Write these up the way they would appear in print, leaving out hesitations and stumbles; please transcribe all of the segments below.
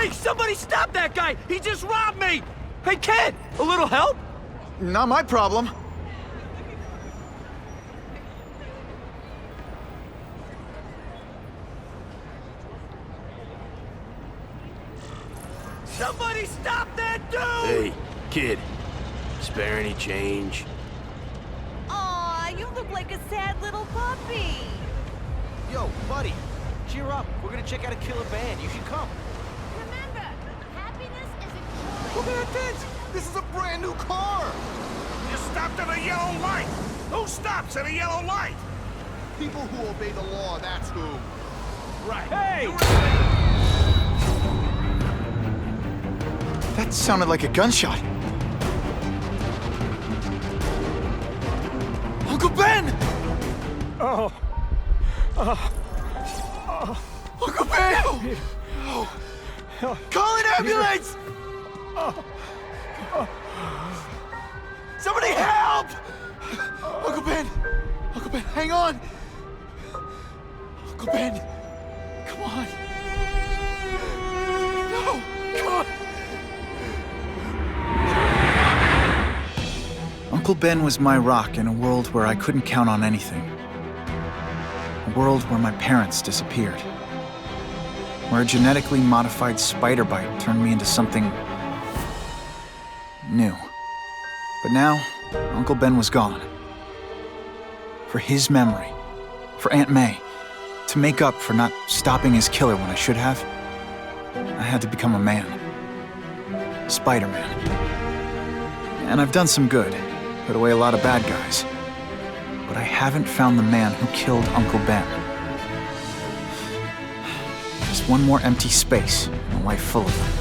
Hey, somebody stop that guy! He just robbed me! Hey, kid, a little help? Not my problem. Somebody stop that dude! Hey, kid. Spare any change? Aw, you look like a sad little puppy. Yo, buddy, cheer up. We're gonna check out a killer band. You should come. Remember, happiness is a Look at that dent! This is a brand new car! You stopped at a yellow light! Who stops at a yellow light? People who obey the law, that's who. Right. Hey! That sounded like a gunshot. Uncle Ben! Oh. Uncle Ben! Call an ambulance! Somebody help! Uncle Ben! Uncle Ben, hang on! Uncle Ben! Come on! No! Come on! Uncle Ben was my rock in a world where I couldn't count on anything. A world where my parents disappeared. Where a genetically modified spider bite turned me into something new. But now, Uncle Ben was gone. For his memory, for Aunt May, to make up for not stopping his killer when I should have, I had to become a man. Spider-Man. And I've done some good, put away a lot of bad guys. But I haven't found the man who killed Uncle Ben. Just one more empty space in a life full of them.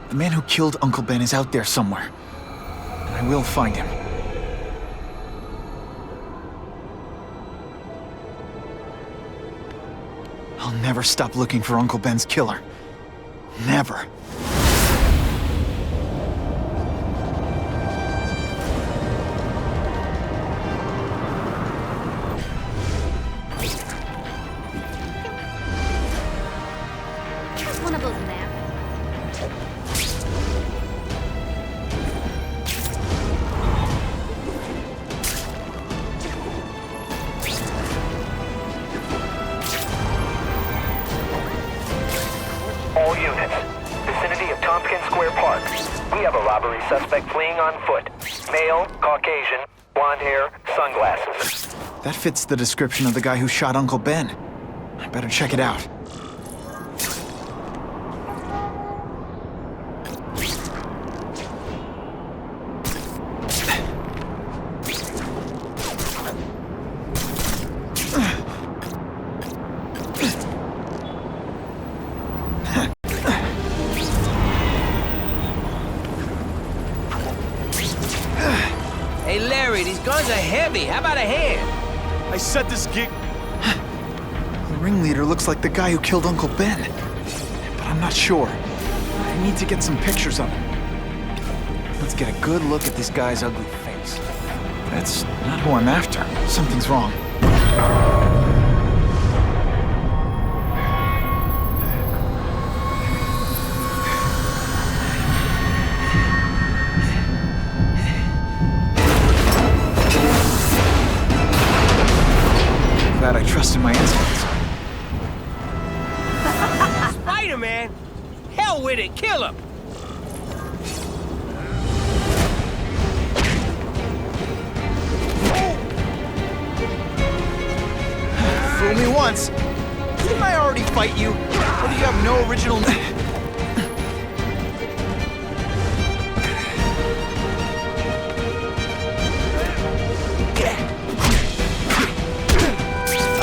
The man who killed Uncle Ben is out there somewhere. And I will find him. I'll never stop looking for Uncle Ben's killer. Never. one of those in there. All units. Vicinity of Tompkins Square Park. We have a robbery suspect fleeing on foot. Male, Caucasian, blonde hair, sunglasses. That fits the description of the guy who shot Uncle Ben. I better check it out. Hey, Larry, these guns are heavy. How about a hand? I set this gig. The ringleader looks like the guy who killed Uncle Ben. But I'm not sure. I need to get some pictures of him. Let's get a good look at this guy's ugly face. That's not who I'm after. Something's wrong. Glad I trusted my instincts. Spider-Man? Hell with it, kill him! Fool me once. Didn't I already fight you? Or do you have no original...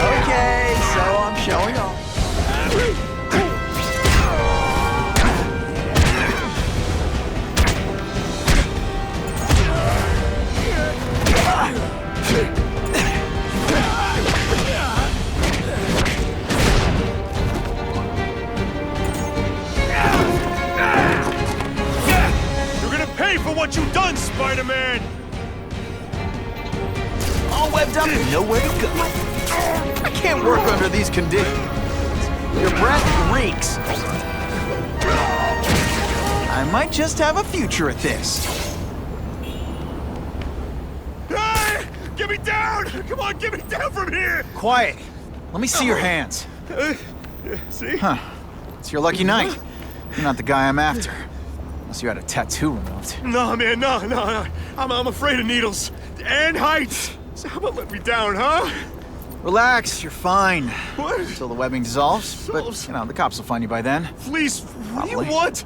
Okay, so I'm showing off. want you done, Spider-Man! All webbed up and nowhere to go. I can't work under these conditions. Your breath reeks. I might just have a future at this. Hey! Get me down! Come on, get me down from here! Quiet. Let me see your hands. See? Huh. It's your lucky night. You're not the guy I'm after. Unless you had a tattoo removed. No, man, no. I'm afraid of needles. And heights. So how about let me down, huh? Relax, you're fine. What? Until the webbing dissolves. But, you know, the cops will find you by then. Please, what do you Probably. want?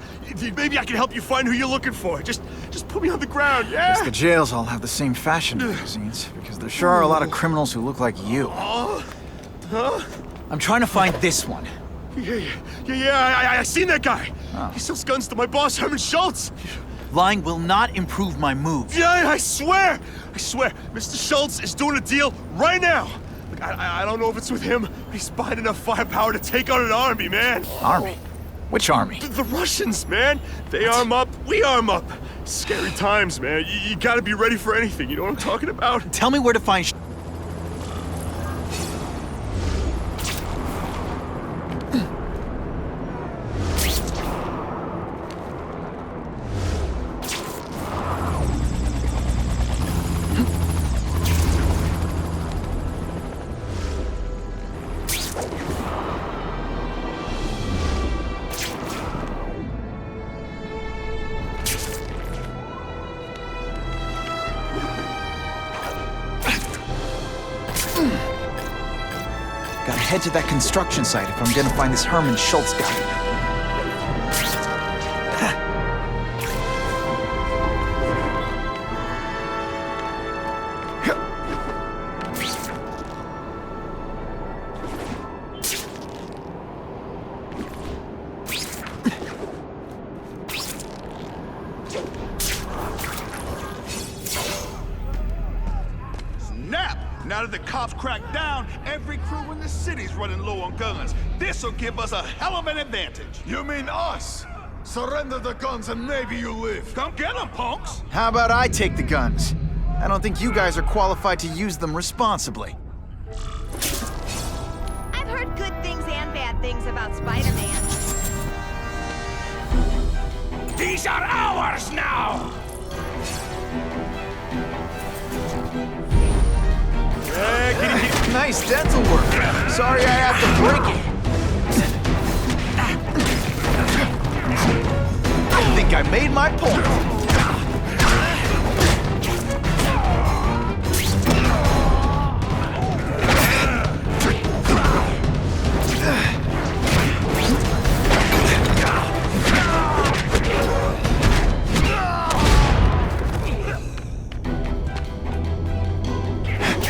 Maybe I can help you find who you're looking for. Just put me on the ground, yeah? Guess the jails all have the same fashion magazines, because there sure are a lot of criminals who look like you. Huh? I'm trying to find this one. Yeah, I seen that guy. Oh. He sells guns to my boss, Herman Schultz. Lying will not improve my moves. Yeah, I swear. Mr. Schultz is doing a deal right now. Look, I don't know if it's with him, but he's buying enough firepower to take on an army, man. Army? Which army? The Russians, man. They arm up, we arm up. Scary times, man. You gotta be ready for anything, you know what I'm talking about? Tell me where to find Gotta head to that construction site if I'm gonna find this Herman Schultz guy. Snap! Now that the cops cracked down, every crew in the city's running low on guns. This'll give us a hell of an advantage. You mean us? Surrender the guns and maybe you live. Come get them, punks! How about I take the guns? I don't think you guys are qualified to use them responsibly. I've heard good things and bad things about Spider-Man. These are ours now! Nice dental work. Sorry I have to break it. I think I made my point.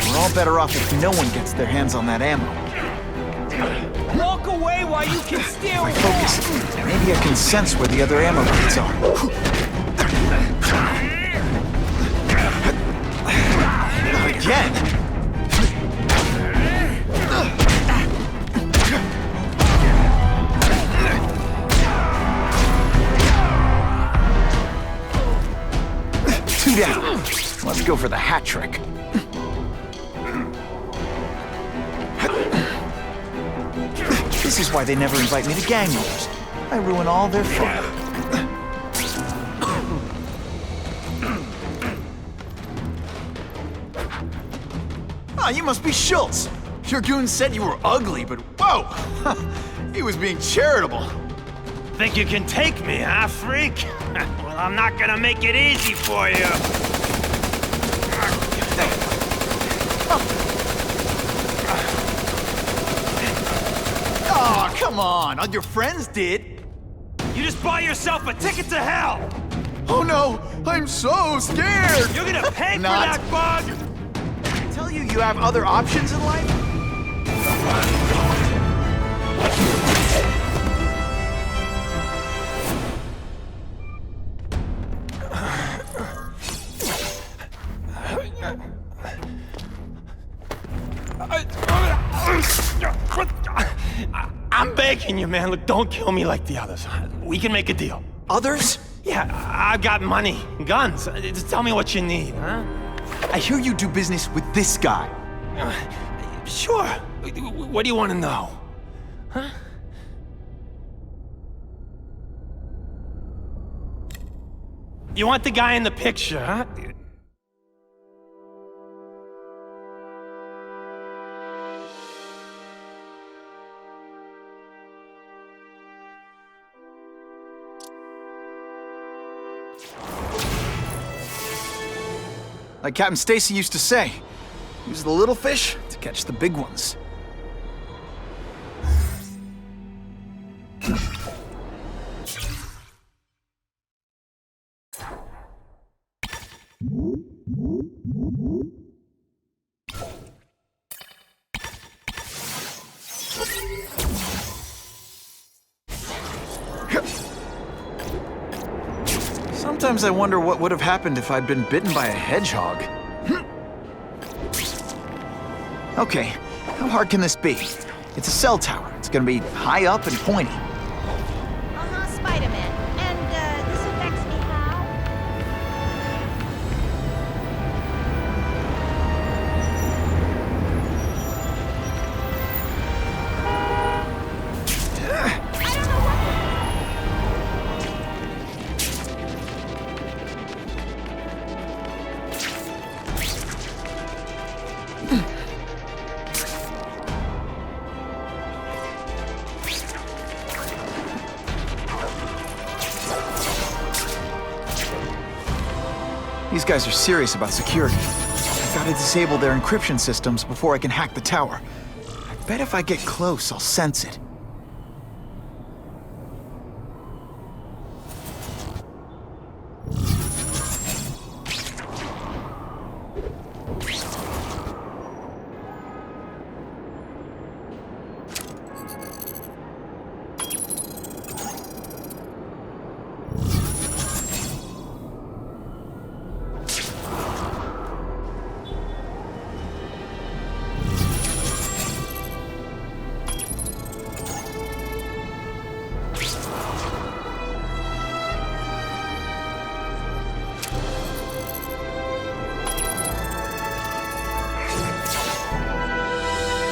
We're all better off if no one gets their hands on that ammo. Walk away while you can still Focus. Maybe I can sense where the other ammo crates are. Not again. Two down. Let's go for the hat trick. This is why they never invite me to gang meetings. I ruin all their fun. Ah, you must be Schultz. Your goon said you were ugly, but whoa! He was being charitable. Think you can take me, huh, freak? Well, I'm not gonna make it easy for you. Oh, come on. All your friends did. You just bought yourself a ticket to hell! Oh no, I'm so scared. You're gonna pay for Not. that bug! I tell you, you have other options in life? I'm begging you, man. Look, don't kill me like the others. We can make a deal. Others? Yeah, I've got money, guns. Just tell me what you need, huh? I hear you do business with this guy. Sure. What do you want to know? Huh? You want the guy in the picture, huh? Like Captain Stacy used to say, use the little fish to catch the big ones. Sometimes I wonder what would have happened if I'd been bitten by a hedgehog. Okay, how hard can this be? It's a cell tower. It's gonna be high up and pointy. Spider-Man. And, this affects me how? I don't know what... These guys are serious about security. I've got to disable their encryption systems before I can hack the tower. I bet if I get close, I'll sense it.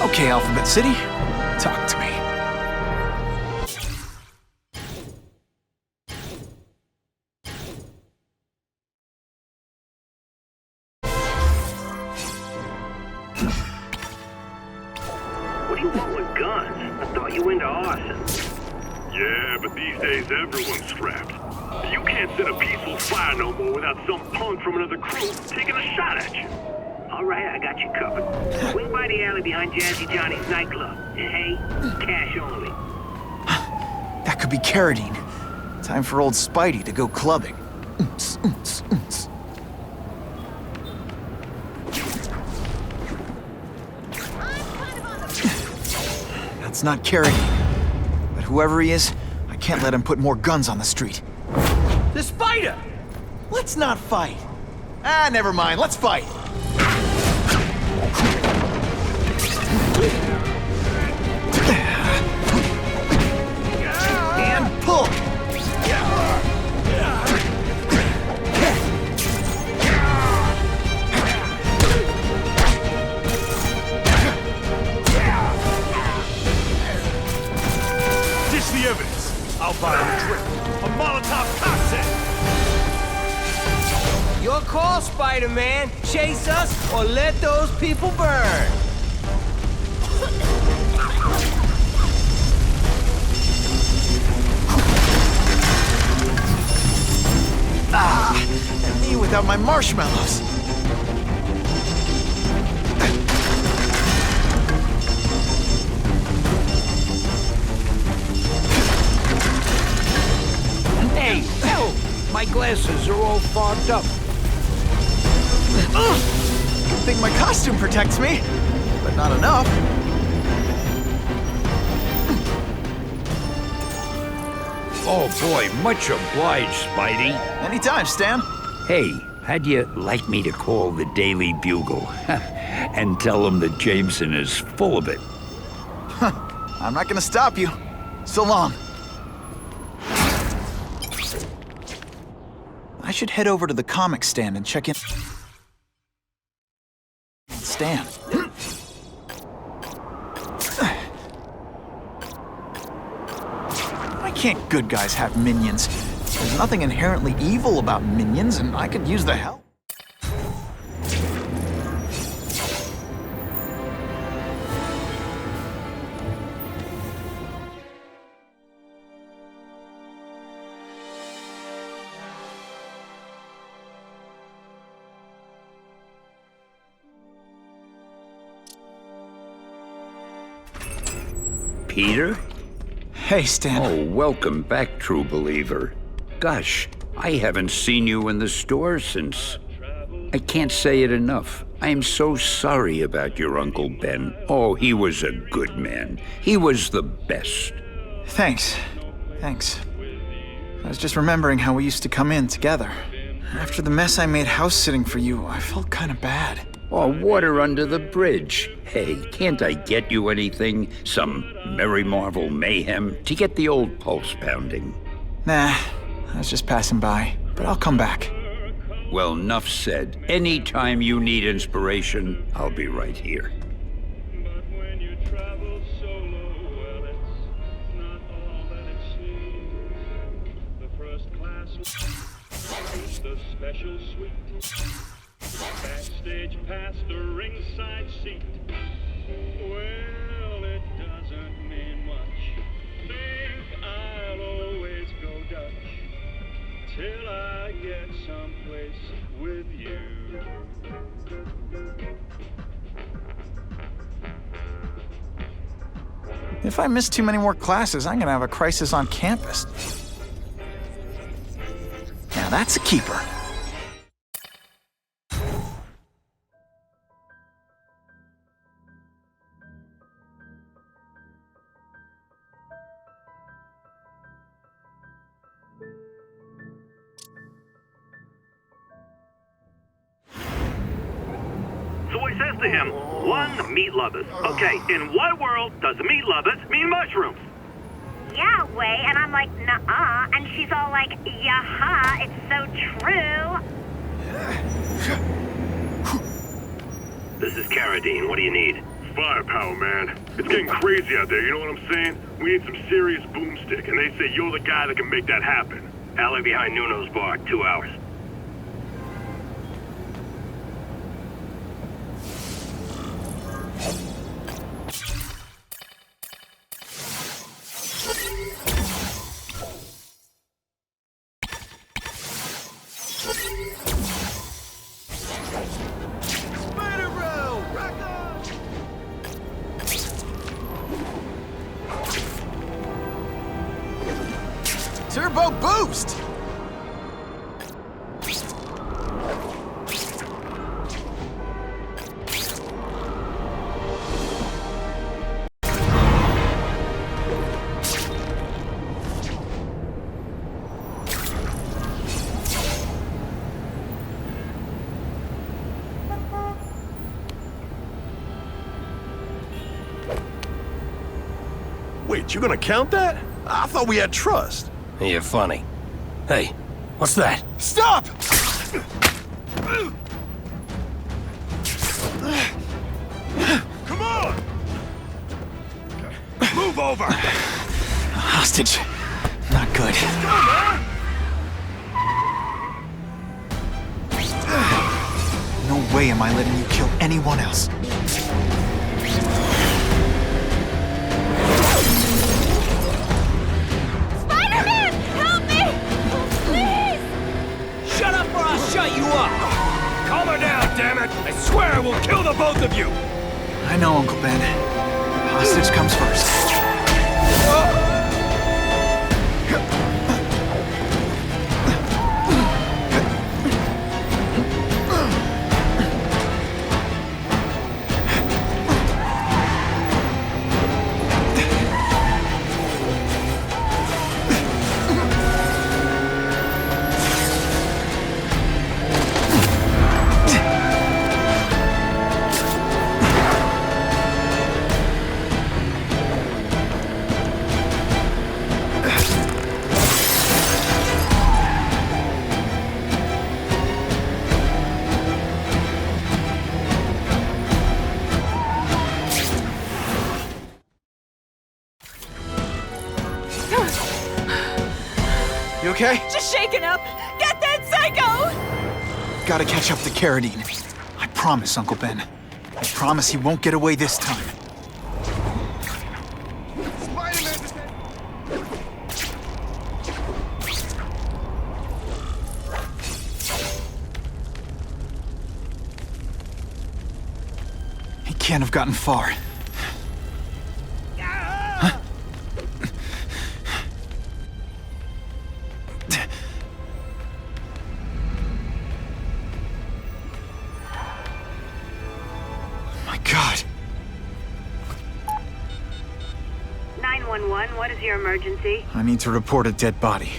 Okay, Alphabet City, talk to me. What do you want with guns? I thought you were into arson. Yeah, but these days everyone's strapped. You can't set a peaceful fire no more without some punk from another crew taking a shot at you. All right, I got you covered. Swing by the alley behind Jazzy Johnny's nightclub. And hey, cash only. That could be Carradine. Time for old Spidey to go clubbing. That's not Carradine. But whoever he is, I can't let him put more guns on the street. The spider! Let's not fight. Ah, never mind. Let's fight. And pull. Dish the evidence. I'll buy him a drink. A Molotov cocktail. Your call, Spider-Man. Chase us or let those people burn. Ah, and me without my marshmallows. Hey, help! My glasses are all fogged up. Good thing my costume protects me, but not enough. Oh boy, much obliged, Spidey. Anytime, Stan. Hey, how'd you like me to call the Daily Bugle and tell them that Jameson is full of it? I'm not gonna stop you. So long. I should head over to the comic stand and check in. Stan. Why can't good guys have minions? There's nothing inherently evil about minions, and I could use the help. Peter? Hey, Stan. Oh, welcome back, true believer. Gosh, I haven't seen you in the store since... I can't say it enough. I am so sorry about your Uncle Ben. Oh, he was a good man. He was the best. Thanks. Thanks. I was just remembering how we used to come in together. After the mess I made house-sitting for you, I felt kind of bad. Oh, water under the bridge. Hey, can't I get you anything? Some Merry Marvel mayhem to get the old pulse pounding? Nah, I was just passing by, but I'll come back. Well, enough said. Anytime you need inspiration, I'll be right here. Backstage past the ringside seat. Well, it doesn't mean much. Think I'll always go Dutch till I get someplace with you. If I miss too many more classes, I'm gonna have a crisis on campus. Now that's a keeper. So he says to him, one, meat lovers. Okay, in what world does meat lovers mean mushrooms? Yeah, way, and I'm like, nuh-uh, and she's all like, yaha, it's so true. This is Carradine. What do you need? Firepower, man. It's getting crazy out there, you know what I'm saying? We need some serious boomstick, and they say you're the guy that can make that happen. Alley behind Nuno's bar, 2 hours. Turbo boost! Wait, you gonna count that? I thought we had trust. You're funny. Hey, what's that? Stop! Come on! Move over! Hostage. Not good. Let's go, man! No way am I letting you kill anyone else. Spider-Man! Help me! Please! Shut up or I'll shut you up! Calm her down, damn it! I swear I will kill the both of you! I know, Uncle Ben. Hostage comes first. okay? Just shaken up. Get that psycho! Gotta catch up to Carradine. I promise, Uncle Ben. I promise he won't get away this time. He can't have gotten far. Huh? My God. 911, what is your emergency? I need to report a dead body.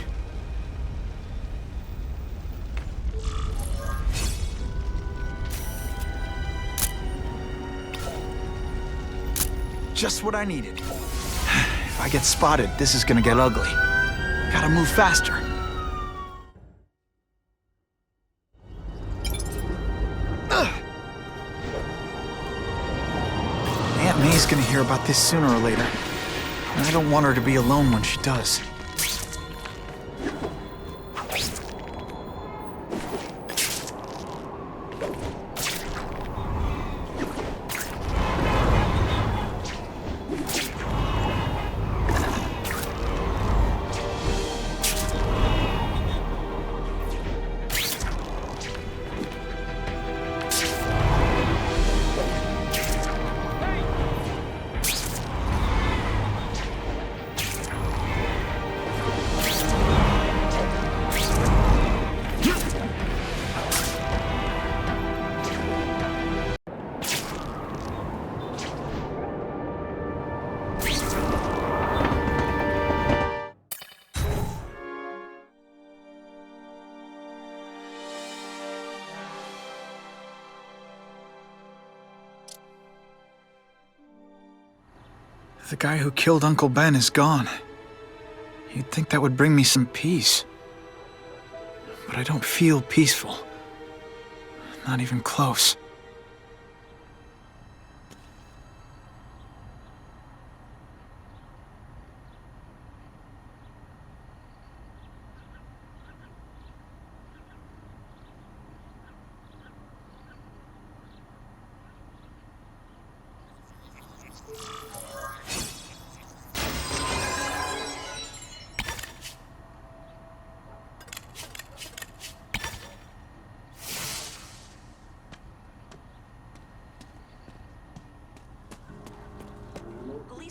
Just what I needed. If I get spotted, this is gonna get ugly. Gotta move faster. Aunt May's gonna hear about this sooner or later. And I don't want her to be alone when she does. The guy who killed Uncle Ben is gone. You'd think that would bring me some peace. But I don't feel peaceful. Not even close.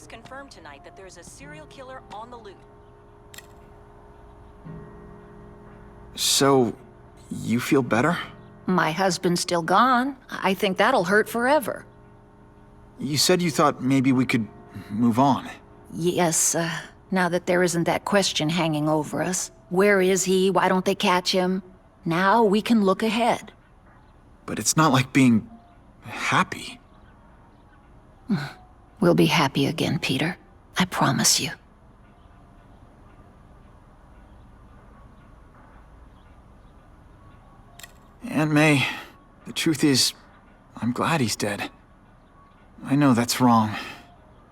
Confirmed tonight that there's a serial killer on the loose. So, you feel better? My husband's still gone. I think that'll hurt forever. You said you thought maybe we could move on. Yes, now that there isn't that question hanging over us. Where is he? Why don't they catch him? Now we can look ahead. But it's not like being happy. We'll be happy again, Peter. I promise you. Aunt May, the truth is, I'm glad he's dead. I know that's wrong.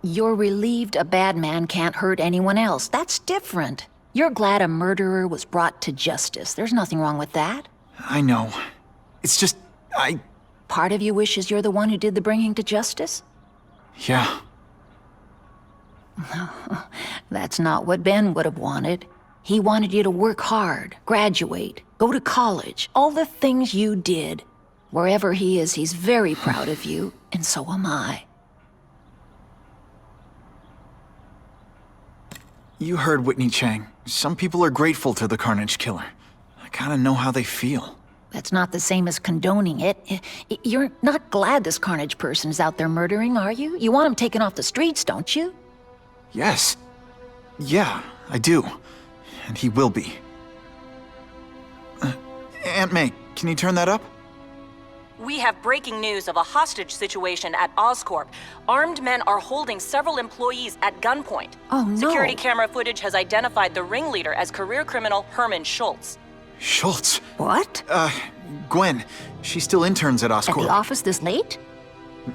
You're relieved a bad man can't hurt anyone else. That's different. You're glad a murderer was brought to justice. There's nothing wrong with that. I know. It's just, Part of you wishes you're the one who did the bringing to justice? Yeah. That's not what Ben would have wanted. He wanted you to work hard, graduate, go to college, all the things you did. Wherever he is, he's very proud of you, and so am I. You heard Whitney Chang. Some people are grateful to the Carnage killer. I kinda know how they feel. That's not the same as condoning it. You're not glad this Carnage person's out there murdering, are you? You want him taken off the streets, don't you? Yes. Yeah, I do. And he will be. Aunt May, can you turn that up? We have breaking news of a hostage situation at Oscorp. Armed men are holding several employees at gunpoint. Oh, no. Security camera footage has identified the ringleader as career criminal Herman Schultz. Schultz? What? Gwen. She still interns at Oscorp. At the office this late?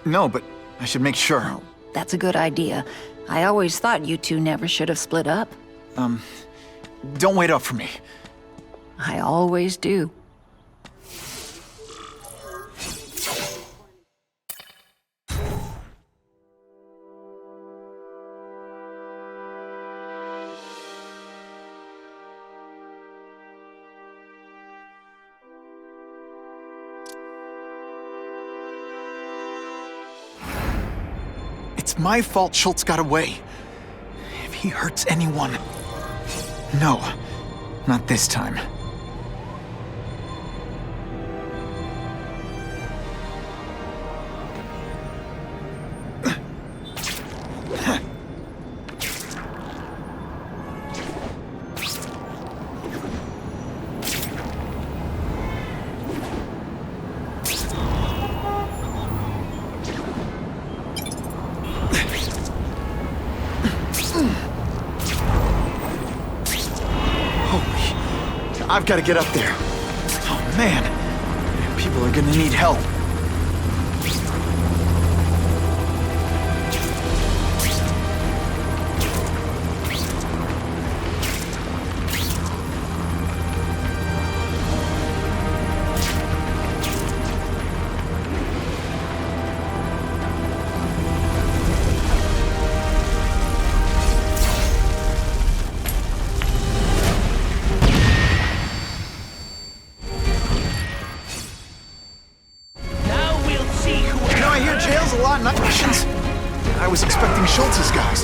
No, but I should make sure. Oh, that's a good idea. I always thought you two never should have split up. Don't wait up for me. I always do. It's my fault Schultz got away. If he hurts anyone... No, not this time. I've got to get up there. Oh, man. People are gonna need help. I was expecting Schultz's guys.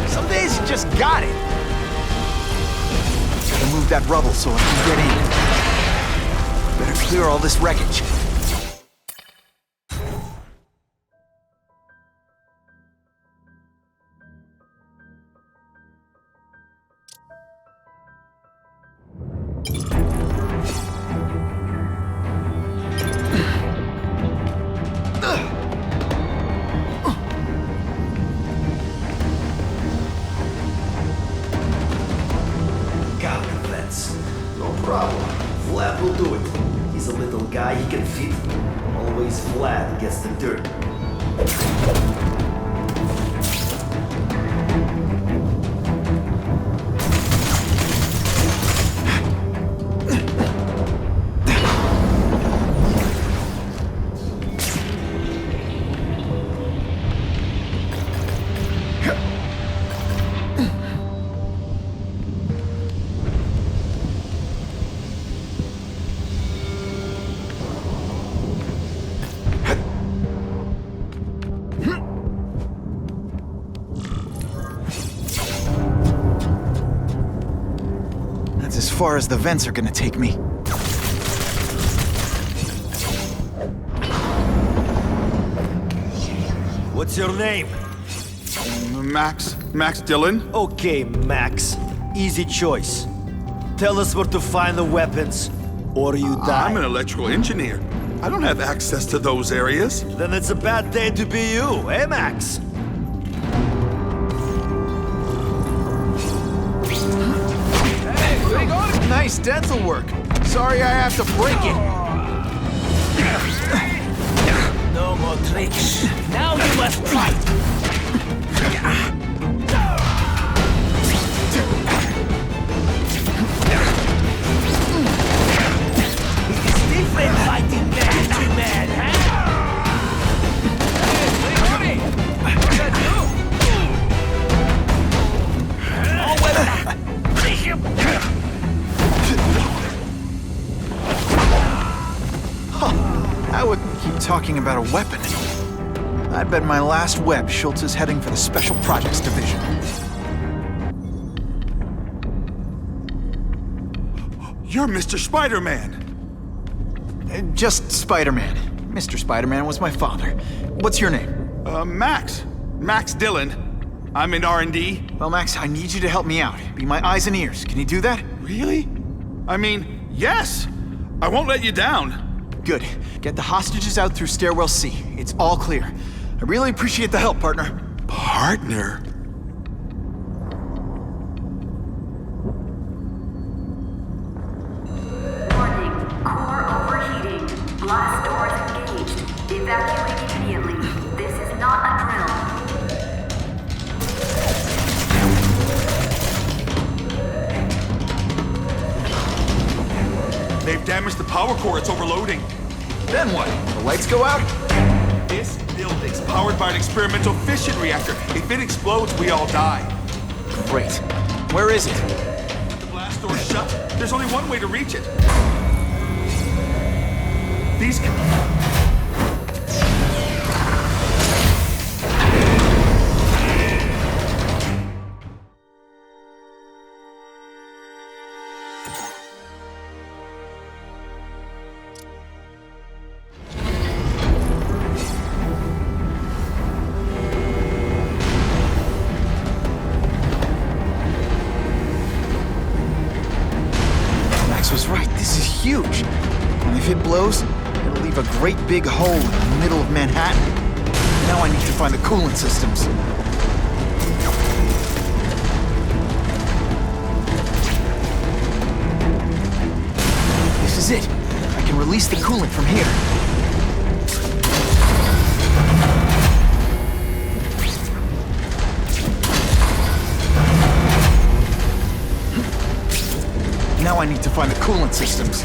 Some days you just got it. Gotta move that rubble so I can get in. Better clear all this wreckage. No problem. Vlad will do it. He's a little guy, he can fit. Always Vlad gets the dirt. As far as the vents are gonna take me. What's your name? Max Dillon. Okay, Max. Easy choice. Tell us where to find the weapons, or you die. I'm an electrical engineer. I don't have access to those areas. Then it's a bad day to be you, eh, Max? Nice dental work. Sorry I have to break it. No more tricks. Now you must fight. It's different fighting man to man, huh? I wouldn't keep talking about a weapon. I'd bet my last web Schultz is heading for the Special Projects Division. You're Mr. Spider-Man. Just Spider-Man. Mr. Spider-Man was my father. What's your name? Max. Max Dillon. I'm in R&D. Well, Max, I need you to help me out. Be my eyes and ears. Can you do that? Really? I mean, yes. I won't let you down. Good. Get the hostages out through stairwell C. It's all clear. I really appreciate the help, partner. Partner? Warning, core overheating. Blast doors engaged. Evacuate immediately. This is not a drill. They've damaged the power core. It's overloading. Then what? The lights go out? This building's powered by an experimental fission reactor. If it explodes, we all die. Great. Where is it? The blast door's shut. There's only one way to reach it. These... Was right, this is huge. And if it blows, it'll leave a great big hole in the middle of Manhattan. Now I need to find the coolant systems. This is it. I can release the coolant from here. Now I need to find the coolant systems.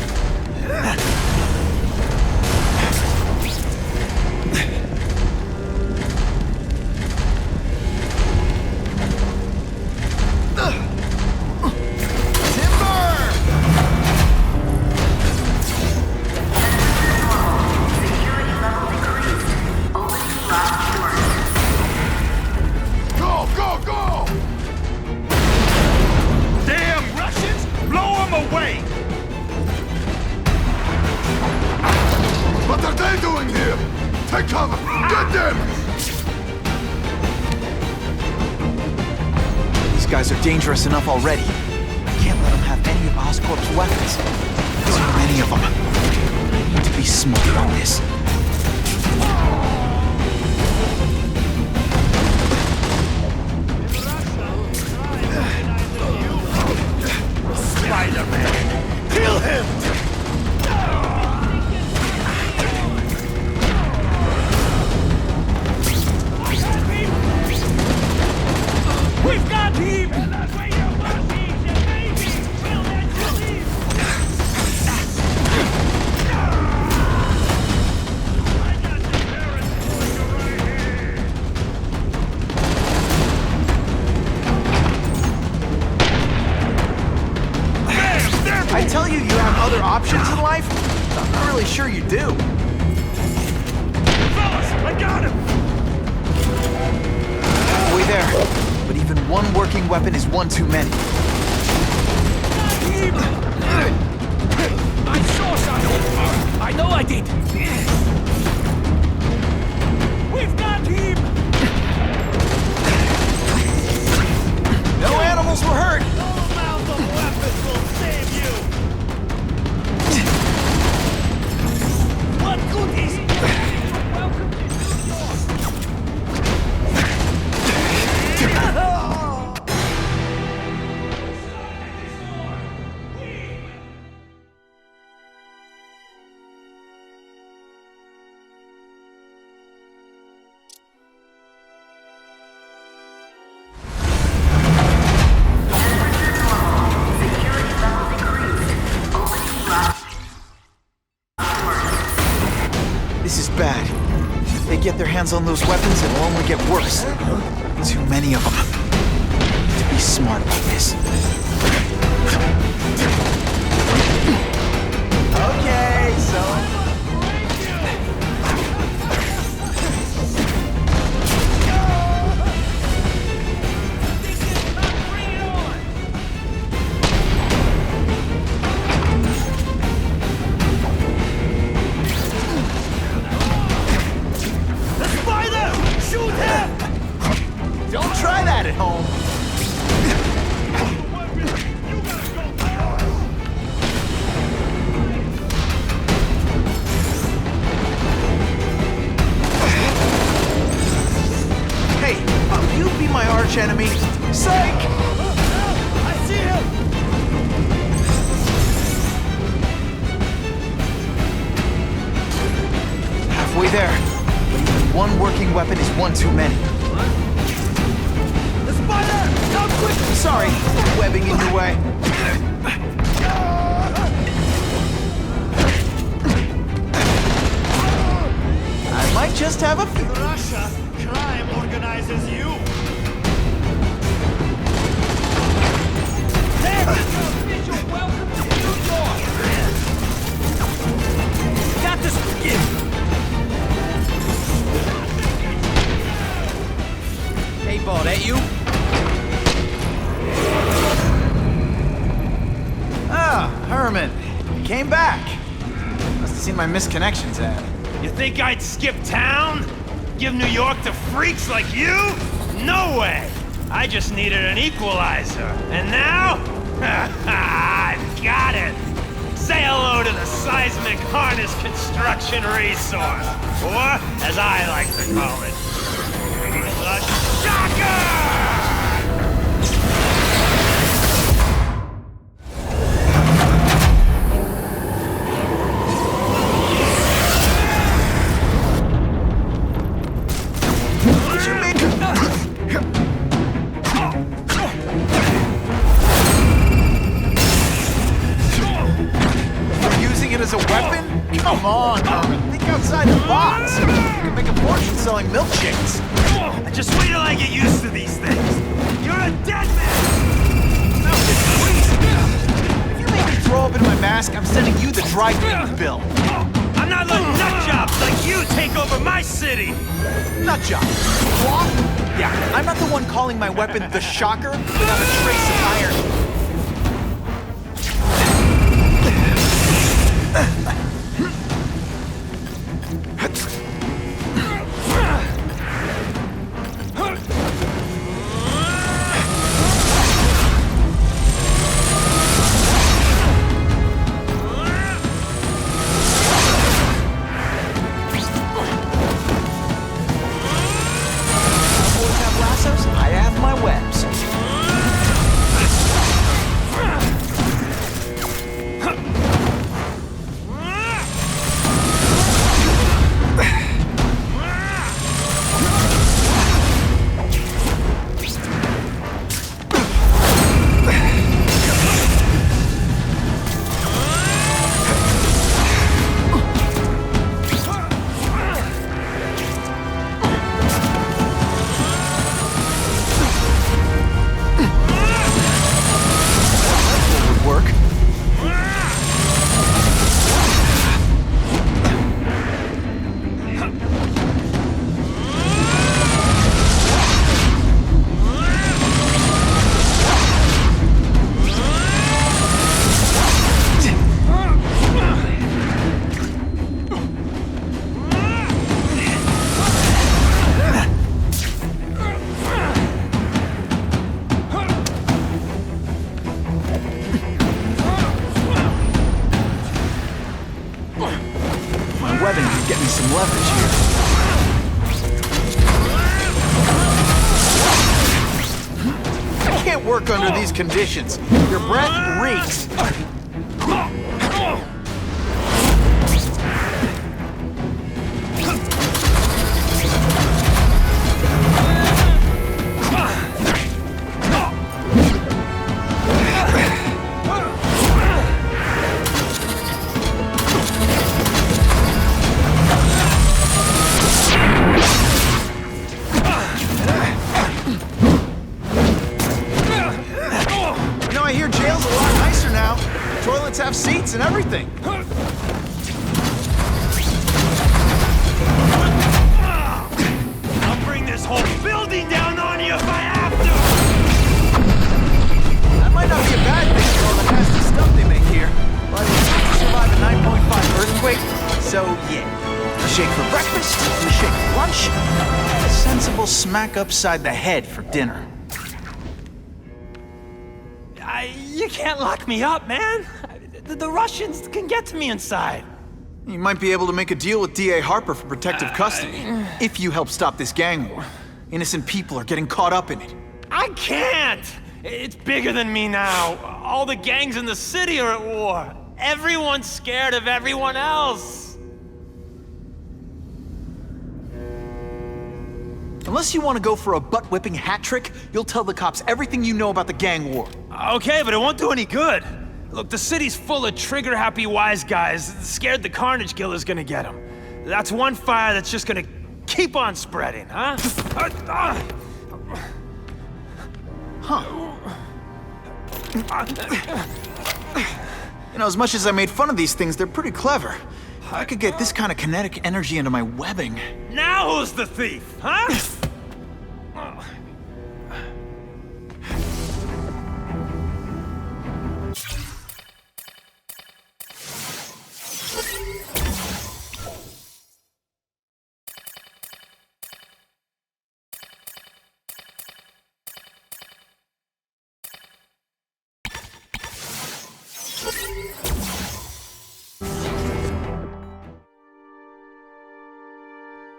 Dangerous enough already. I can't let them have any of Oscorp's weapons. Too many of them. I need to be smart on this. Spider-Man! Kill him! We've got him! I tell you, you have other options in life? I'm not really sure you do. Fellas, I got him! Halfway there. But even one working weapon is one too many. I saw something! I know I did! We've got him! No animals were hurt! No amount of weapons will save you! What good is it? Welcome to New York! This is bad. If they get their hands on those weapons, it'll only get worse. Too many of them. I need to be smart about this. Okay, so... Don't try that at home. weapon is one too many. The spider! Come quick! Sorry, webbing in your way. I might just have a few. Russia, crime organizes you. There! Official welcome to New York! Got this! Hey, ball, that you? Ah, Herman. You came back. Must have seen my missed connections ad. You think I'd skip town? Give New York to freaks like you? No way! I just needed an equalizer. And now? I've got it! Say hello to the seismic harness construction resource. Or, as I like to call it, the Shocker! Come on, Herman. Think outside the box. You can make a fortune selling milkshakes. Just wait till I get used to these things. You're a dead man! If you make me throw up into my mask, I'm sending you the dry cleaning bill. I'm not letting nutjobs like you take over my city! Nutjob? What? Yeah, I'm not the one calling my weapon the Shocker without a trace of iron. Work under these conditions. Your breath reeks. Have seats and everything. I'll bring this whole building down on you if I have to. That might not be a bad thing for all the nasty stuff they make here. But I was able to survive a 9.5 earthquake, so yeah. A shake for breakfast, a shake for lunch, and a sensible smack upside the head for dinner. You can't lock me up, man. The Russians can get to me inside. You might be able to make a deal with D.A. Harper for protective custody, if you help stop this gang war. Innocent people are getting caught up in it. I can't! It's bigger than me now. All the gangs in the city are at war. Everyone's scared of everyone else. Unless you want to go for a butt-whipping hat trick, you'll tell the cops everything you know about the gang war. Okay, but it won't do any good. Look, the city's full of trigger-happy wise guys, scared the carnage killer's gonna get them. That's one fire that's just gonna keep on spreading, huh? You know, as much as I made fun of these things, they're pretty clever. I could get this kind of kinetic energy into my webbing. Now who's the thief, huh?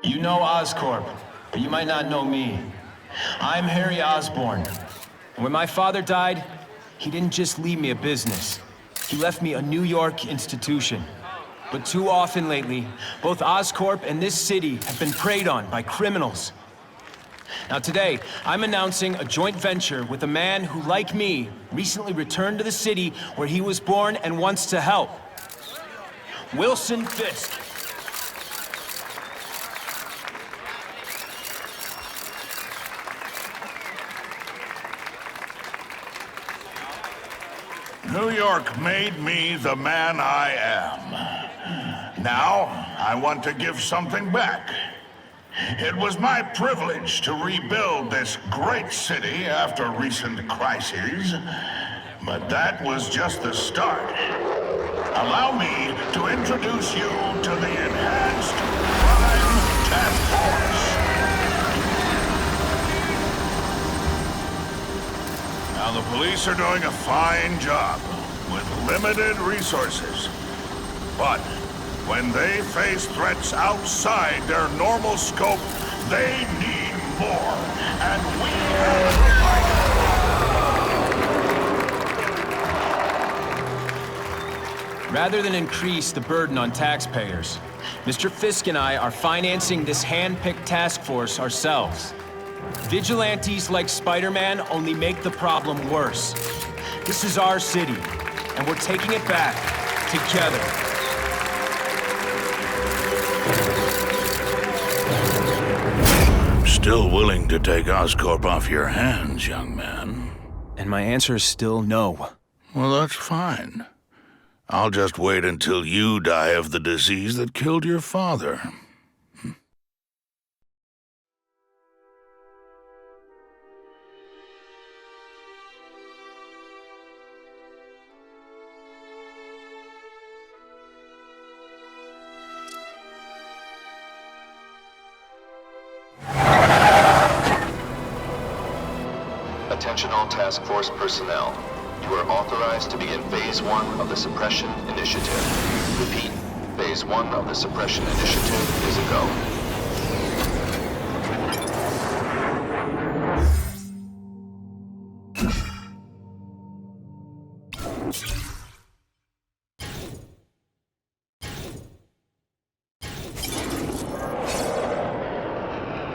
You know Oscorp, but you might not know me. I'm Harry Osborn. When my father died, he didn't just leave me a business. He left me a New York institution. But too often lately, both Oscorp and this city have been preyed on by criminals. Now today, I'm announcing a joint venture with a man who, like me, recently returned to the city where he was born and wants to help. Wilson Fisk. New York made me the man I am. Now, I want to give something back. It was my privilege to rebuild this great city after recent crises, but that was just the start. Allow me to introduce you to the Enhanced Crime Task Force. Now, the police are doing a fine job with limited resources. But when they face threats outside their normal scope, they need more. And we have to fight. Rather than increase the burden on taxpayers, Mr. Fisk and I are financing this hand-picked task force ourselves. Vigilantes like Spider-Man only make the problem worse. This is our city, and we're taking it back together. I'm still willing to take Oscorp off your hands, young man. And my answer is still no. Well, that's fine. I'll just wait until you die of the disease that killed your father. Attention all task force personnel. You are authorized to begin Phase 1 of the Suppression Initiative. Repeat, Phase 1 of the Suppression Initiative is a go.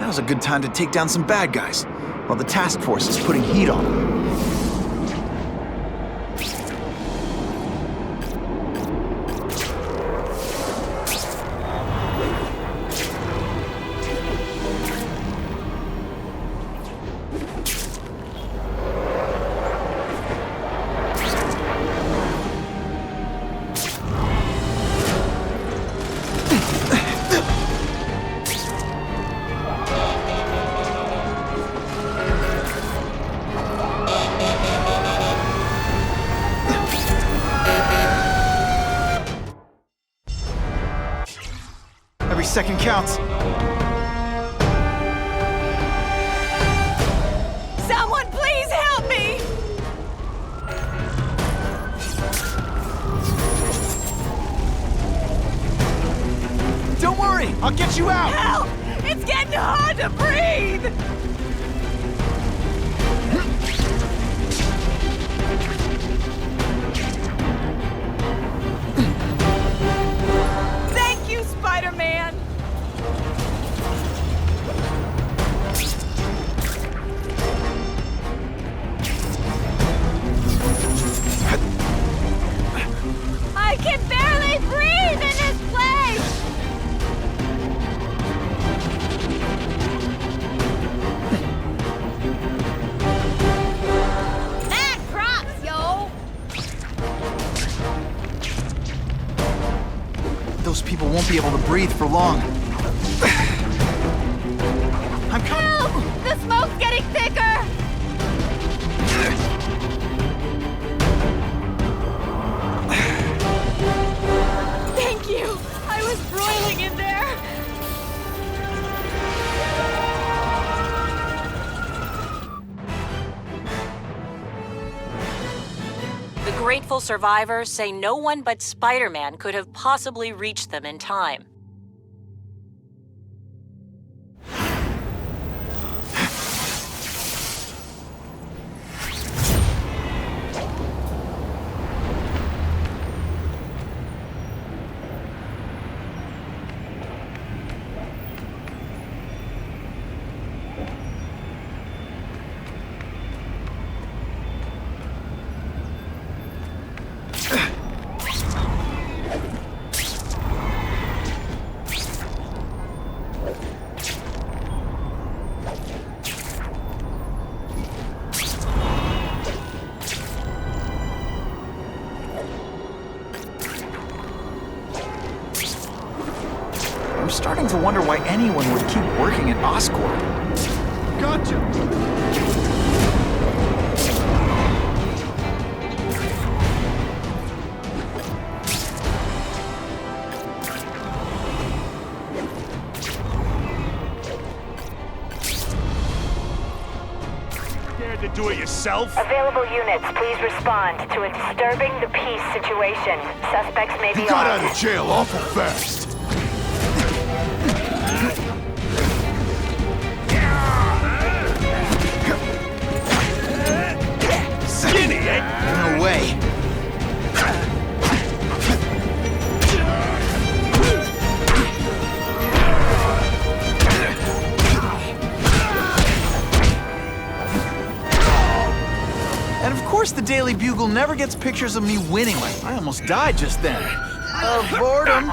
Now's a good time to take down some bad guys, while the task force is putting heat on them. Every second counts. Someone please help me! Don't worry, I'll get you out! Help! It's getting hard to breathe! Thank you, Spider-Man! won't be able to breathe for long. I'm coming. Help! The smoke's getting thicker! Thank you! I was broiling in there! The grateful survivors say no one but Spider-Man could have possibly reached them in time. I'm starting to wonder why anyone would keep working at Oscorp. Gotcha! Scared to do it yourself? Available units, please respond to a disturbing the peace situation. Suspects may be He got armed. out of jail awful fast. Skinny, eh? No way. And of course the Daily Bugle never gets pictures of me winning. I almost died just then. Of boredom.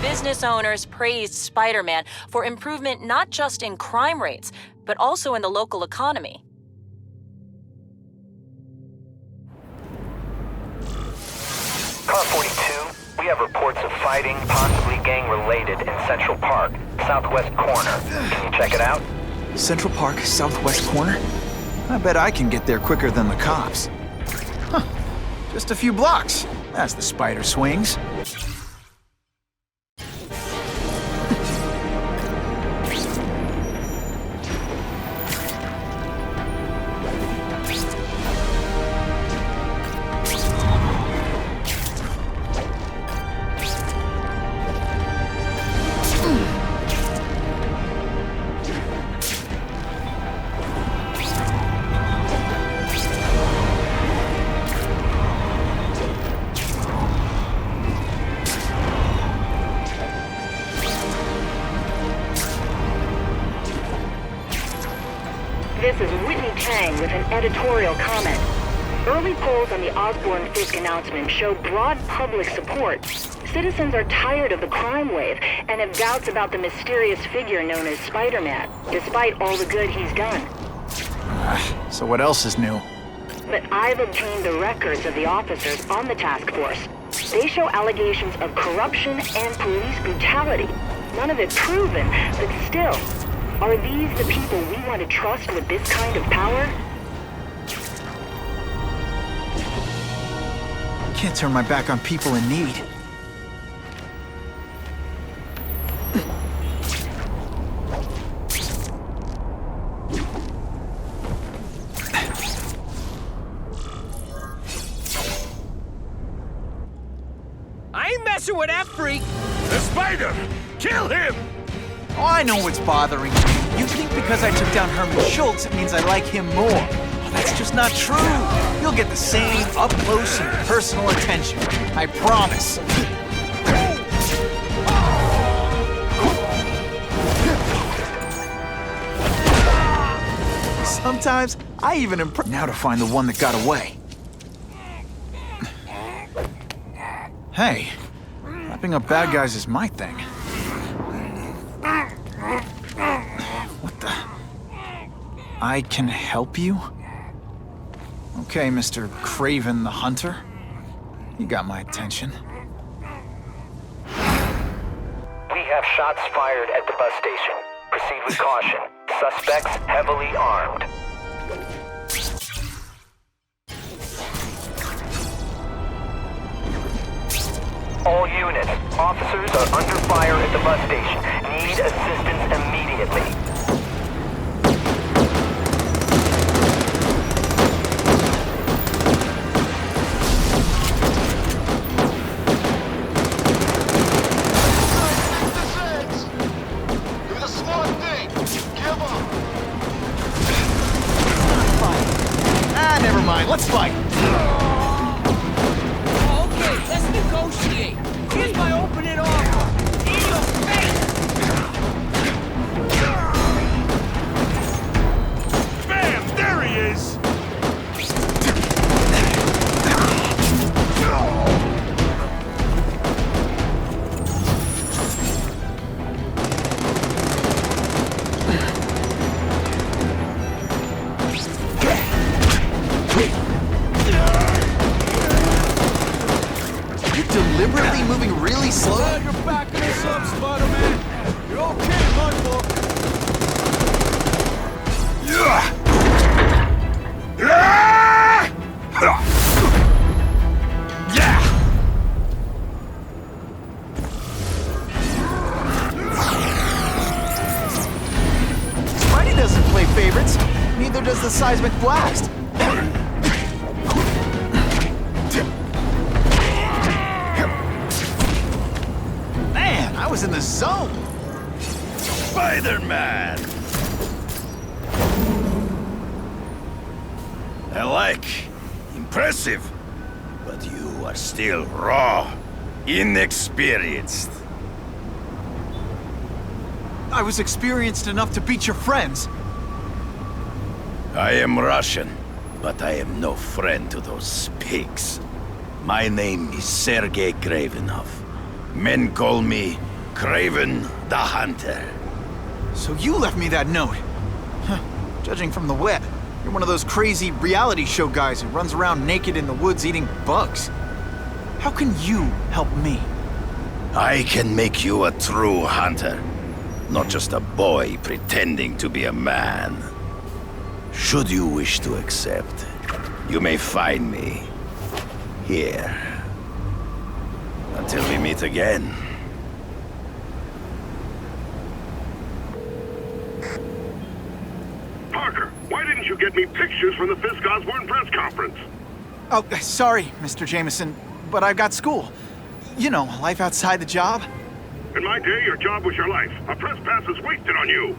Business owners praised Spider-Man for improvement not just in crime rates, but also in the local economy. Car 42, we have reports of fighting, possibly gang-related, in Central Park, southwest corner. Can you check it out? Central Park, southwest corner? I bet I can get there quicker than the cops. Huh. Just a few blocks, as the spider swings. This is Whitney Tang with an editorial comment. Early polls on the Osborn and Fisk announcement show broad public support. Citizens are tired of the crime wave and have doubts about the mysterious figure known as Spider-Man, despite all the good he's done. So what else is new? But I've obtained the records of the officers on the task force. They show allegations of corruption and police brutality. None of it proven, but still. Are these the people we want to trust with this kind of power? Can't turn my back on people in need. I ain't messing with that freak! The spider! Kill him! Oh, I know what's bothering you. You think because I took down Herman Schultz, it means I like him more. Oh, that's just not true. You'll get the same up-close and personal attention. I promise. Sometimes, I even impress. Now to find the one that got away. Hey, wrapping up bad guys is my thing. What the? I can help you? Okay, Mr. Kraven the Hunter. You got my attention. We have shots fired at the bus station. Proceed with caution. Suspects heavily armed. All units, officers are under fire at the bus station. Need assistance immediately. Do the smart thing! Give up! Ah, never mind. Let's fight. Okay, let's negotiate. Here's my opening offer. In your face! Bam! There he is! You're deliberately moving really slow. Glad you're backing us up, Spider-Man. You're okay, Hardcore. Spidey doesn't play favorites. Neither does the seismic blast. Man, I was in the zone. Spider-Man! I like. Impressive. But you are still raw. Inexperienced. I was experienced enough to beat your friends. I am Russian, but I am no friend to those pigs. My name is Sergei Kravenov. Men call me Kraven the Hunter. So you left me that note. Huh. Judging from the web, you're one of those crazy reality show guys who runs around naked in the woods eating bugs. How can you help me? I can make you a true hunter, not just a boy pretending to be a man. Should you wish to accept, you may find me here. Until we meet again. Parker, why didn't you get me pictures from the Fisk Osborn press conference? Oh, sorry, Mr. Jameson, but I've got school. You know, life outside the job. In my day, your job was your life. A press pass is wasted on you.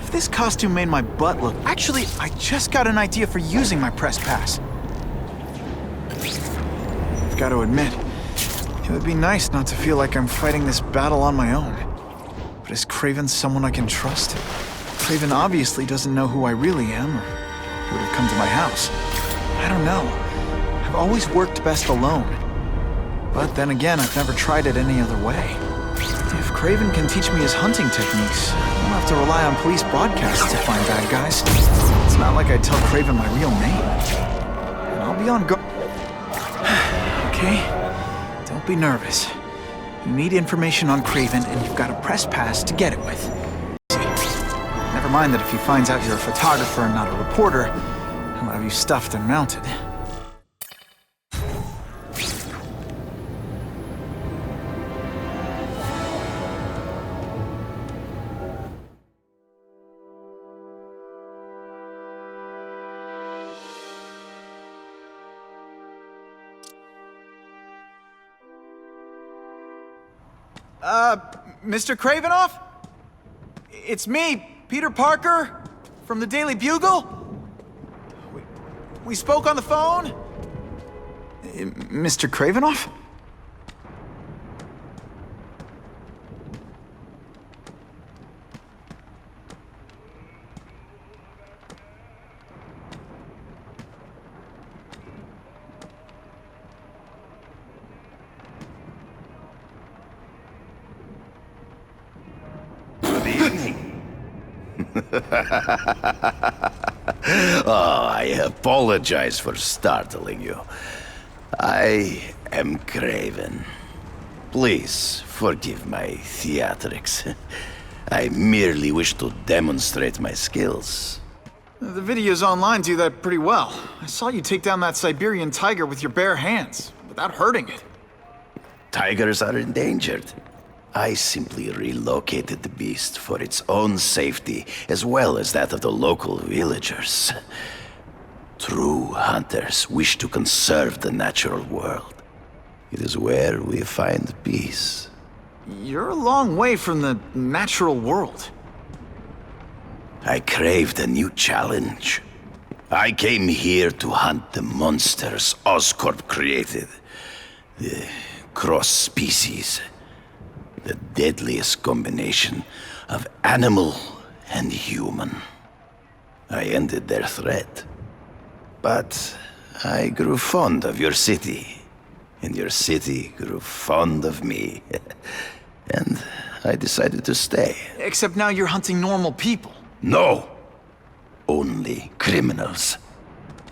If this costume made my butt look... Actually, I just got an idea for using my press pass. I've got to admit, it would be nice not to feel like I'm fighting this battle on my own. But is Kraven someone I can trust? Kraven obviously doesn't know who I really am, or he would have come to my house. I don't know. I've always worked best alone. But then again, I've never tried it any other way. If Kraven can teach me his hunting techniques, I won't have to rely on police broadcasts to find bad guys. It's not like I tell Kraven my real name. And I'll be on guard. Okay? Don't be nervous. You need information on Kraven, and you've got a press pass to get it with. Never mind that if he finds out you're a photographer and not a reporter, he'll have you stuffed and mounted. Mr. Kravinoff? It's me, Peter Parker, from the Daily Bugle. We spoke on the phone? Mr. Kravinoff? Good evening. Oh, I apologize for startling you. I am Kraven. Please forgive my theatrics. I merely wish to demonstrate my skills. The videos online do that pretty well. I saw you take down that Siberian tiger with your bare hands, without hurting it. Tigers are endangered. I simply relocated the beast for its own safety, as well as that of the local villagers. True hunters wish to conserve the natural world. It is where we find peace. You're a long way from the natural world. I craved a new challenge. I came here to hunt the monsters Oscorp created. The cross-species. The deadliest combination of animal and human. I ended their threat. But I grew fond of your city. And your city grew fond of me. And I decided to stay. Except now you're hunting normal people. No! Only criminals.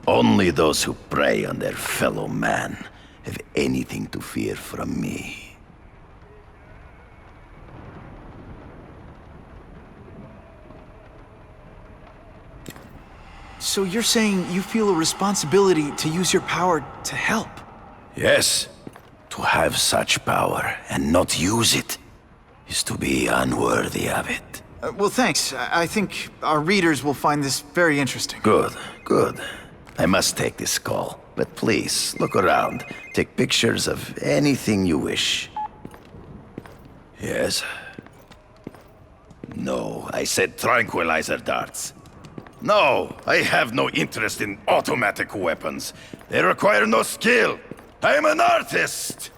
Only those who prey on their fellow man have anything to fear from me. So you're saying you feel a responsibility to use your power to help? Yes. To have such power and not use it is to be unworthy of it. Well, thanks. I think our readers will find this very interesting. Good, good. I must take this call, but please, look around. Take pictures of anything you wish. Yes? No, I said tranquilizer darts. No, I have no interest in automatic weapons. They require no skill. I am an artist!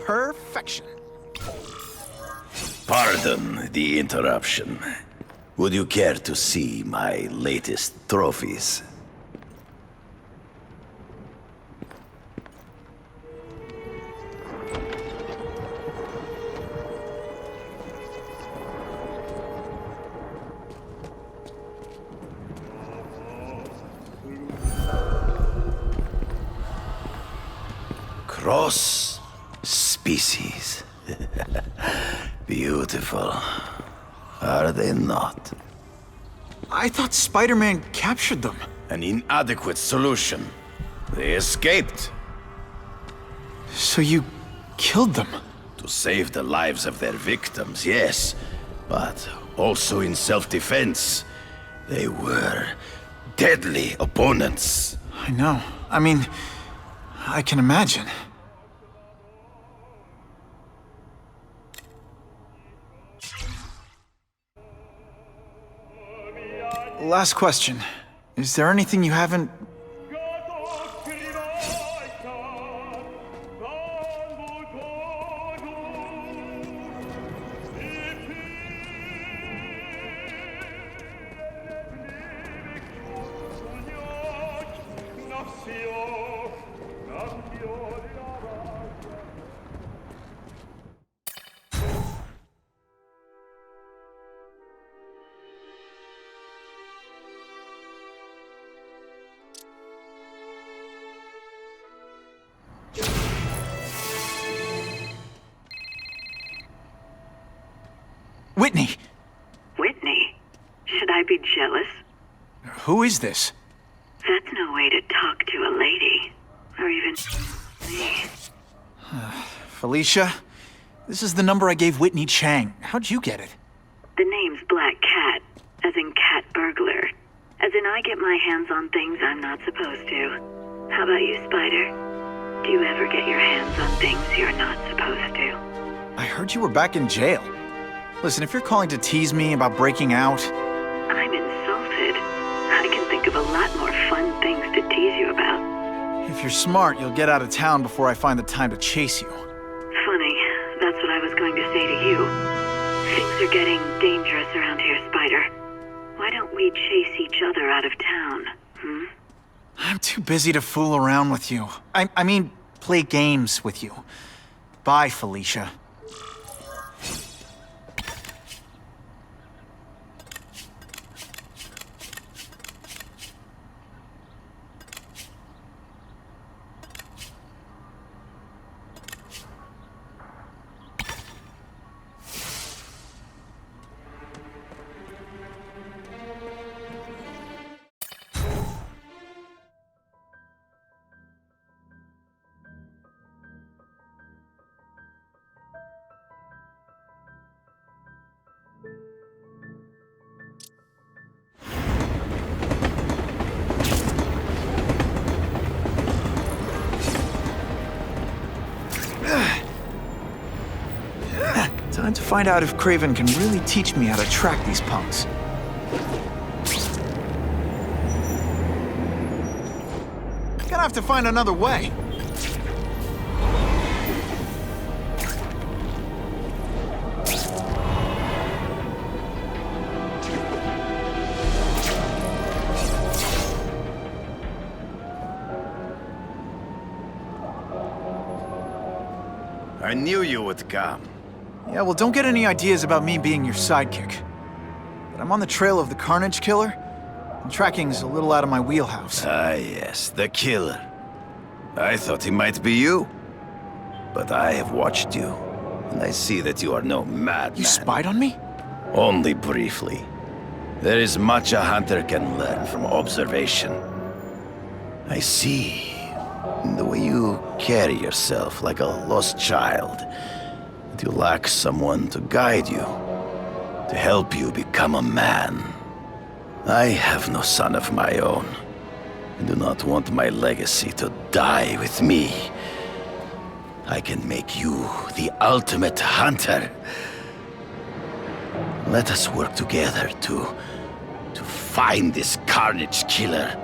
Perfection. Pardon the interruption. Would you care to see my latest trophies? Cross species. Beautiful. Are they not? I thought Spider-Man captured them. An inadequate solution. They escaped. So you killed them? To save the lives of their victims, yes. But also in self-defense. They were deadly opponents. I know. I mean, I can imagine. Last question. Is there anything you haven't... Whitney! Whitney? Should I be jealous? Who is this? That's no way to talk to a lady. Or even me. Felicia, this is the number I gave Whitney Chang. How'd you get it? The name's Black Cat, as in cat burglar. As in I get my hands on things I'm not supposed to. How about you, Spider? Do you ever get your hands on things you're not supposed to? I heard you were back in jail. Listen, if you're calling to tease me about breaking out... I'm insulted. I can think of a lot more fun things to tease you about. If you're smart, you'll get out of town before I find the time to chase you. Funny, that's what I was going to say to you. Things are getting dangerous around here, Spider. Why don't we chase each other out of town, hmm? I'm too busy to fool around with you. I mean, play games with you. Bye, Felicia. Time to find out if Kraven can really teach me how to track these punks. Gonna have to find another way. I knew you would come. Yeah, well, don't get any ideas about me being your sidekick. But I'm on the trail of the Carnage killer, and tracking's a little out of my wheelhouse. Ah, yes, the killer. I thought he might be you. But I have watched you, and I see that you are no madman. You spied on me? Only briefly. There is much a hunter can learn from observation. I see in the way you carry yourself like a lost child. You lack someone to guide you, to help you become a man. I have no son of my own. I do not want my legacy to die with me. I can make you the ultimate hunter. Let us work together to find this Carnage killer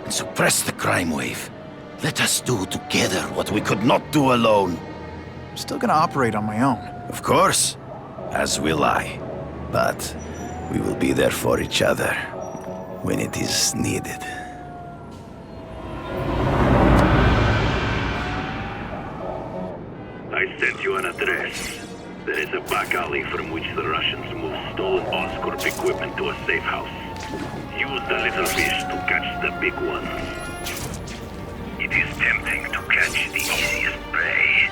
and suppress the crime wave. Let us do together what we could not do alone. I'm still gonna operate on my own. Of course, as will I. But we will be there for each other when it is needed. I sent you an address. There is a back alley from which the Russians move stolen Oscorp equipment to a safe house. Use the little fish to catch the big ones. It is tempting to catch the easiest prey.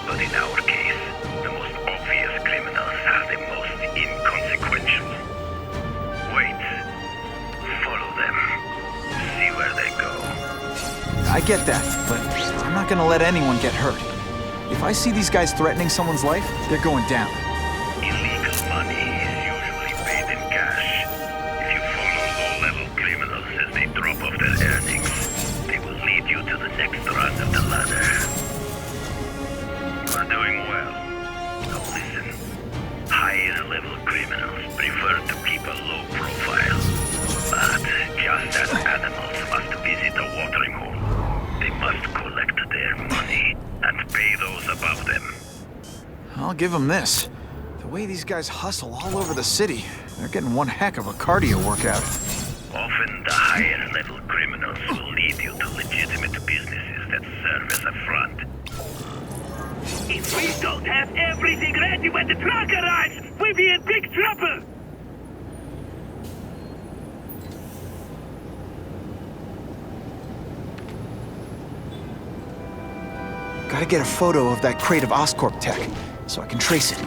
But in our case, the most obvious criminals are the most inconsequential. Wait. Follow them. See where they go. I get that, but I'm not gonna let anyone get hurt. If I see these guys threatening someone's life, they're going down. Illegal money is usually paid in cash. If you follow low-level criminals as they drop off their earnings, they will lead you to the next rung of the ladder. You are doing well. Now listen. Higher-level criminals prefer to keep a low profile. But just as animals must visit a watering hole, they must collect their money and pay those above them. I'll give them this. The way these guys hustle all over the city, they're getting one heck of a cardio workout. Often the higher-level criminals will lead you to legitimate businesses that serve as a front. If we don't have everything ready when the truck arrives, we'll be in big trouble! Gotta get a photo of that crate of Oscorp tech, so I can trace it.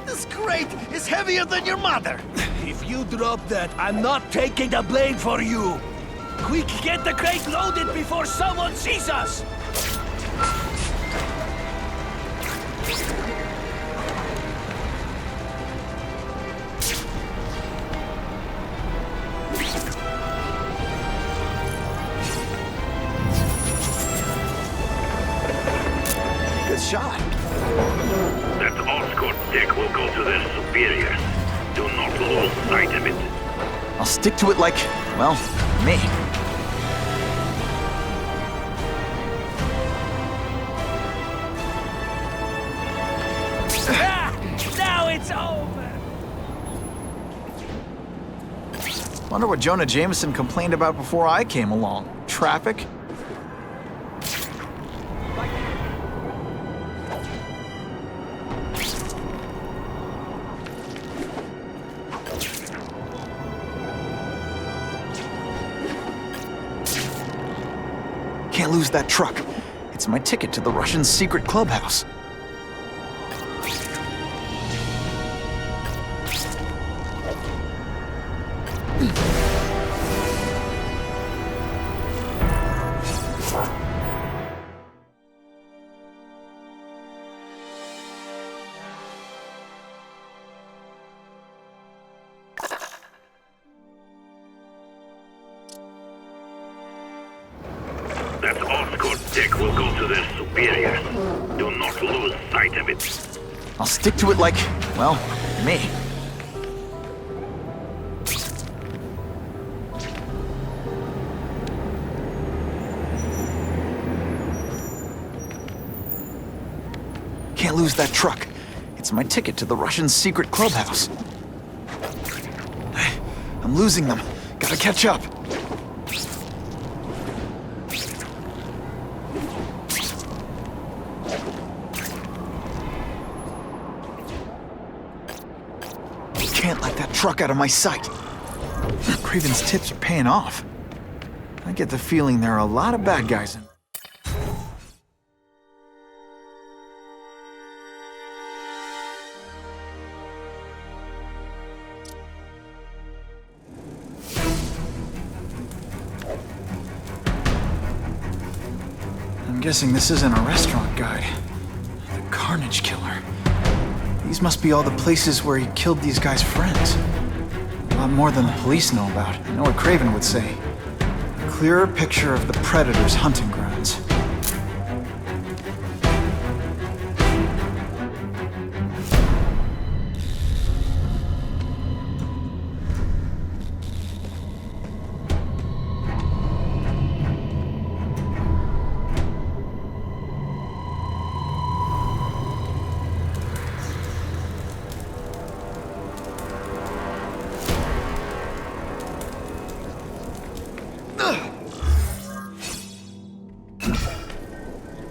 The crate is heavier than your mother! If you drop that, I'm not taking the blame for you. Quick, get the crate loaded before someone sees us! Good shot. That Oscorp deck will go to their superiors. Do not lose sight of it. I'll stick to it like, well, me. Now it's over! Wonder what Jonah Jameson complained about before I came along. Traffic? Can't lose that truck. It's my ticket to the Russian secret clubhouse. That Oscorp deck will go to their superiors. Do not lose sight of it. I'll stick to it like, well, me. Can't lose that truck. It's my ticket to the Russian secret clubhouse. I'm losing them. Gotta catch up. Can't let that truck out of my sight. Kraven's tips are paying off. I get the feeling there are a lot of bad guys in. I'm guessing this isn't a restaurant guide. The Carnage Killer. These must be all the places where he killed these guys' friends. A lot more than the police know about. I know what Kraven would say. A clearer picture of the Predator's hunting grounds.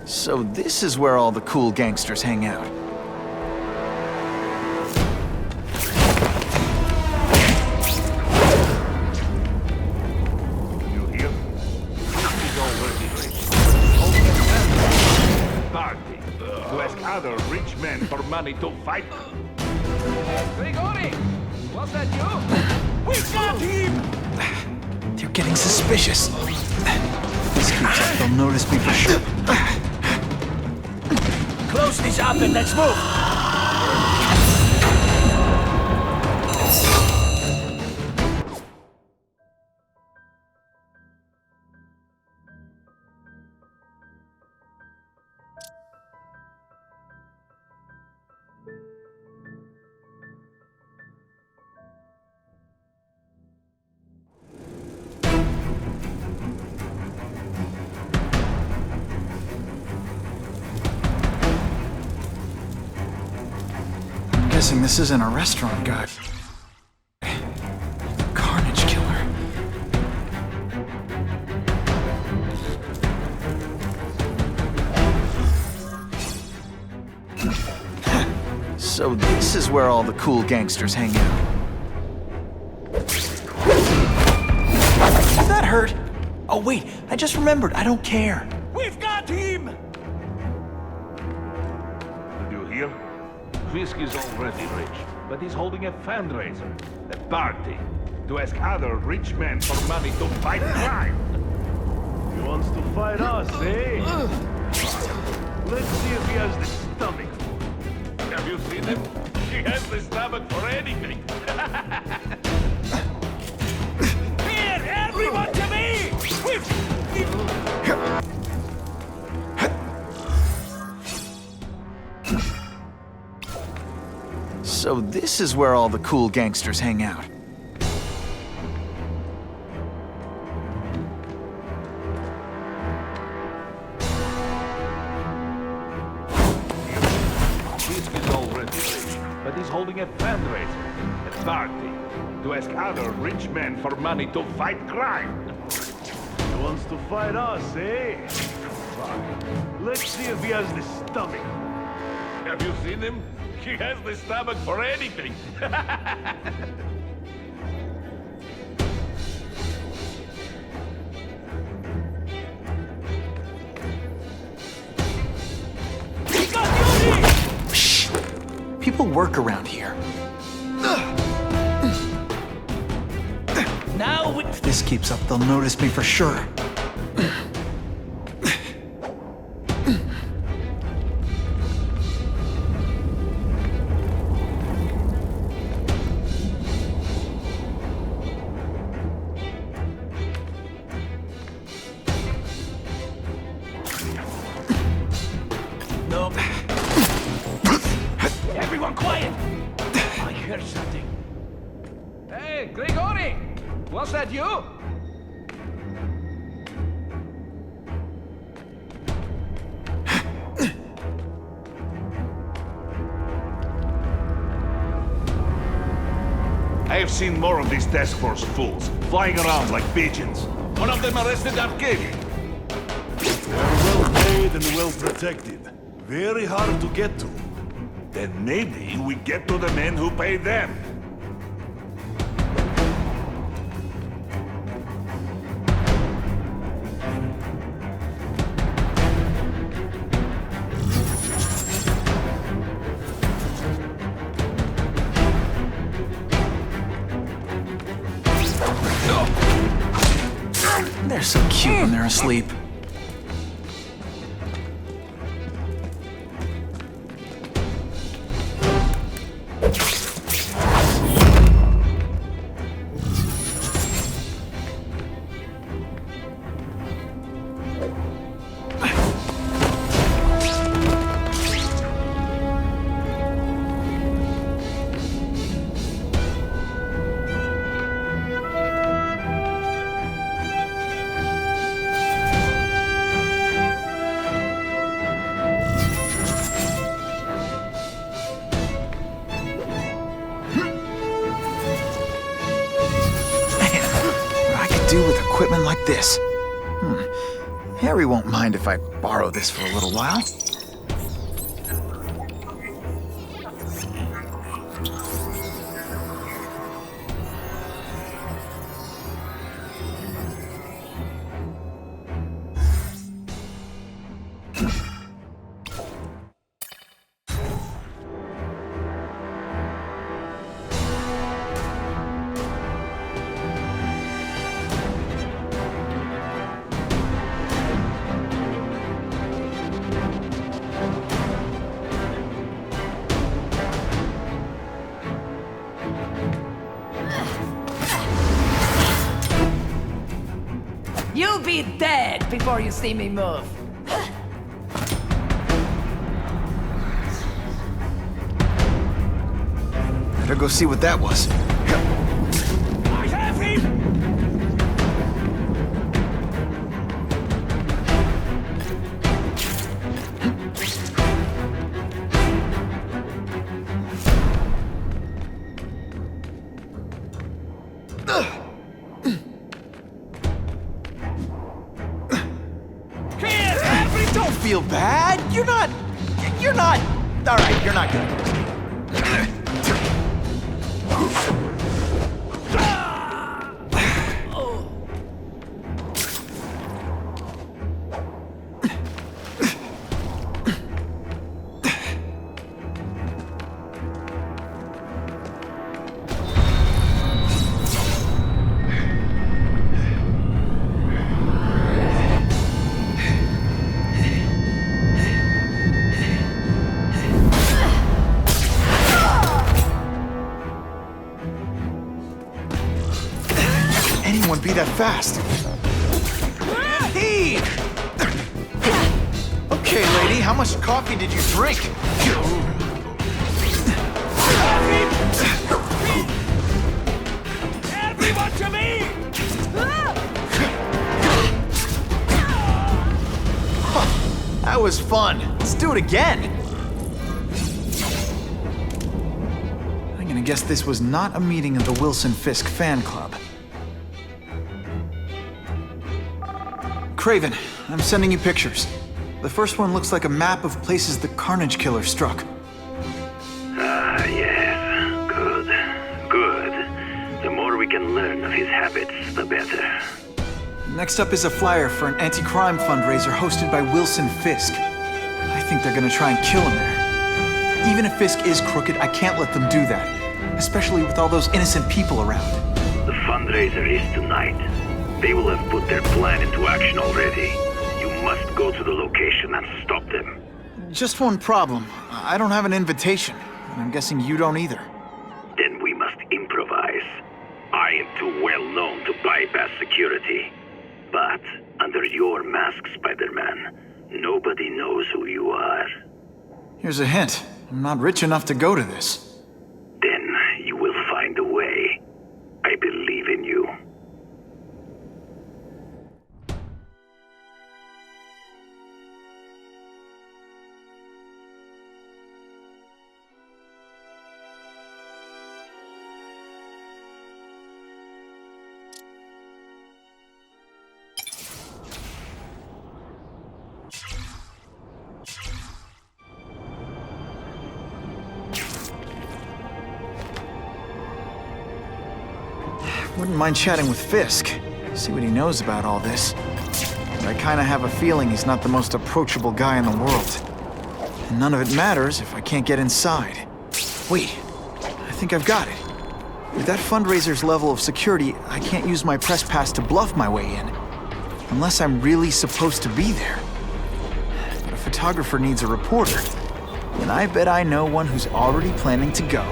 So this is where all the cool gangsters hang out. You hear? He's already rich. Party. To ask other rich men for money to fight. Grigori! Was that you? We got him! They're getting suspicious. This keeps up, they'll notice me for sure. Close this up and let's move! Guessing this isn't a restaurant guide. Carnage Killer. So this is where all the cool gangsters hang out. Did that hurt? Oh wait, I just remembered, I don't care. We've got him! You hear? Fisk is already rich. but he's holding a fundraiser, a party, to ask other rich men for money to fight crime. He wants to fight us, eh? Let's see if he has the stomach. Have you seen him? He has the stomach for anything. Here, everyone to me! So this is where all the cool gangsters hang out. Fisk is already rich, but he's holding a fundraiser, a party, to ask other rich men for money to fight crime. He wants to fight us, eh? Fine. Let's see if he has the stomach. Have you seen him? He has the stomach for anything. Shh! People work around here. Now if this keeps up, they'll notice me for sure. Everyone quiet! I heard something. Hey, Grigori! Was that you? I have seen more of these task force fools, flying around like pigeons. One of them arrested Arcady. They're well paid and well protected. Very hard to get to. Then maybe we get to the men who pay them. They're so cute when they're asleep. With equipment like this. Harry won't mind if I borrow this for a little while. You'll be dead before you see me move. Better go see what that was. I have him! Don't feel bad. You're not. All right, you're not good. anyone be that fast. Hey! Okay, lady, how much coffee did you drink? Everyone to me! That was fun. Let's do it again. I'm gonna guess this was not a meeting of the Wilson Fisk fan club. Kraven, I'm sending you pictures. The first one looks like a map of places the Carnage killer struck. Ah, yes. Good. Good. The more we can learn of his habits, the better. Next up is a flyer for an anti-crime fundraiser hosted by Wilson Fisk. I think they're gonna try and kill him there. Even if Fisk is crooked, I can't let them do that. Especially with all those innocent people around. The fundraiser is tonight. They will have put their plan into action already. You must go to the location and stop them. Just one problem. I don't have an invitation. And I'm guessing you don't either. Then we must improvise. I am too well known to bypass security. But under your mask, Spider-Man, nobody knows who you are. Here's a hint. I'm not rich enough to go to this. Then you will find a way. I believe in you. Wouldn't mind chatting with Fisk, see what he knows about all this. But I kinda have a feeling he's not the most approachable guy in the world. And none of it matters if I can't get inside. Wait, I think I've got it. With that fundraiser's level of security, I can't use my press pass to bluff my way in. Unless I'm really supposed to be there. But a photographer needs a reporter. And I bet I know one who's already planning to go.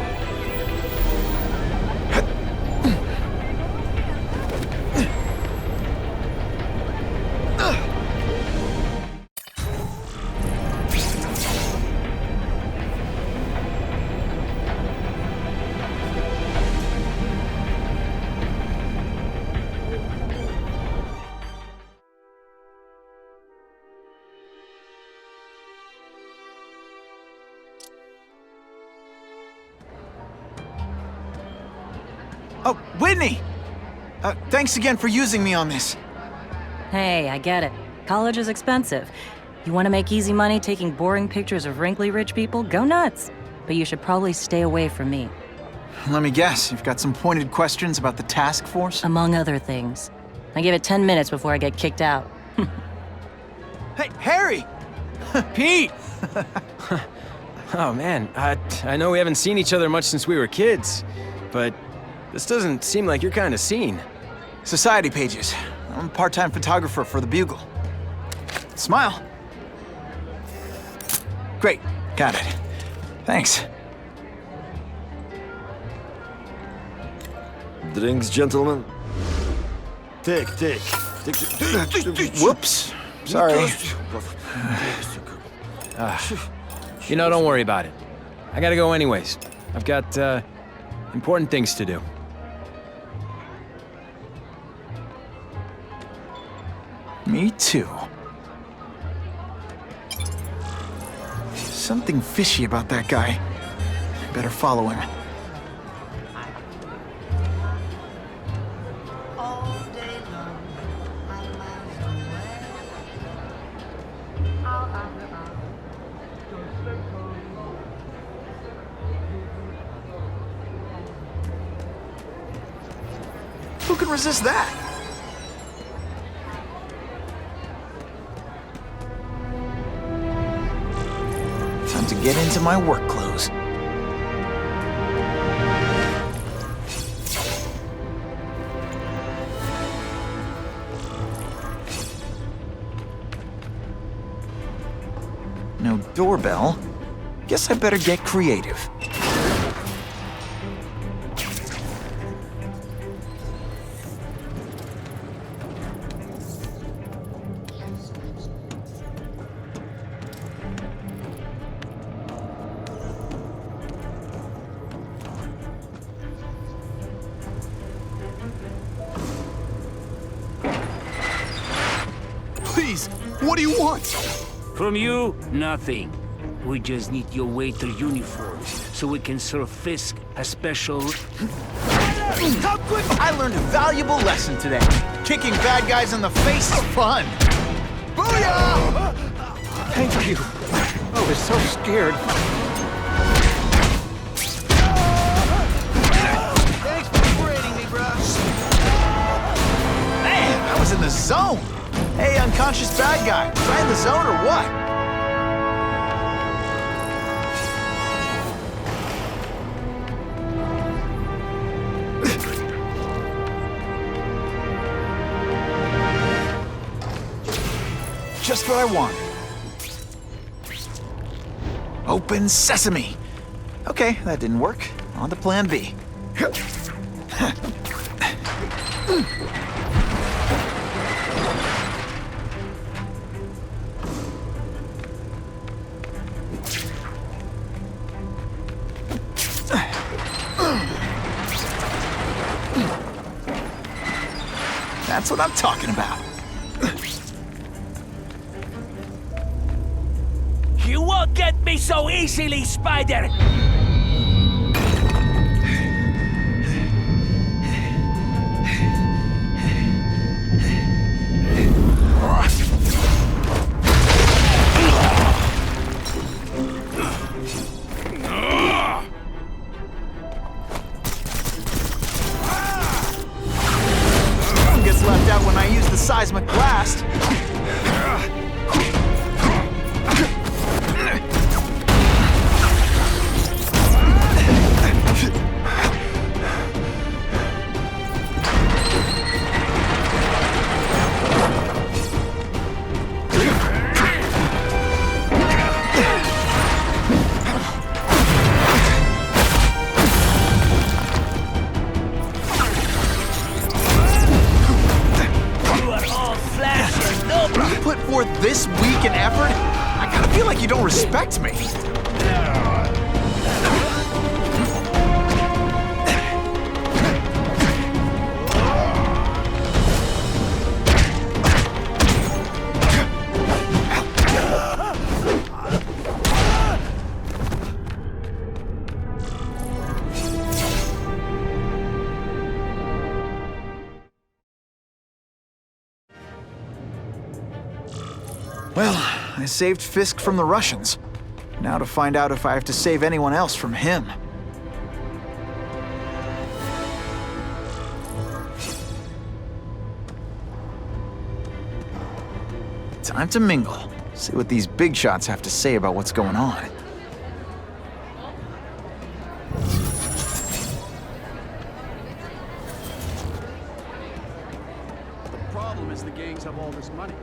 Oh, Whitney! Thanks again for using me on this. Hey, I get it. College is expensive. You want to make easy money taking boring pictures of wrinkly rich people? Go nuts! But you should probably stay away from me. Let me guess, you've got some pointed questions about the task force? Among other things. I give it 10 minutes before I get kicked out. Hey, Harry! Pete! Oh man, I know we haven't seen each other much since we were kids, but this doesn't seem like your kind of scene. Society pages. I'm a part-time photographer for the Bugle. Smile. Great, got it. Thanks. Drinks, gentlemen. Take. Whoops. Sorry. You know, don't worry about it. I gotta go anyways. I've got, important things to do. Me too. Something fishy about that guy. Better follow him. Who can resist that? Time to get into my work clothes. No doorbell. Guess I better get creative. What do you want? From you, nothing. We just need your waiter uniforms so we can serve Fisk a special... I learned a valuable lesson today. Kicking bad guys in the face is fun. Booyah! Thank you. I was so scared. Thanks for liberating me, bro. Man, I was in the zone. Hey, unconscious bad guy. Try in the zone or what? Just what I want. Open sesame. Okay, that didn't work. On to plan B. That's what I'm talking about. You won't get me so easily, Spider! Gets left out when I use the seismic blast. Put forth this week and effort? I kinda feel like you don't respect me. Well, I saved Fisk from the Russians. Now to find out if I have to save anyone else from him. Time to mingle. See what these big shots have to say about what's going on. The problem is the gangs have all this money.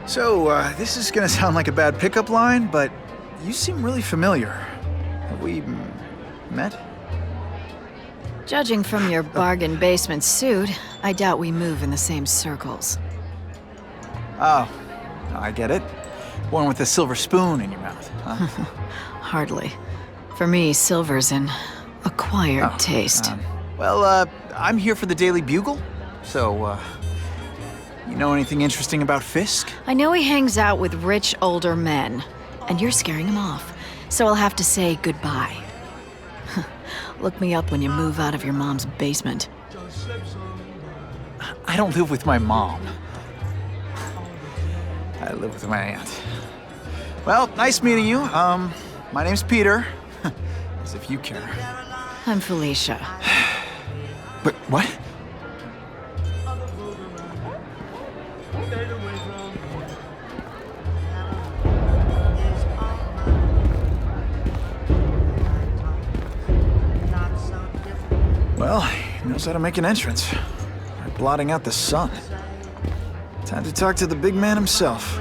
So, this is gonna sound like a bad pickup line, but you seem really familiar. Have we met? Judging from your bargain basement suit, I doubt we move in the same circles. Oh, I get it. One with a silver spoon in your mouth, huh? Hardly. For me, silver's an acquired taste. Well, I'm here for the Daily Bugle, so, you know anything interesting about Fisk? I know he hangs out with rich older men, and you're scaring him off, so I'll have to say goodbye. Look me up when you move out of your mom's basement. I don't live with my mom. I live with my aunt. Well, nice meeting you. My name's Peter. As if you care. I'm Felicia. But what? Well, he knows how to make an entrance. By blotting out the sun. Time to talk to the big man himself.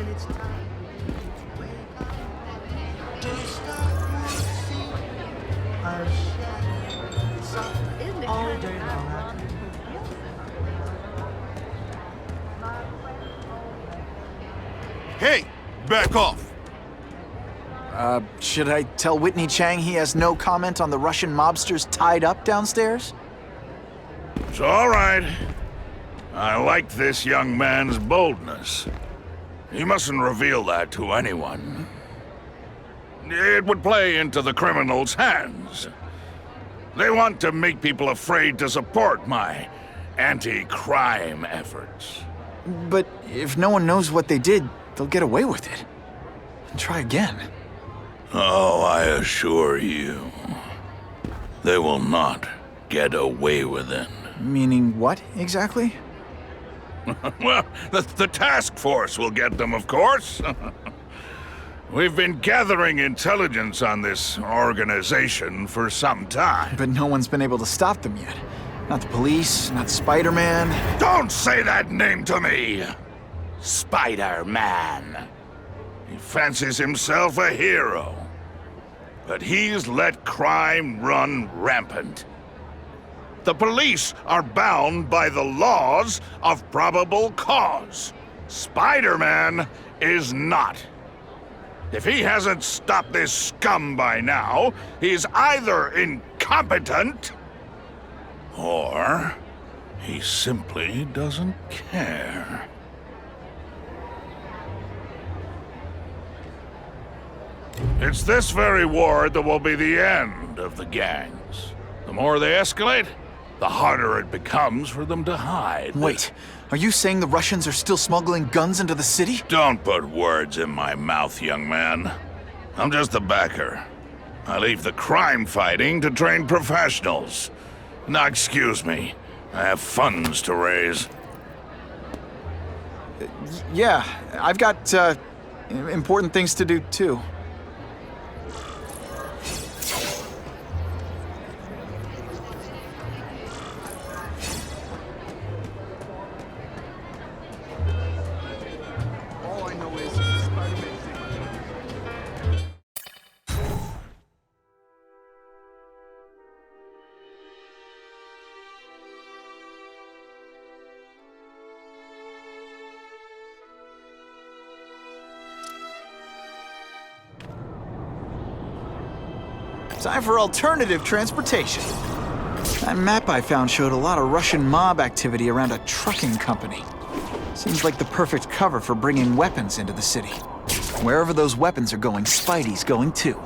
Hey, back off. Should I tell Whitney Chang he has no comment on the Russian mobsters tied up downstairs? It's all right. I like this young man's boldness. He mustn't reveal that to anyone. It would play into the criminals' hands. They want to make people afraid to support my anti-crime efforts. But if no one knows what they did, they'll get away with it. Try again. Oh, I assure you, they will not get away with it. Meaning what, exactly? Well, the task force will get them, of course. We've been gathering intelligence on this organization for some time. But no one's been able to stop them yet. Not the police, not Spider-Man. Don't say that name to me! Spider-Man. He fancies himself a hero. But he's let crime run rampant. The police are bound by the laws of probable cause. Spider-Man is not. If he hasn't stopped this scum by now, he's either incompetent, or he simply doesn't care. It's this very ward that will be the end of the gangs. The more they escalate, the harder it becomes for them to hide. Wait, are you saying the Russians are still smuggling guns into the city? Don't put words in my mouth, young man. I'm just the backer. I leave the crime fighting to trained professionals. Now, excuse me. I have funds to raise. Yeah, I've got, important things to do, too. Time for alternative transportation. That map I found showed a lot of Russian mob activity around a trucking company. Seems like the perfect cover for bringing weapons into the city. Wherever those weapons are going, Spidey's going too.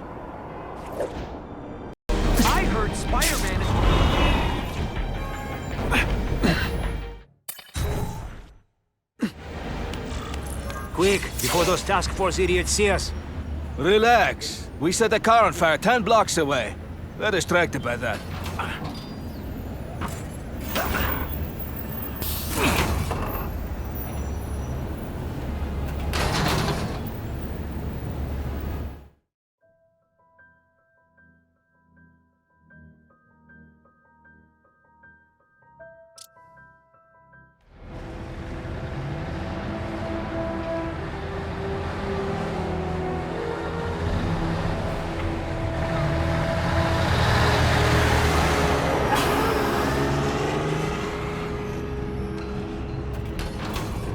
I heard Spider-Man is... Quick, before those task force idiots see us. Relax. We set a car on fire 10 blocks away. They're distracted by that.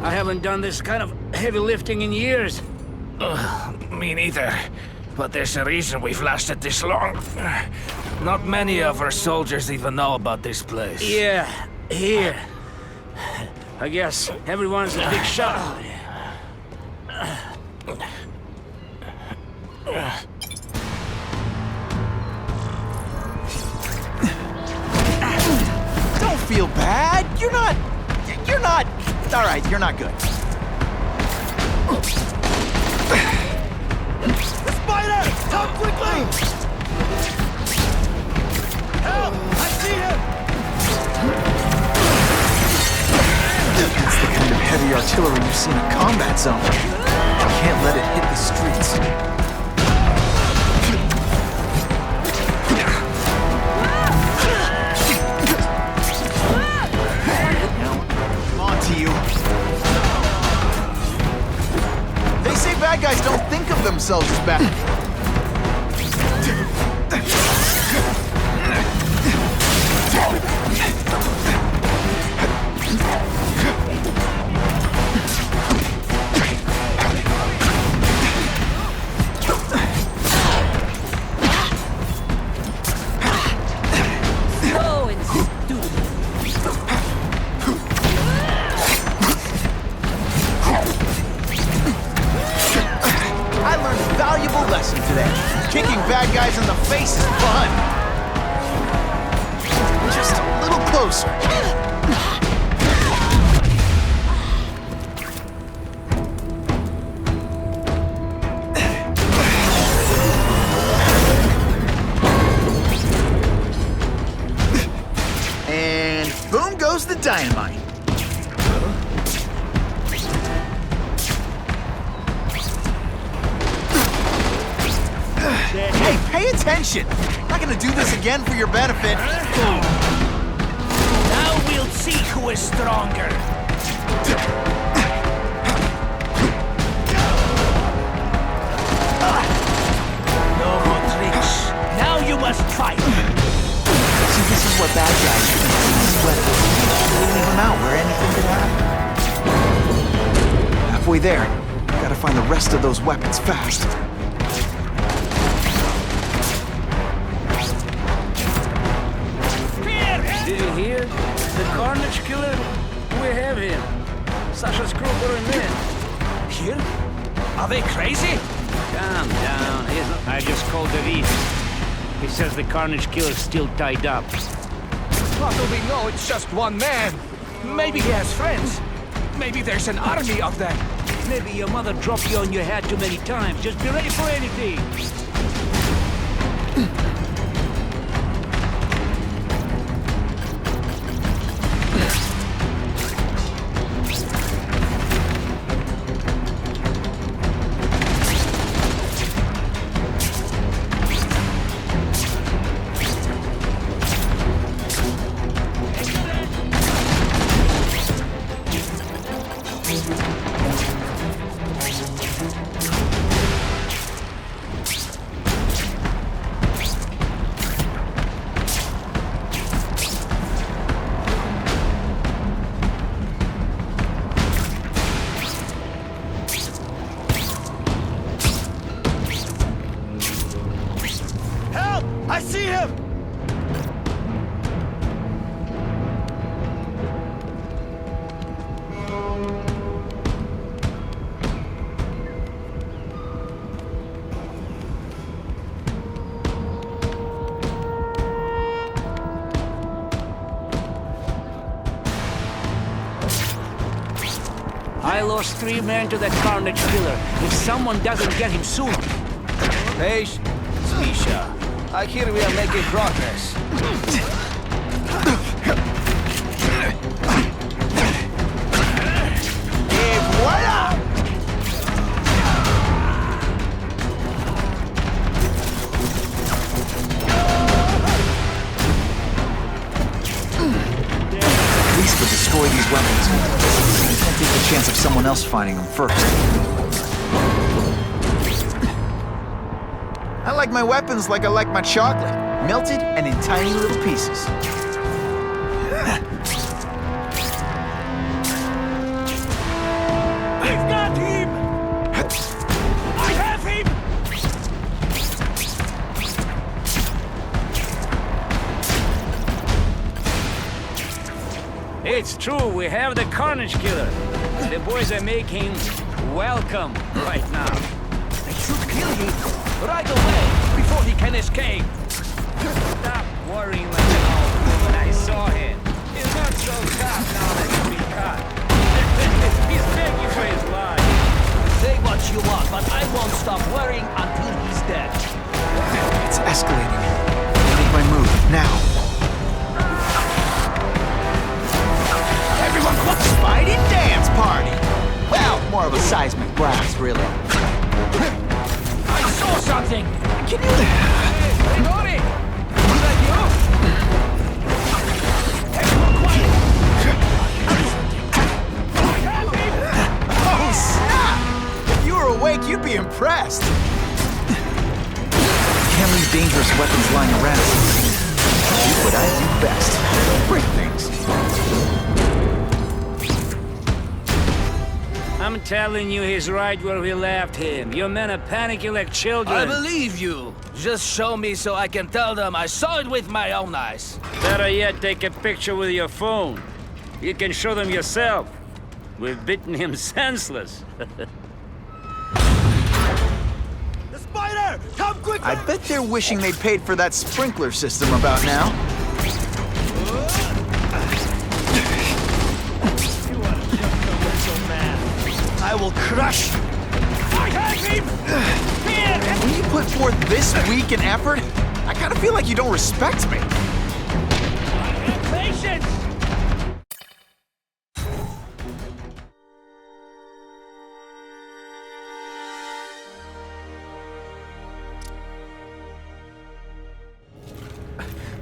I haven't done this kind of heavy lifting in years. Me neither. But there's a reason we've lasted this long. Not many of our soldiers even know about this place. Yeah, here. I guess everyone's a big shot. Don't feel bad. You're not... All right, you're not good. Spider! Come quickly! Help! I see him! That's the kind of heavy artillery you see in a combat zone. You can't let it hit the streets. They say bad guys don't think of themselves as bad. bad guys in the face is fun. Just a little closer. And boom goes the dynamite. Hey, pay attention! I'm not gonna do this again for your benefit. Now we'll see who is stronger. No more tricks. Now you must fight. See, this is what bad guys do. These weapons. They leave them out where anything could happen. Halfway there. Gotta find the rest of those weapons fast. Did you hear? The Carnage killer? We have him. Sasha's crew were in there. Here? Are they crazy? Calm down. I just called David. He says the Carnage killer's still tied up. How do we know it's just one man? Maybe he has friends. Maybe there's an army of them. Maybe your mother dropped you on your head too many times. Just be ready for anything. I see him! I lost 3 men to that Carnage killer. If someone doesn't get him soon... Patience, Misha. I hear we are making progress. Et voila! At least we'll destroy these weapons. I can't take the chance of someone else finding them first. I like my weapons like I like my chocolate. Melted and in tiny little pieces. We've got him! I have him! It's true, we have the Carnage killer. The boys are making welcome right now. They should kill him right away before he can escape. Stop worrying like an old fool when I saw him. He's not so tough now that he's been caught. He's begging for his life. Say what you want, but I won't stop worrying until he's dead. It's escalating. Make my move, now. Everyone, what's fighting dance party? Well, more of a seismic blast, really. I saw something! Can you... Hey, Nori! Is that you? Everyone quiet! Oh, snap! If you were awake, you'd be impressed. Can't leave dangerous weapons lying around. Do what I do best. Break things. I'm telling you, he's right where we left him. Your men are panicking like children. I believe you. Just show me so I can tell them I saw it with my own eyes. Better yet, take a picture with your phone. You can show them yourself. We've beaten him senseless. Spider! Come quickly! I bet they're wishing they'd paid for that sprinkler system about now. I will crush. I have him! When you put forth this week in effort, I kind of feel like you don't respect me. Patience!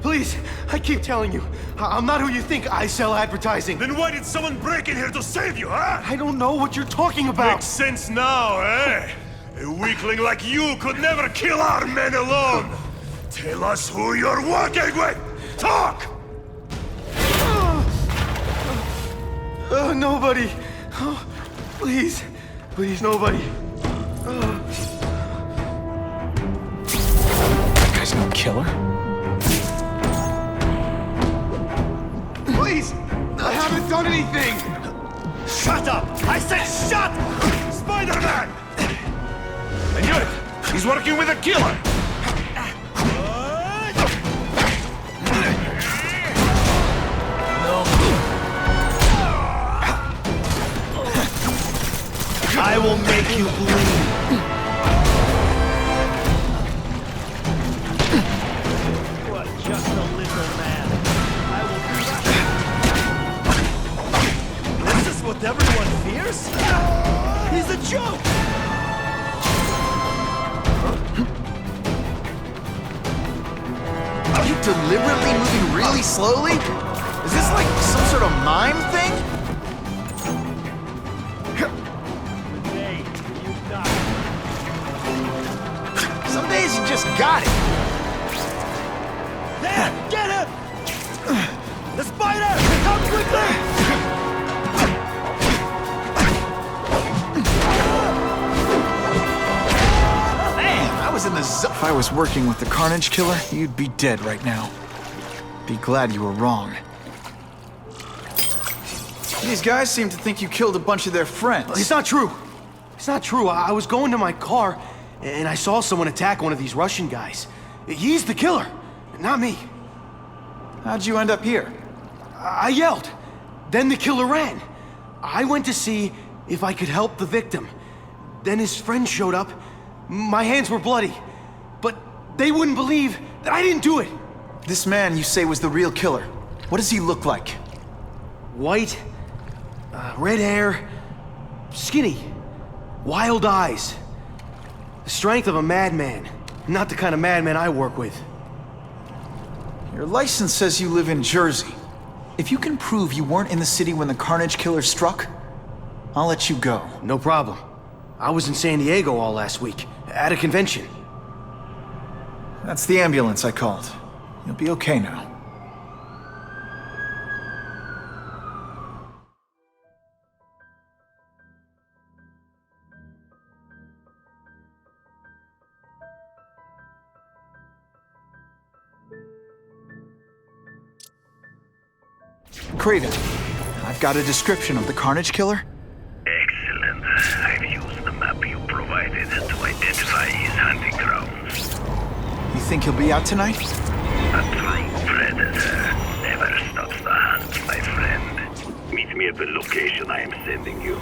Please, I keep telling you, I'm not who you think. I sell advertising. Then why did someone break in here to save you, huh? I don't know what you're talking about. Makes sense now, eh? A weakling like you could never kill our men alone. Tell us who you're working with. Talk! Nobody. Oh, please. Please, nobody. That guy's no killer. Please! I haven't done anything! Shut up! I said shut! Spider-Man! I knew it! He's working with a killer! I will make you bleed. You are just a little man. I will crush you. This is what everyone fears? He's a joke! Are you deliberately moving really slowly? Is this like some sort of mime thing? Hey, you got it. Some days you just got it. There! Get him! The spider! Come quickly! In the if I was working with the Carnage killer, you'd be dead right now. Be glad you were wrong. These guys seem to think you killed a bunch of their friends. It's not true. It's not true. I was going to my car, and I saw someone attack one of these Russian guys. He's the killer, not me. How'd you end up here? I yelled. Then the killer ran. I went to see if I could help the victim. Then his friend showed up. My hands were bloody, but they wouldn't believe that I didn't do it. This man you say was the real killer. What does he look like? White, red hair, skinny, wild eyes. The strength of a madman, not the kind of madman I work with. Your license says you live in Jersey. If you can prove you weren't in the city when the Carnage killer struck, I'll let you go. No problem. I was in San Diego all last week, at a convention. That's the ambulance I called. You'll be okay now. Kraven, I've got a description of the Carnage killer. Excellent. I've used the map you provided to identify his hunting grounds. You think he'll be out tonight? A true predator never stops the hunt, my friend. Meet me at the location I am sending you.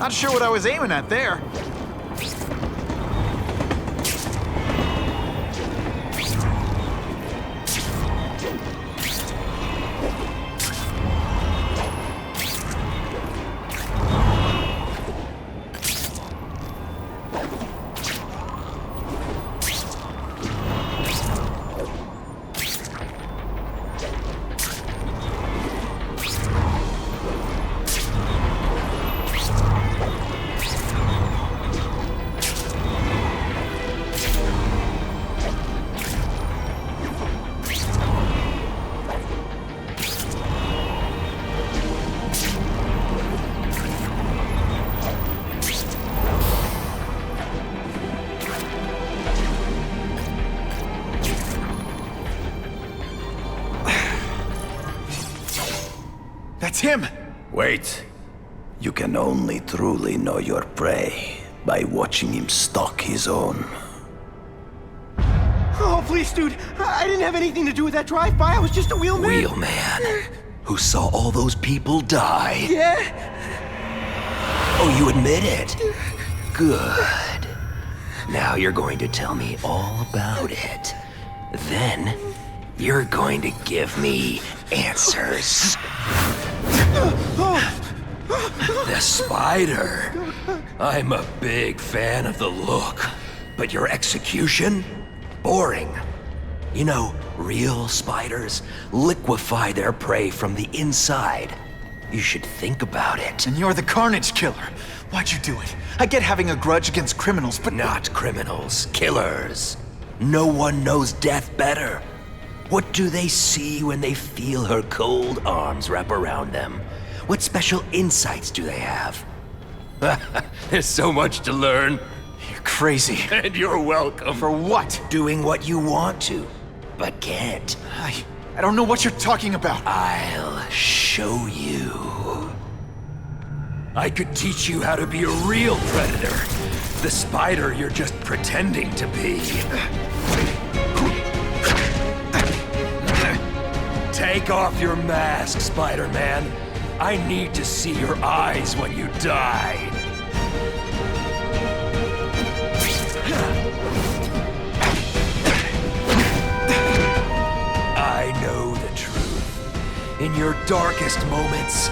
Not sure what I was aiming at there. That's him! Wait. You can only truly know your prey by watching him stalk his own. Oh, please, dude. I didn't have anything to do with that drive-by. I was just a wheelman. Wheelman? Who saw all those people die? Yeah? Oh, you admit it? Good. Now you're going to tell me all about it. Then, you're going to give me answers. The spider. I'm a big fan of the look, but your execution? Boring. You know, real spiders liquefy their prey from the inside. You should think about it. And you're the carnage killer. Why'd you do it? I get having a grudge against criminals, but... Not criminals, killers. No one knows death better. What do they see when they feel her cold arms wrap around them? What special insights do they have? There's so much to learn. You're crazy. And you're welcome. For what? Doing what you want to, but can't. I don't know what you're talking about. I'll show you. I could teach you how to be a real predator. The spider you're just pretending to be. Take off your mask, Spider-Man. I need to see your eyes when you die. I know the truth. In your darkest moments,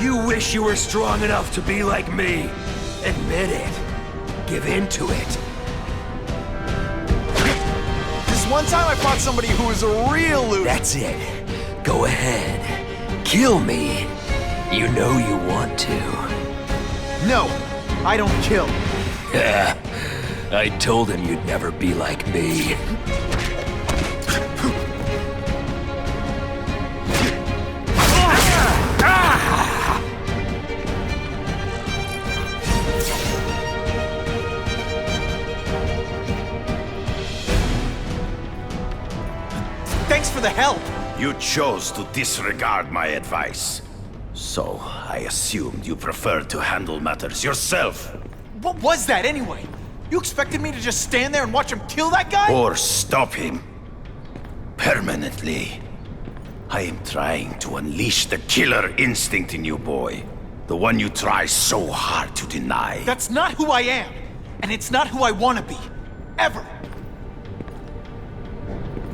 you wish you were strong enough to be like me. Admit it. Give in to it. This one time I fought somebody who was a real loser. That's it. Go ahead. Kill me. You know you want to. No, I don't kill. I told him you'd never be like me. Thanks for the help. You chose to disregard my advice. So, I assumed you preferred to handle matters yourself. What was that anyway? You expected me to just stand there and watch him kill that guy? Or stop him. Permanently. I am trying to unleash the killer instinct in you, boy. The one you try so hard to deny. That's not who I am. And it's not who I want to be. Ever.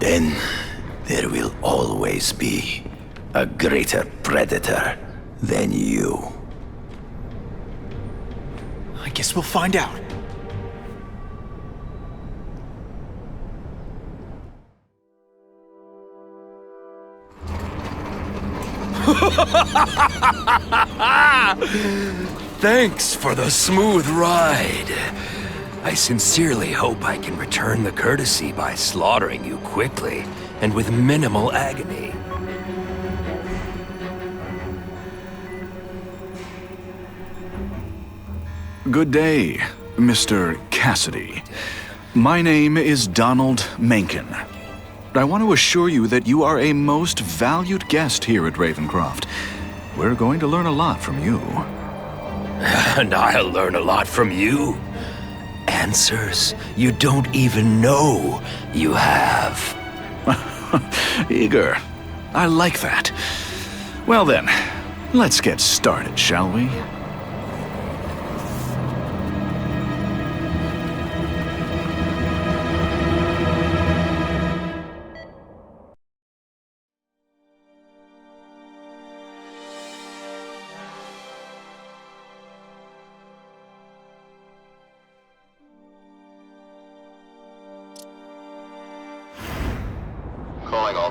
Then, there will always be a greater predator than you. I guess we'll find out. Thanks for the smooth ride. I sincerely hope I can return the courtesy by slaughtering you quickly and with minimal agony. Good day, Mr. Cassidy. My name is Donald Mencken. I want to assure you that you are a most valued guest here at Ravencroft. We're going to learn a lot from you. And I'll learn a lot from you. Answers you don't even know you have. Eager. I like that. Well then, let's get started, shall we?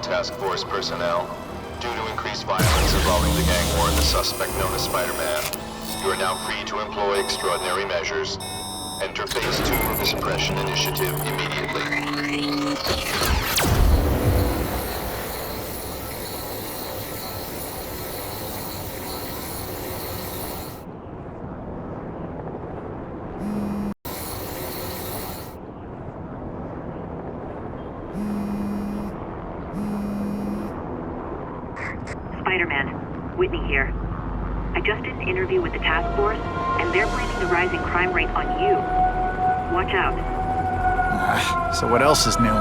task force personnel. Due to increased violence involving the gang war and the suspect known as Spider-Man, you are now free to employ extraordinary measures. Enter Phase 2 of the Suppression Initiative immediately. Spider-Man, Whitney here. I just did an interview with the task force, and they're blaming the rising crime rate on you. Watch out. So what else is new?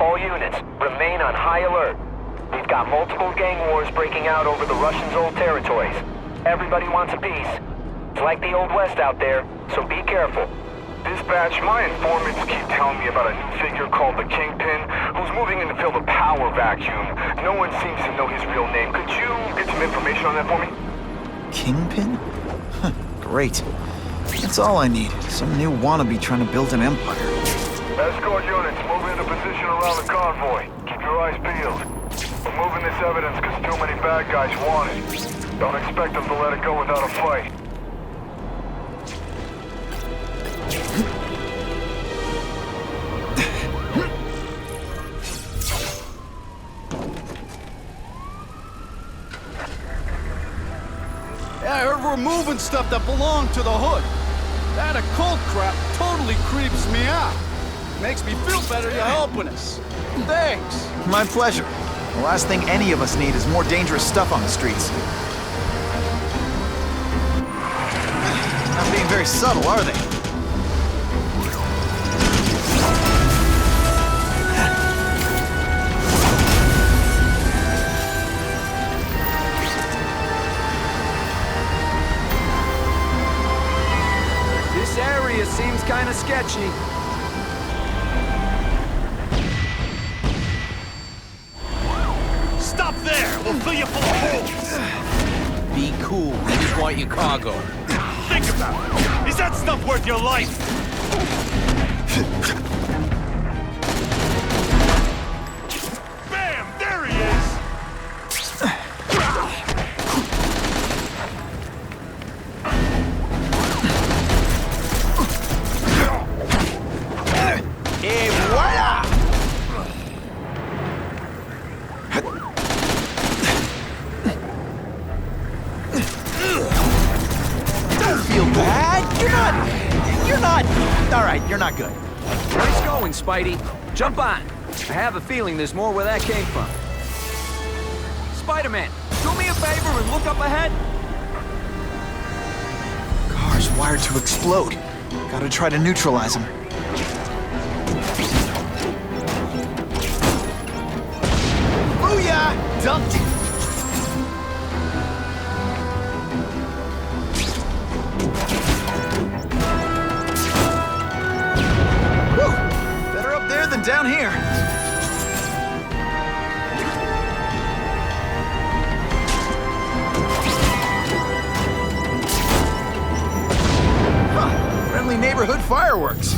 All units, remain on high alert. We've got multiple gang wars breaking out over the Russians' old territories. Everybody wants a piece. It's like the Old West out there, so be careful. Dispatch, my informants keep telling me about a new figure called the Kingpin, who's moving in to fill the power vacuum. No one seems to know his real name. Could you get some information on that for me? Kingpin? Great. That's all I need. Some new wannabe trying to build an empire. Escort units, move into position around the convoy. Keep your eyes peeled. We're moving this evidence because too many bad guys want it. Don't expect them to let it go without a fight. Yeah, I heard we're moving stuff that belonged to the Hood. That occult crap totally creeps me out. Makes me feel better you're helping us. Thanks. My pleasure. The last thing any of us need is more dangerous stuff on the streets. Not being very subtle, are they? This area seems kind of sketchy. Stop there! We'll fill you full of holes! Be cool. We just want your cargo. Think about it! Is that stuff worth your life? Bam! There he is! Et voila! Don't feel bad. You're not. All right, you're not good. Nice going, Spidey. Jump on. I have a feeling there's more where that came from. Spider-Man, do me a favor and look up ahead. Car's wired to explode. Gotta try to neutralize him. Booyah! Dunked it! Whew! Better up there than down here. Huh. Friendly neighborhood fireworks.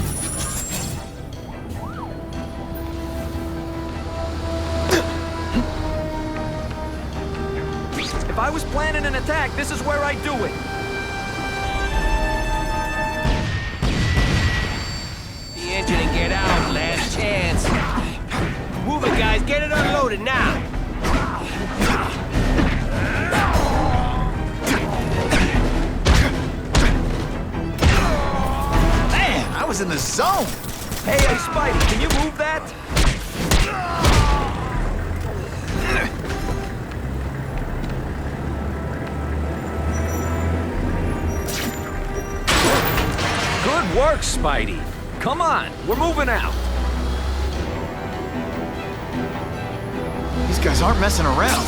If I was planning an attack, this is where I'd do it. The engine and get out. Last chance. Move it, guys. Get it unloaded now. Man, I was in the zone. Hey, Spidey, can you move that? Good work, Spidey. Come on, we're moving out. These guys aren't messing around.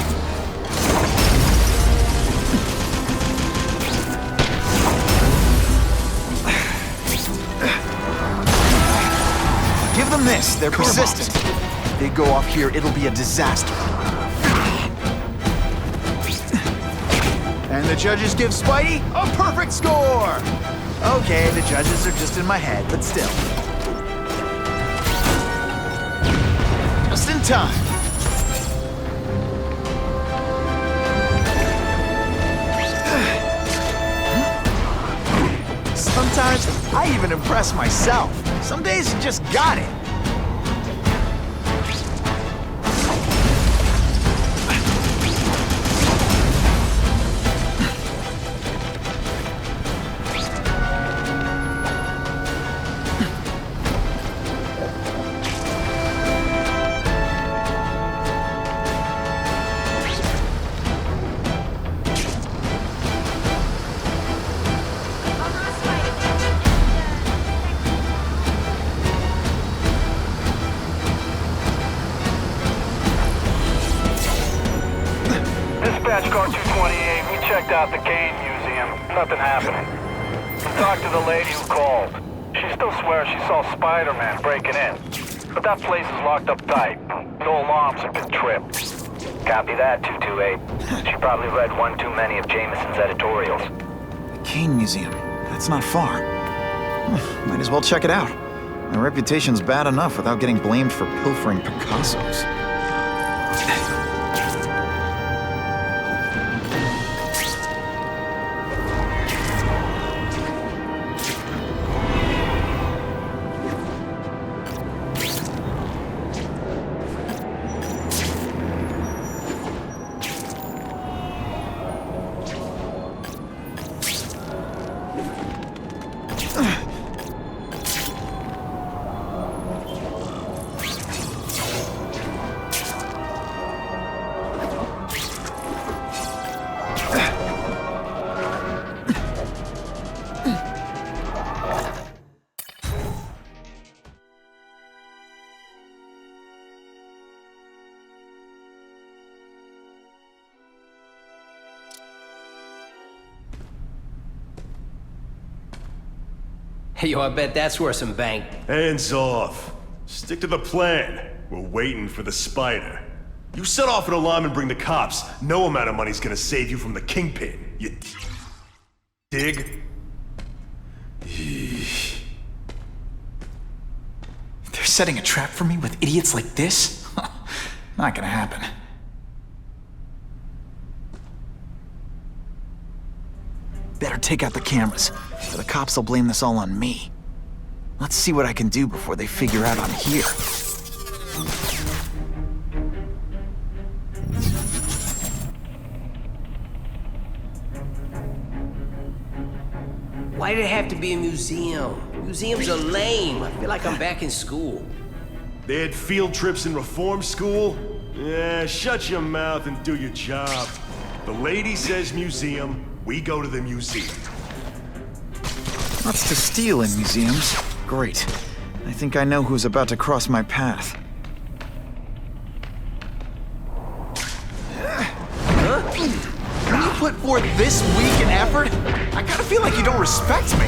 Give them this. They're persistent. If they go off here, it'll be a disaster. And the judges give Spidey a perfect score! Okay, the judges are just in my head, but still. time. Sometimes I even impress myself. Some days you just got it. Dispatch car 228, we checked out the Kane Museum. Nothing happening. We talked to the lady who called. She still swears she saw Spider-Man breaking in. But that place is locked up tight. No alarms have been tripped. Copy that, 228. She probably read one too many of Jameson's editorials. The Kane Museum. That's not far. Might as well check it out. My reputation's bad enough without getting blamed for pilfering Picassos. Hey, yo, I bet that's worth some bank. Hands off. Stick to the plan. We're waiting for the spider. You set off an alarm and bring the cops. No amount of money's gonna save you from the Kingpin. You dig? They're setting a trap for me with idiots like this? Not gonna happen. Better take out the cameras, or the cops will blame this all on me. Let's see what I can do before they figure out I'm here. Why did it have to be a museum? Museums are lame. I feel like I'm back in school. They had field trips in reform school? Yeah, shut your mouth and do your job. The lady says museum, we go to the museum. Lots to steal in museums. Great. I think I know who's about to cross my path. When you put forth this week in effort, I kinda feel like you don't respect me.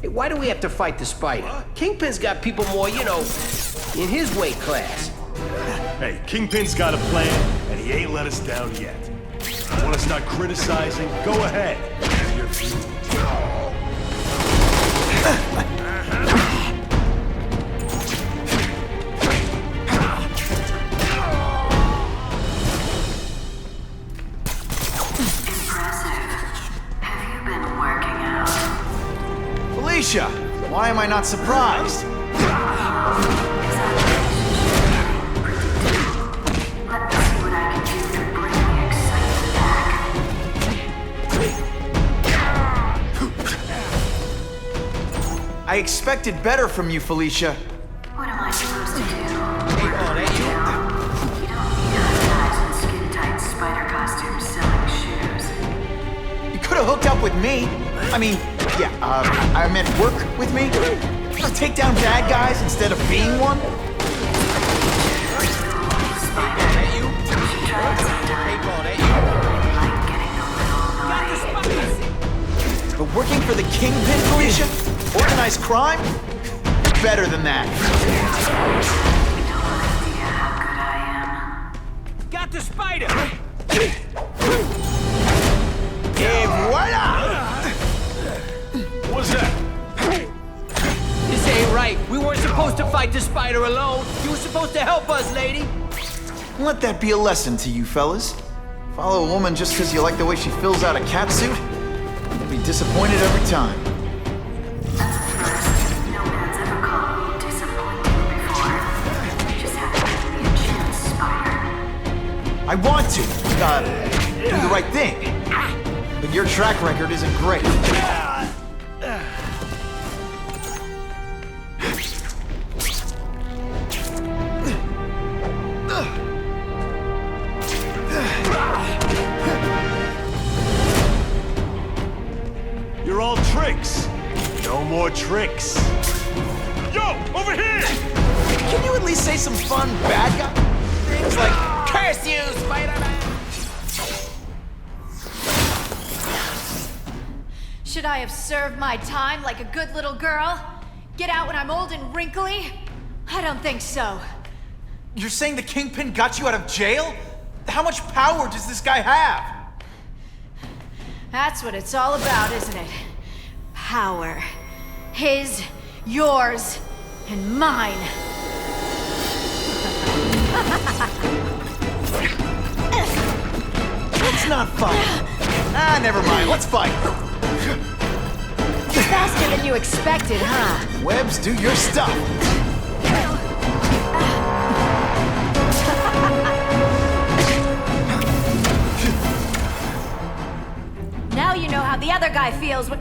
Hey, why do we have to fight the spider? Kingpin's got people more, you know, in his weight class. Hey, Kingpin's got a plan, and he ain't let us down yet. Want to start criticizing? Go ahead. Felicia, why am I not surprised? I expected better from you, Felicia. What am I supposed to do? You don't need us guys in skin-tight spider costumes selling shoes. You could have hooked up with me. I mean, yeah, I meant work with me. Take down bad guys instead of being one. But working for the Kingpin, Felicia? Organized crime? Better than that. the spider! Et voila! What's that? This ain't right. We weren't supposed to fight the spider alone. You were supposed to help us, lady. Let that be a lesson to you fellas. Follow a woman just because you like the way she fills out a catsuit? You'll be disappointed every time. That's a first. No man's ever called me disappointing before. You just have to give me a chance, Spider. I want to, do the right thing. But your track record isn't great. You're all tricks. No more tricks. Yo, over here! Can you at least say some fun bad guy things like, Curse you, Spider-Man! Should I have served my time like a good little girl? Get out when I'm old and wrinkly? I don't think so. you're saying the Kingpin got you out of jail? How much power does this guy have? That's what it's all about, isn't it? Power. His, yours, and mine. Let's not fight. Ah, never mind. Let's fight. Faster than you expected, huh? Webbs, do your stuff. Now you know how the other guy feels when...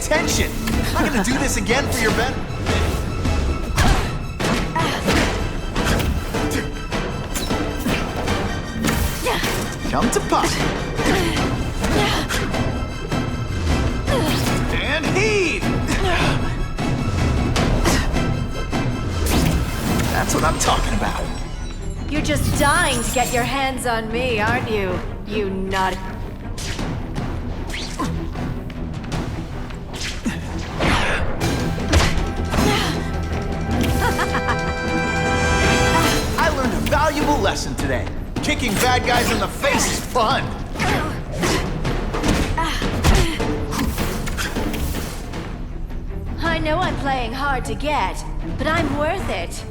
Attention! I'm gonna do this again for your benefit. Come to pop. And heave! That's what I'm talking about. You're just dying to get your hands on me, aren't you? You nut. I learned a valuable lesson today. Kicking bad guys in the face is fun. I know I'm playing hard to get, but I'm worth it.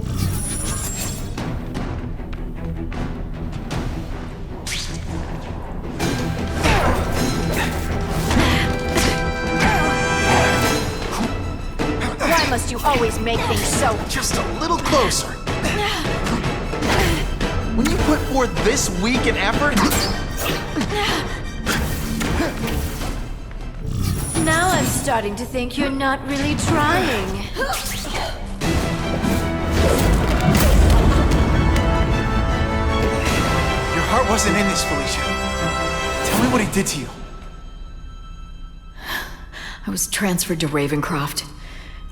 Why must you always make things so... Just a little closer. When you put forth this weak an effort... Now I'm starting to think you're not really trying. Your heart wasn't in this, Felicia. Tell me what he did to you. I was transferred to Ravencroft.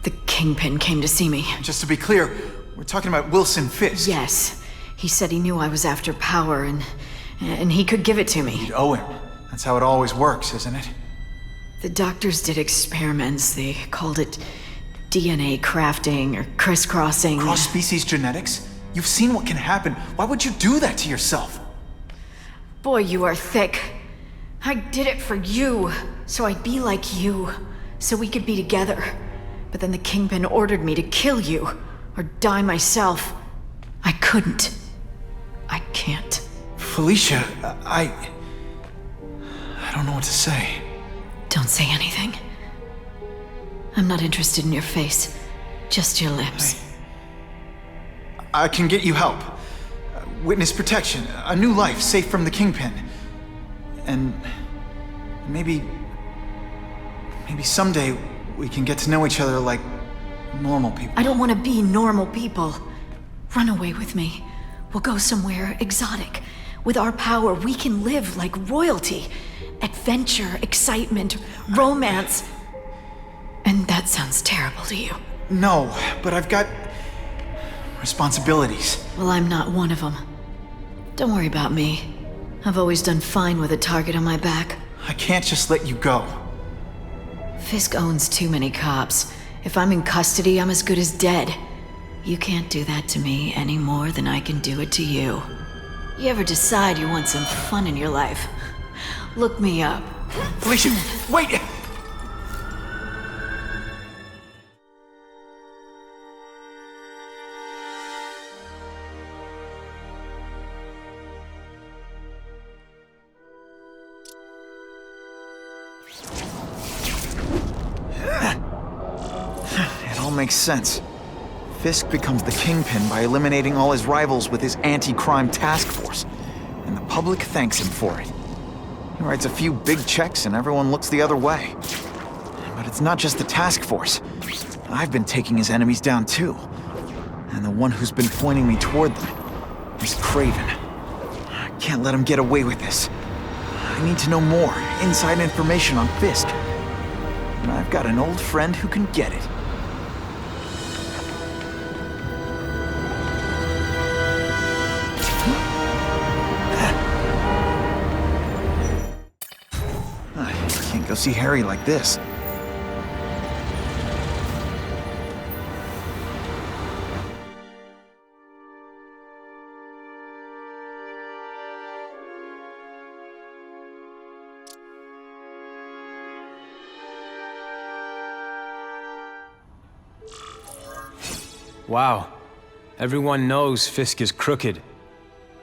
The Kingpin came to see me. Just to be clear, we're talking about Wilson Fisk. Yes. He said he knew I was after power and he could give it to me. You'd owe him. That's how it always works, isn't it? The doctors did experiments. They called it DNA crafting or crisscrossing. Cross-species genetics? You've seen what can happen. Why would you do that to yourself? Boy, you are thick. I did it for you, so I'd be like you, so we could be together. But then the Kingpin ordered me to kill you, or die myself. I couldn't. I can't. Felicia, I don't know what to say. Don't say anything. I'm not interested in your face, just your lips. I can get you help. Witness protection, a new life safe from the Kingpin. And maybe someday we can get to know each other like normal people. I don't want to be normal people. Run away with me. We'll go somewhere exotic. With our power, we can live like royalty. Adventure, excitement, romance. And that sounds terrible to you. No, but I've got responsibilities. Well, I'm not one of them. Don't worry about me. I've always done fine with a target on my back. I can't just let you go. Fisk owns too many cops. If I'm in custody, I'm as good as dead. You can't do that to me any more than I can do it to you. You ever decide you want some fun in your life? Look me up. Felicia, wait! It all makes sense. Fisk becomes the Kingpin by eliminating all his rivals with his anti-crime task force, and the public thanks him for it. He writes a few big checks and everyone looks the other way. But it's not just the task force. I've been taking his enemies down too. And the one who's been pointing me toward them is Kraven. I can't let him get away with this. I need to know more, inside information on Fisk. And I've got an old friend who can get it. Go see Harry like this. Wow. Everyone knows Fisk is crooked.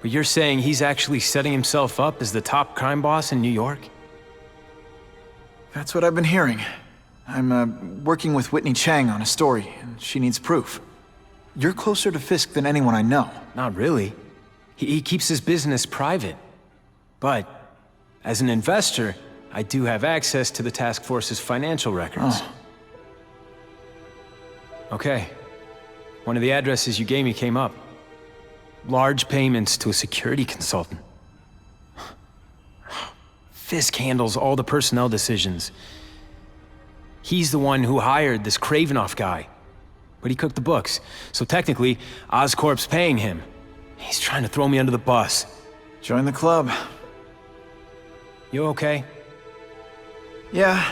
But you're saying he's actually setting himself up as the top crime boss in New York? That's what I've been hearing. I'm working with Whitney Chang on a story, and she needs proof. You're closer to Fisk than anyone I know. Not really. He keeps his business private. But, as an investor, I do have access to the task force's financial records. Oh. Okay. One of the addresses you gave me came up. Large payments to a security consultant. Fisk handles all the personnel decisions. He's the one who hired this Kraven guy. But he cooked the books, so technically, Oscorp's paying him. He's trying to throw me under the bus. Join the club. You okay? Yeah,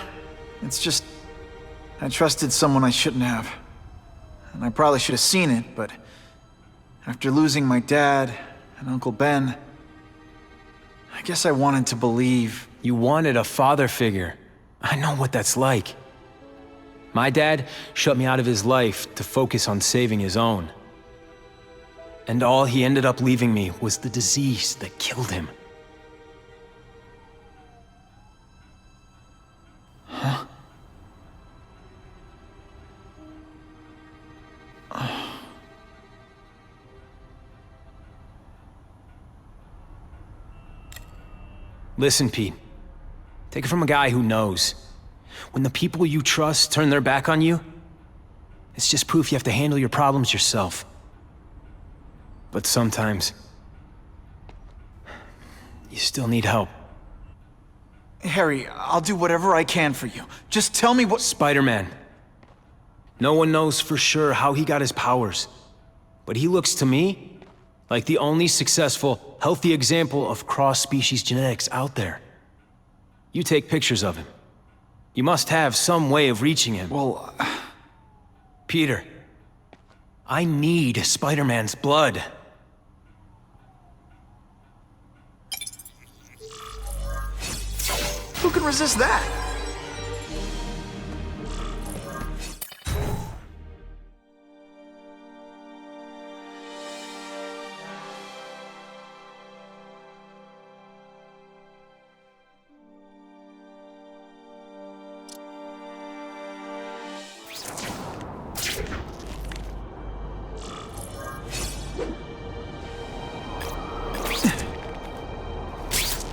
it's just... I trusted someone I shouldn't have. And I probably should have seen it, but... after losing my dad and Uncle Ben... I guess I wanted to believe. You wanted a father figure. I know what that's like. My dad shut me out of his life to focus on saving his own. And all he ended up leaving me was the disease that killed him. Huh? Listen, Pete. Take it from a guy who knows. When the people you trust turn their back on you, it's just proof you have to handle your problems yourself. But sometimes, you still need help. Harry, I'll do whatever I can for you. Just tell me what— Spider-Man. No one knows for sure how he got his powers. But he looks to me like the only successful, healthy example of cross-species genetics out there. You take pictures of him. You must have some way of reaching him. Well... Peter, I need Spider-Man's blood. Who can resist that?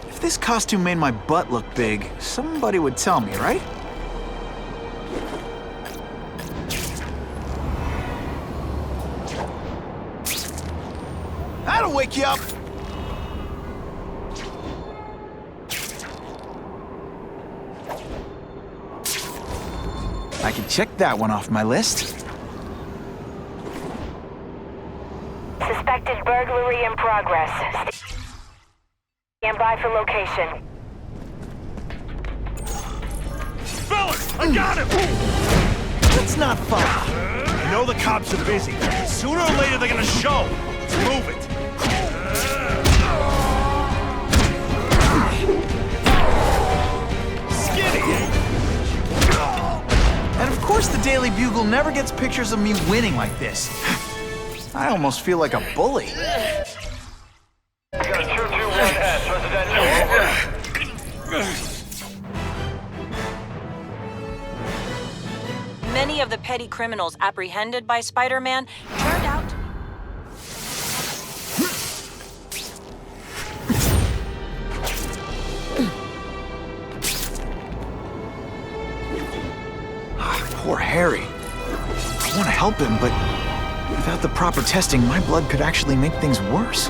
If this costume made my butt look big, somebody would tell me, right? pick you up. I can check that one off my list. Suspected burglary in progress. Stand by for location. Fellas, I got him! Let's not fight. I know the cops are busy. Sooner or later they're gonna show. Move it. And of course the Daily Bugle never gets pictures of me winning like this. I almost feel like a bully. Got 221S, residential, over. Many of the petty criminals apprehended by Spider-Man turned out... Poor Harry. I want to help him, but without the proper testing, my blood could actually make things worse.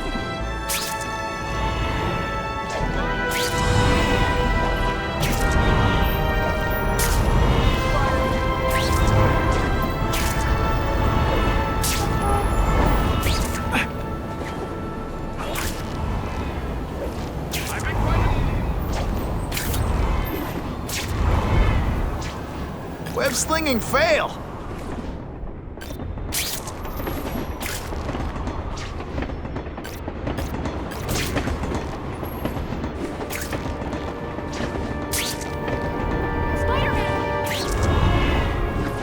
Web slinging fail!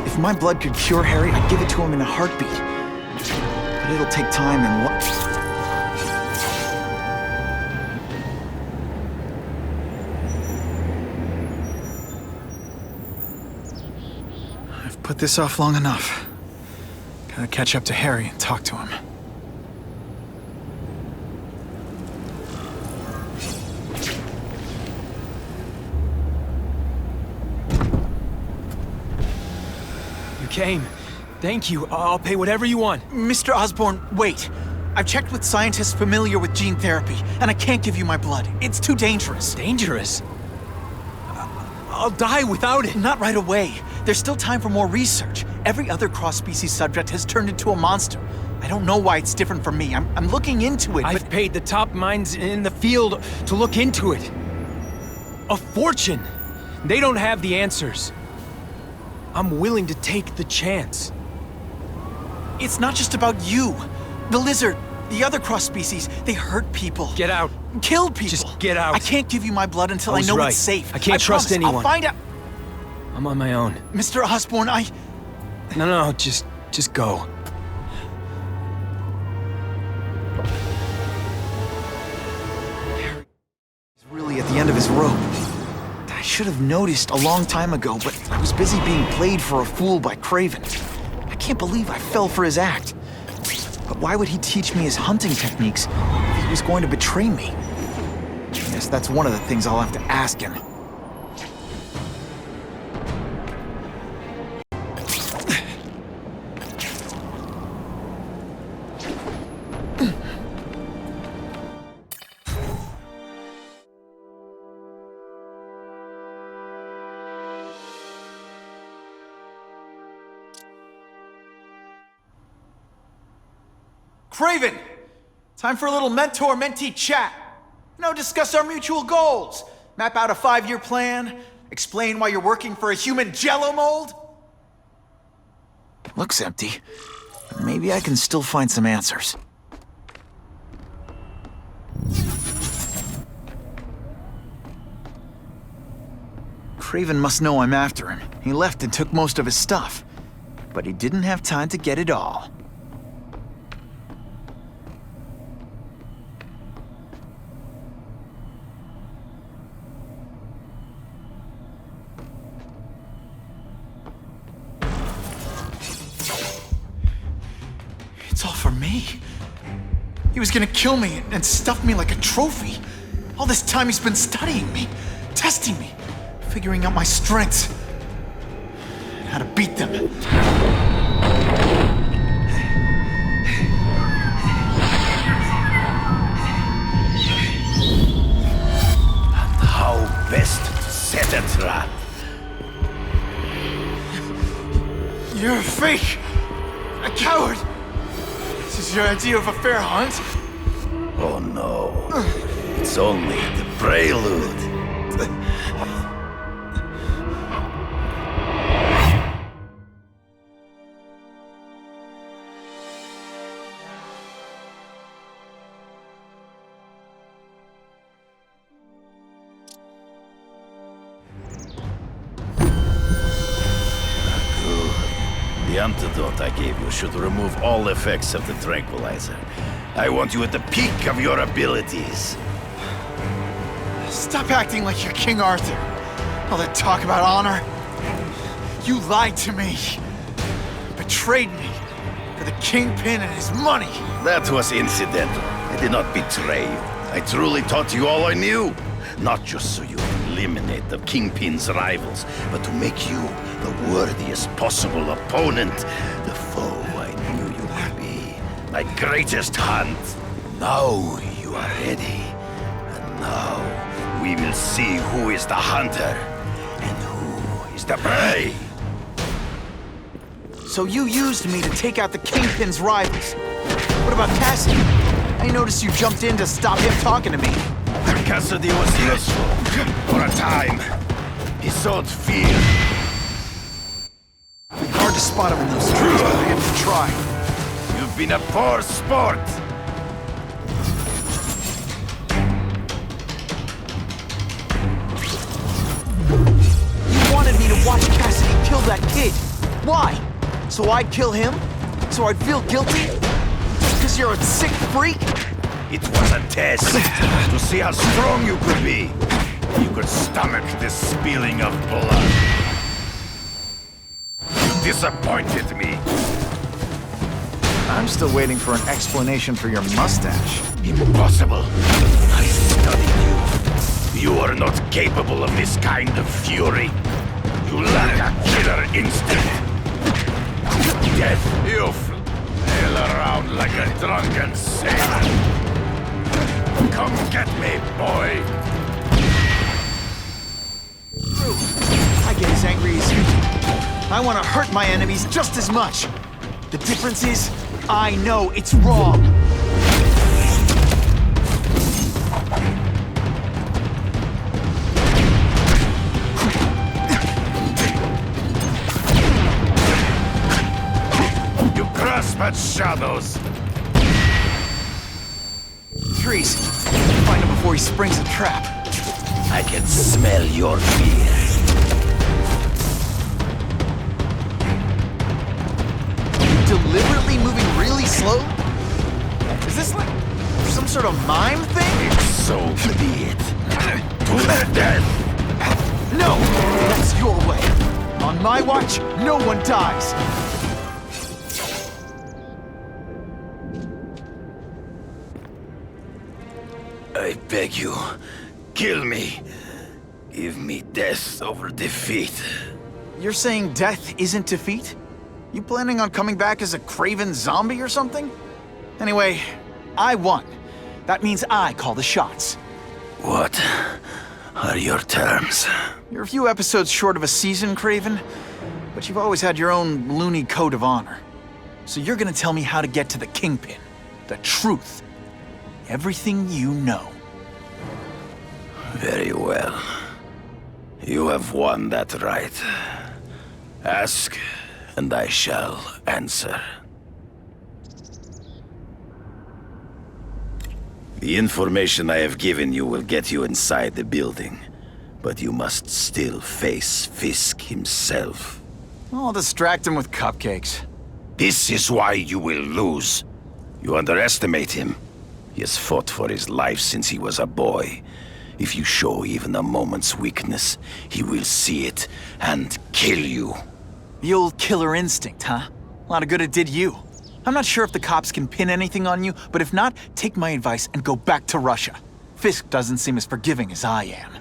If my blood could cure Harry, I'd give it to him in a heartbeat. But it'll take time and I've put this off long enough. Gotta catch up to Harry and talk to him. You came. Thank you. I'll pay whatever you want. Mr. Osborn, wait. I've checked with scientists familiar with gene therapy, and I can't give you my blood. It's too dangerous. Dangerous? I'll die without it. Not right away. There's still time for more research. Every other cross-species subject has turned into a monster. I don't know why it's different from me. I'm looking into it, I've paid the top minds in the field to look into it. A fortune. They don't have the answers. I'm willing to take the chance. It's not just about you. The lizard, the other cross-species, they hurt people. Get out. Kill people. Just get out. I can't give you my blood until I know right. it's safe. I can't trust promise. anyone. I'll find out. I'm on my own. Mr. Osborn, No, just go. He's really at the end of his rope. I should have noticed a long time ago, but I was busy being played for a fool by Kraven. I can't believe I fell for his act. But why would he teach me his hunting techniques if he was going to betray me? I guess that's one of the things I'll have to ask him. Kraven! Time for a little mentor-mentee chat. Discuss our mutual goals. Map out a 5-year plan. Explain why you're working for a human jello mold. Looks empty. But maybe I can still find some answers. Kraven must know I'm after him. He left and took most of his stuff. But he didn't have time to get it all. It's all for me. He was gonna kill me and stuff me like a trophy. All this time he's been studying me, testing me, figuring out my strengths, and how to beat them. death trap. You're a fake! A coward! This is your idea of a fair hunt? Oh no. It's only the prelude. The antidote I gave you should remove all effects of the tranquilizer. I want you at the peak of your abilities. Stop acting like you're King Arthur. All that talk about honor. You lied to me. Betrayed me. For the Kingpin and his money. That was incidental. I did not betray you. I truly taught you all I knew. Not just so you eliminate the Kingpin's rivals, but to make you the worthiest possible opponent. The foe I knew you would be. My greatest hunt. Now you are ready. And now we will see who is the hunter and who is the prey. So you used me to take out the Kingpin's rivals. What about Cassidy? I noticed you jumped in to stop him talking to me. Cassidy was useful for a time. He sowed fear. Hard to spot him in those trees, but I have to try. You've been a poor sport. You wanted me to watch Cassidy kill that kid. Why? So I'd kill him? So I'd feel guilty? Just because you're a sick freak? It was a test to see how strong you could be. You could stomach the spilling of blood. You disappointed me. I'm still waiting for an explanation for your mustache. Impossible. I studied you. You are not capable of this kind of fury. You lack a killer instinct. Death, you flail around like a drunken sailor. Come get me, boy! I get as angry as you do. I want to hurt my enemies just as much. The difference is, I know it's wrong. You grasp at shadows. Trees. Find him before he springs a trap. I can smell your fear. Deliberately moving really slow? Is this like some sort of mime thing? So be it. To the death! No! That's your way. On my watch, no one dies. I beg you, kill me. Give me death over defeat. You're saying death isn't defeat? You planning on coming back as a Kraven zombie or something? Anyway, I won. That means I call the shots. What are your terms? You're a few episodes short of a season, Kraven, but you've always had your own loony code of honor. So you're gonna tell me how to get to the Kingpin. The truth. Everything you know. Very well. You have won that right. Ask, and I shall answer. The information I have given you will get you inside the building, but you must still face Fisk himself. I'll distract him with cupcakes. This is why you will lose. You underestimate him. He has fought for his life since he was a boy. If you show even a moment's weakness, he will see it and kill you. The old killer instinct, huh? A lot of good it did you. I'm not sure if the cops can pin anything on you, but if not, take my advice and go back to Russia. Fisk doesn't seem as forgiving as I am.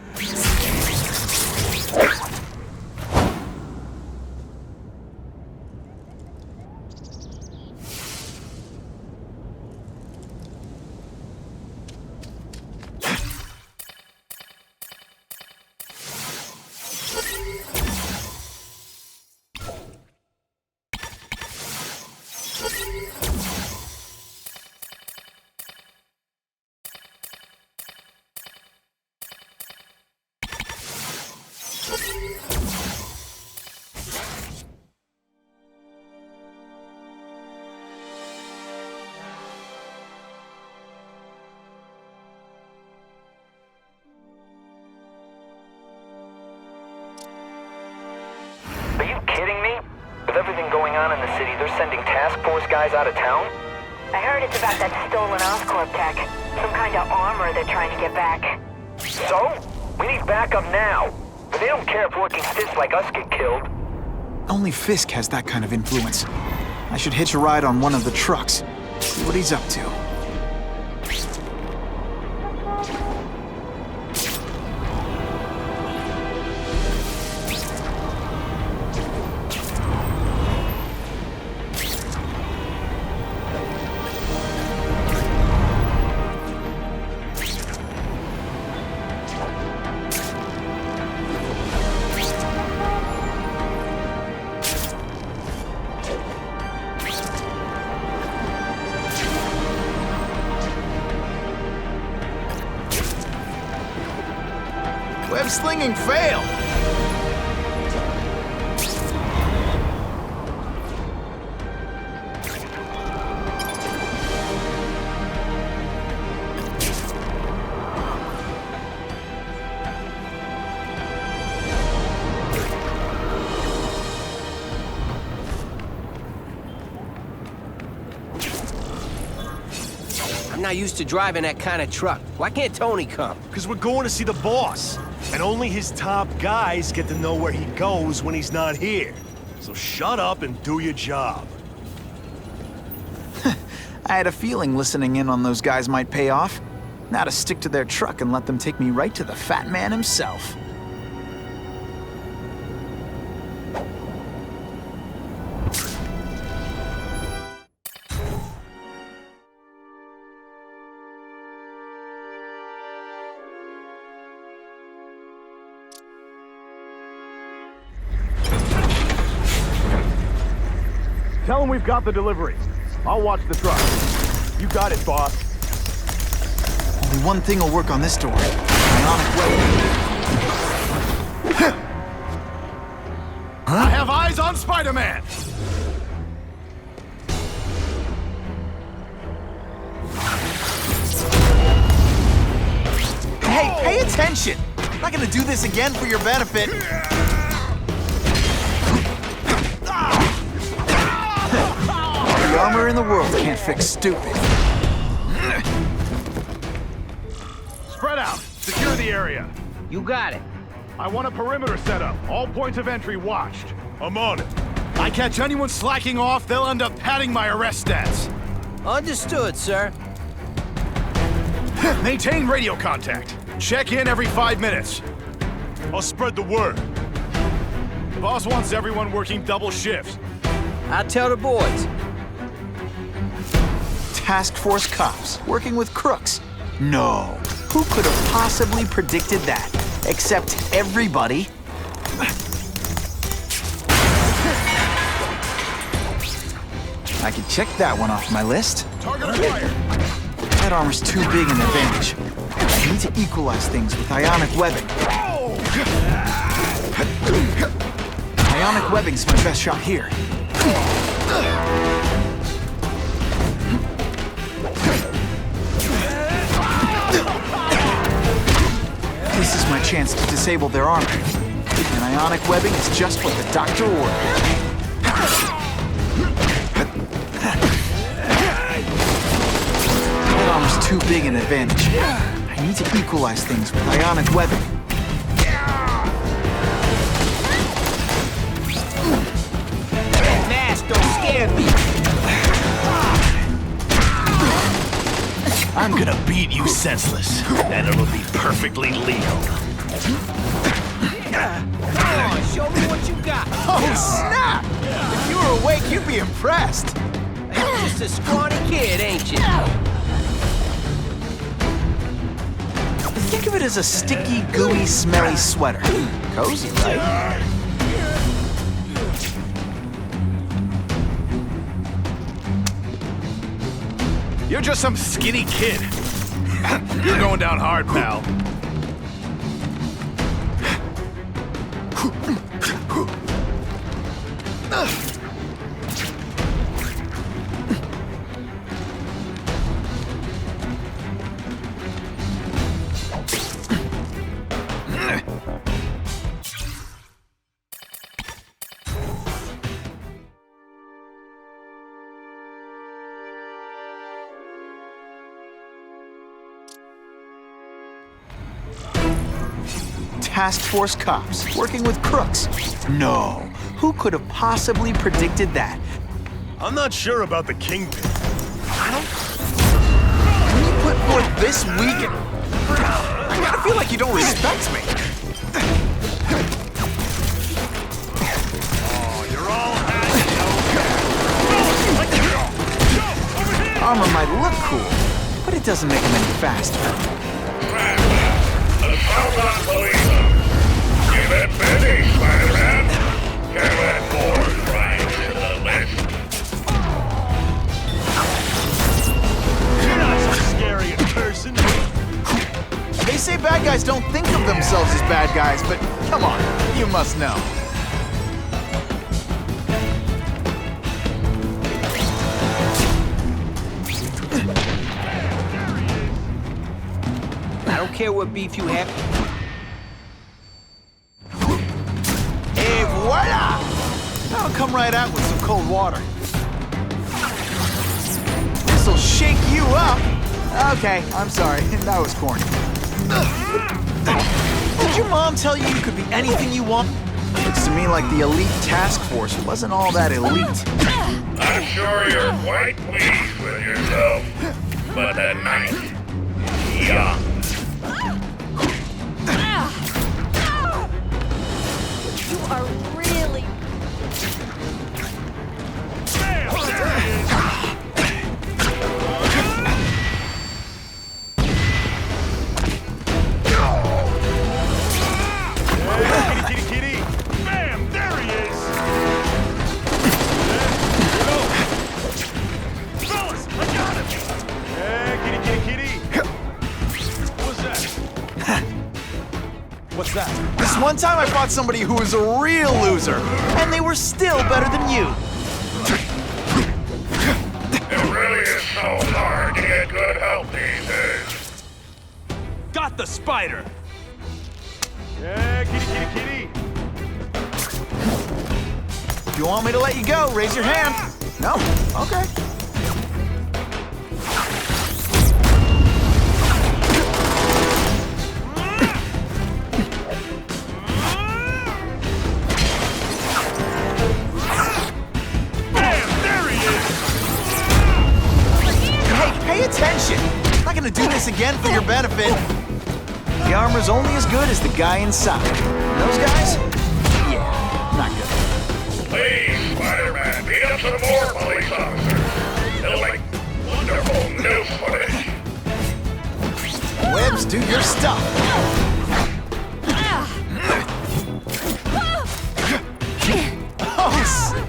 City, they're sending task force guys out of town? I heard it's about that stolen Oscorp tech. Some kind of armor they're trying to get back. So? We need backup now. But they don't care if working stiffs like us get killed. Only Fisk has that kind of influence. I should hitch a ride on one of the trucks. See what he's up to. Web slinging failed! I'm not used to driving that kind of truck. Why can't Tony come? Because we're going to see the boss. And only his top guys get to know where he goes when he's not here. So shut up and do your job. I had a feeling listening in on those guys might pay off. Now to stick to their truck and let them take me right to the fat man himself. Tell him we've got the delivery. I'll watch the truck. You got it, boss. Only one thing will work on this door. Ionic weapon. I have eyes on Spider-Man! Hey, pay attention! I'm not gonna do this again for your benefit. All the armor in the world can't fix stupid. Spread out. Secure the area. You got it. I want a perimeter set up. All points of entry watched. I'm on it. I catch anyone slacking off, they'll end up padding my arrest stats. Understood, sir. Maintain radio contact. Check in every 5 minutes. I'll spread the word. Boss wants everyone working double shifts. I'll tell the boys. Task Force cops working with crooks. No. Who could have possibly predicted that? Except everybody. I can check that one off my list. Target acquired. That armor's too big an advantage. I need to equalize things with ionic webbing. Ionic webbing's my best shot here. This is my chance to disable their armor. And ionic webbing is just what the doctor ordered. That armor's too big an advantage. I need to equalize things with ionic webbing. That mask don't scare me. I'm gonna beat you senseless, and it'll be perfectly legal. Come on, show me what you got. Oh, snap! If you were awake, you'd be impressed. You're just a scrawny kid, ain't you? Think of it as a sticky, gooey, smelly sweater. Cozy, right? You're just some skinny kid. You're going down hard, pal. Task Force cops working with crooks. No. Who could have possibly predicted that? I'm not sure about the Kingpin. When you put forth this week, I gotta feel like you don't respect me. Armor might look cool, but it doesn't make him any faster. Give it Benny, Spider-Man. Can't let more right to the list. You're not so scary a person. They say bad guys don't think of themselves as bad guys, but come on, you must know. I don't care what beef you have. Et voila! I'll come right out with some cold water. This'll shake you up. Okay, I'm sorry. That was corny. Did your mom tell you you could be anything you want? Looks to me like the elite task force wasn't all that elite. I'm sure you're quite pleased with yourself, but the night young. You are really... Kitty! Bam! There he is! Fellas, I got him! Hey, kitty! What's that? What's that? This one time I fought somebody who was a real loser, and they were still better than you. It really is so hard to get good help these days. Got the spider! Yeah, kitty! If you want me to let you go, raise your hand. No? Okay. Pay attention! I'm not gonna do this again for your benefit. The armor's only as good as the guy inside. Those guys? Yeah, not good. Please, Spider-Man, beat up some more police officers. It'll make wonderful news footage. Webbs, do your stuff.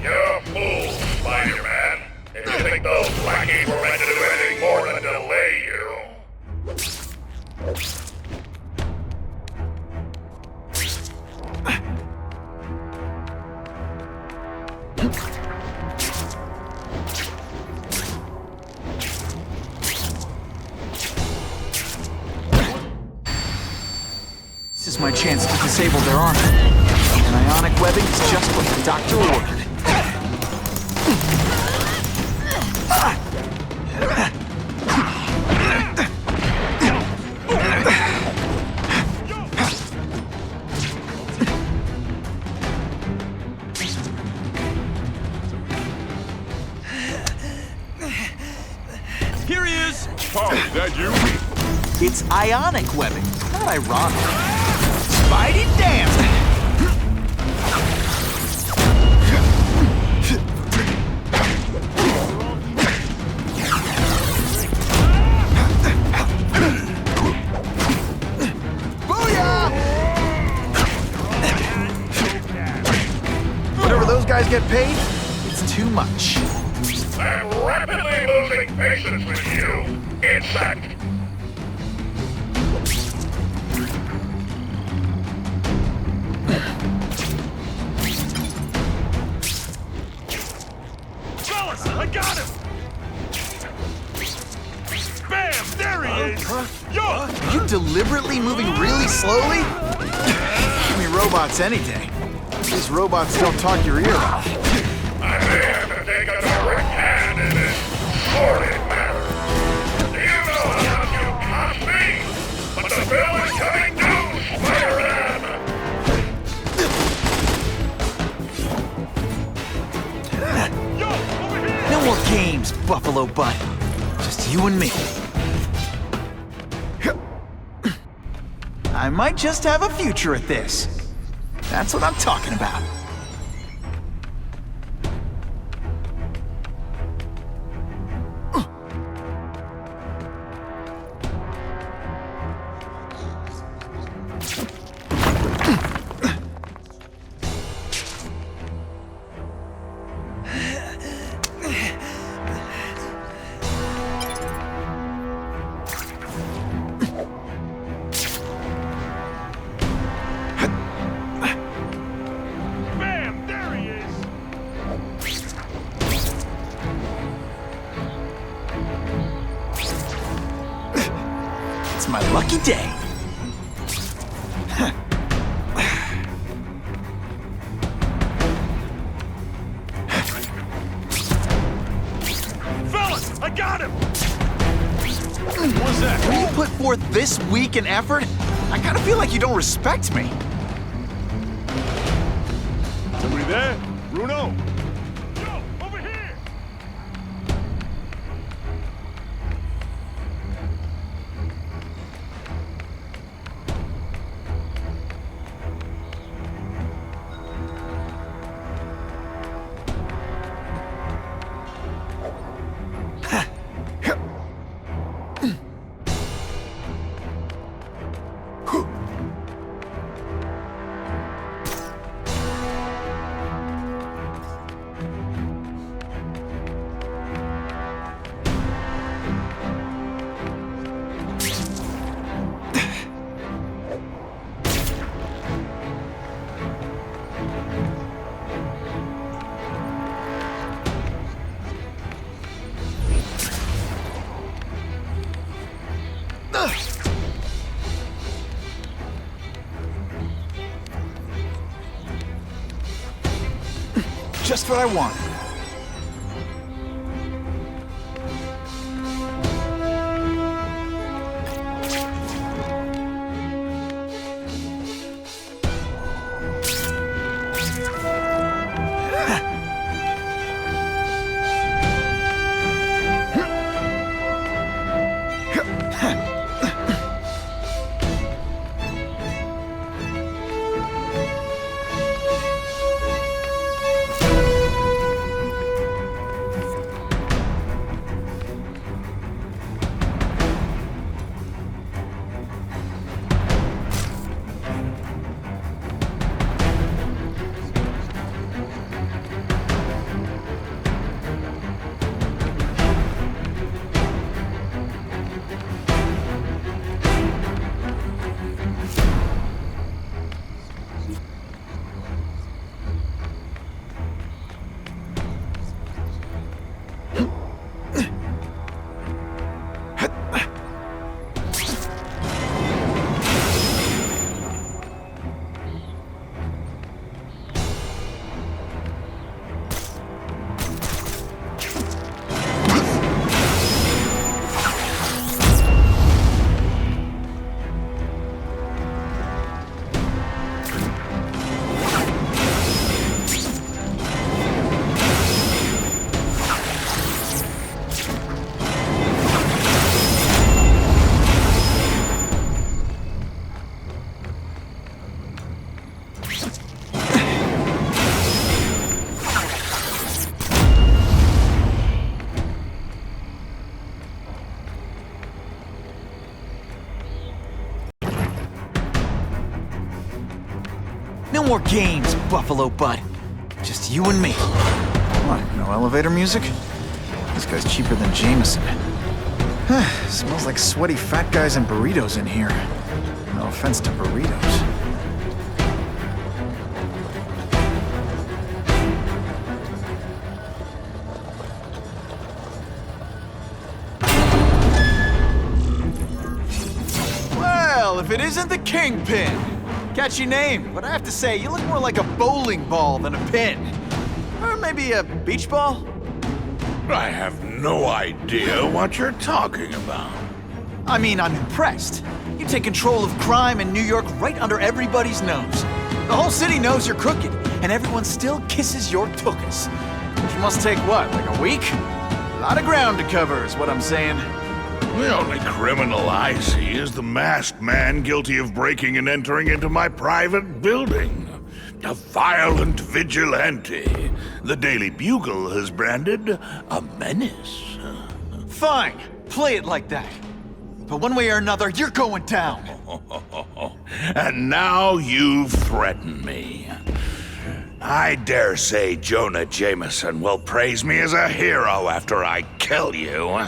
You're a fool, Spider-Man. If you think those lackeys were meant to do anything more than delay you. This is my chance to disable their armor. And ionic webbing is just what the doctor ordered. Here he is! Oh, is that you? It's ionic webbing, not ironic. Spidey damn! Booyah! Whatever those guys get paid, it's too much. I'm rapidly losing patience with you, insect. Fellas, I got him! Bam! There he is! Yo! Are you deliberately moving really slowly? Give me robots any day. These robots don't talk your ear off. I may have to take a direct hand in this sordid matter. Do you know how much you cost me? But the bill is coming down! Buffalo Butt. Just you and me. I might just have a future at this. That's what I'm talking about. My lucky day. Fellas, I got him! What's that? When you put forth this week and effort, I kind of feel like you don't respect me. Somebody there? Bruno? Yo, over here! Just what I want. No more games, Buffalo Butt. Just you and me. What, no elevator music? This guy's cheaper than Jameson. Smells like sweaty fat guys and burritos in here. No offense to burritos. Well, if it isn't the Kingpin! Catchy name, but I have to say, you look more like a bowling ball than a pin. Or maybe a beach ball? I have no idea what you're talking about. I mean, I'm impressed. You take control of crime in New York right under everybody's nose. The whole city knows you're crooked, and everyone still kisses your tuchus. Which must take what, like a week? A lot of ground to cover is what I'm saying. The only criminal I see is the masked man guilty of breaking and entering into my private building. A violent vigilante. The Daily Bugle has branded a menace. Fine, play it like that. But one way or another, you're going down. And now you've threatened me. I dare say Jonah Jameson will praise me as a hero after I kill you.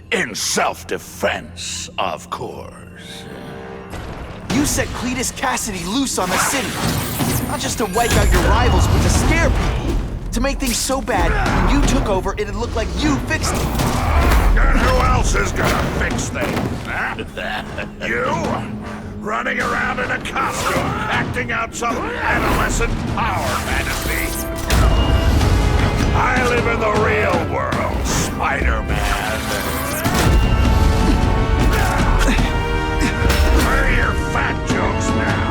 In self-defense, of course. You set Cletus Cassidy loose on the city. Not just to wipe out your rivals, but to scare people. To make things so bad, when you took over, it'd look like you fixed it. And who else is gonna fix things, huh? You? Running around in a costume, acting out some adolescent power fantasy. I live in the real world, Spider-Man. Where are your fat jokes now?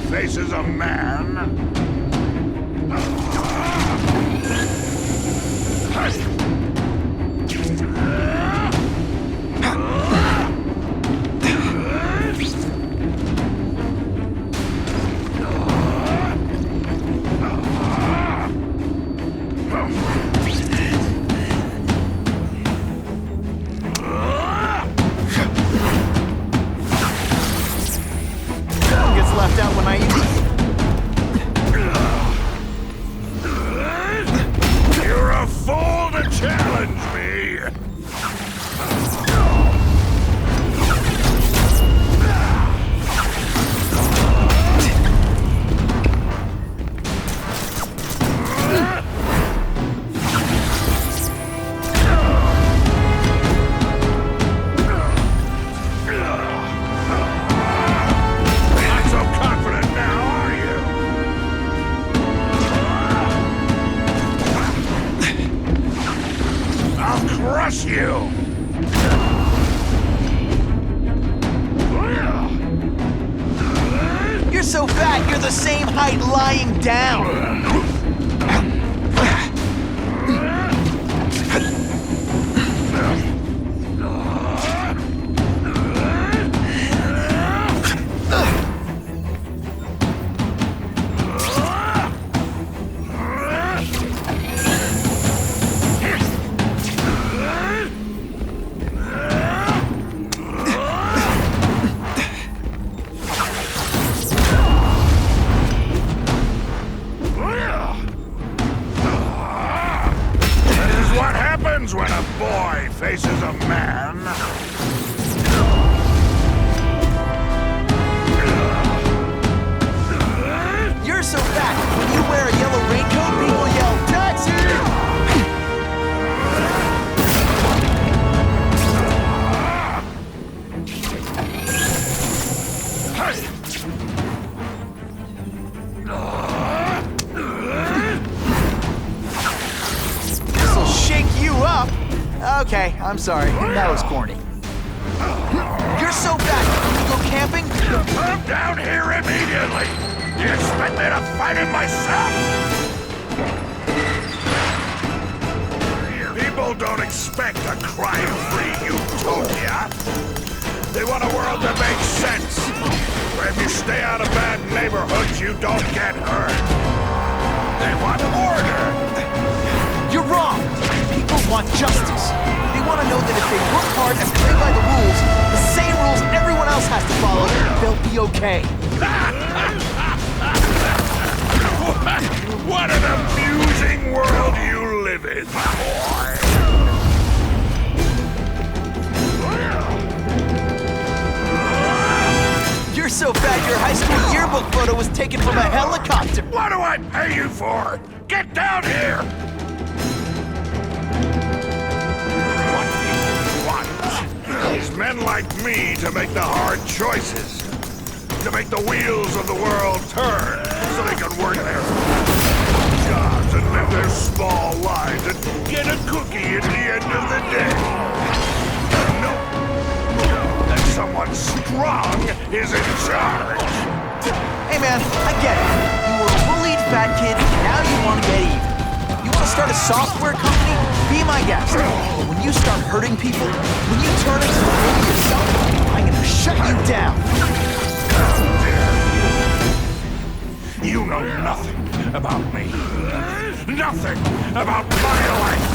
Faces a man. Left out when I You're a fool to challenge me! Crush you! You're so fat, you're the same height lying down. When a boy faces a man. You're so fat, when you wear a yellow raincoat, people yell, "Taxi!" This'll shake you up. Okay, I'm sorry. That was corny. You're so fat. When you go camping, Come down here immediately. You expect me to fight it myself? People don't expect a crime-free utopia. They want a world that makes sense, where if you stay out of bad neighborhoods, you don't get hurt. They want order. You're wrong. People want justice. They want to know that if they work hard and play by the rules, the same rules everyone else has to follow, they'll be okay. What an amusing world you live in, boy! You're so fat your high school yearbook photo was taken from a helicopter. What do I pay you for? Get down here! What you want is men like me to make the hard choices. To make the wheels of the world turn so they can work their jobs and live their small lives and get a cookie at the end of the day. No. That someone strong is in charge. Hey man, I get it. You were a bullied fat kid, and now you want to get even. You want to start a software company? Be my guest. But when you start hurting people, when you turn into the bully yourself, I'm gonna shut you down. You know nothing about me. Nothing about my life.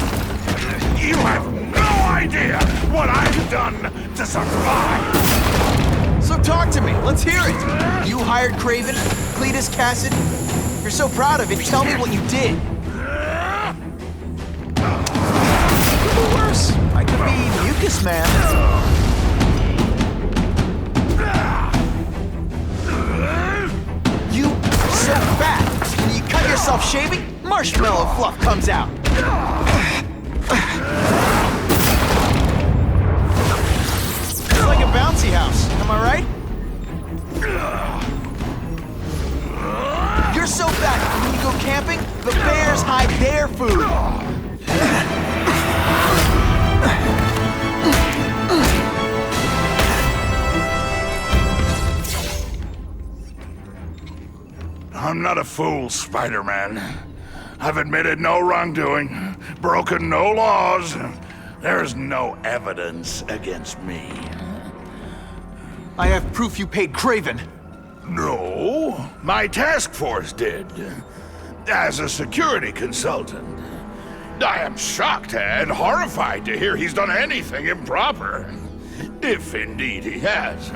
You have no idea what I've done to survive. So talk to me. Let's hear it. You hired Kraven, Cletus Cassidy. You're so proud of it. Tell me what you did. Could be worse. I could be Mucus Man. So fat, when you cut yourself shaving, marshmallow fluff comes out. It's like a bouncy house, am I right? You're so fat, when you go camping, the bears hide their food. I'm not a fool, Spider-Man. I've admitted no wrongdoing, broken no laws. There's no evidence against me. I have proof you paid Kraven. No, my task force did. As a security consultant. I am shocked and horrified to hear he's done anything improper. If indeed he has.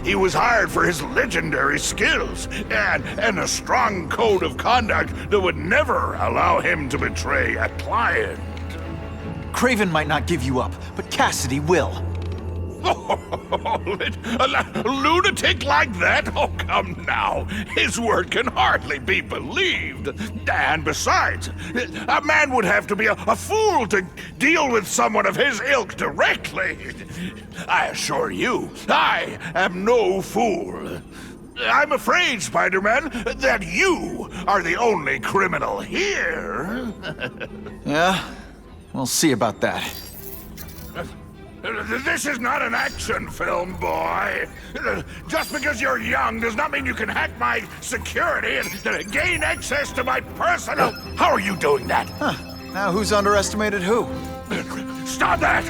He was hired for his legendary skills and a strong code of conduct that would never allow him to betray a client. Kraven might not give you up, but Cassidy will. A lunatic like that? Oh, come now. His word can hardly be believed. And besides, a man would have to be a fool to deal with someone of his ilk directly. I assure you, I am no fool. I'm afraid, Spider-Man, that you are the only criminal here. Yeah? We'll see about that. This is not an action film, boy. Just because you're young does not mean you can hack my security and gain access to my personal... How are you doing that? Huh. Now who's underestimated who? Stop that!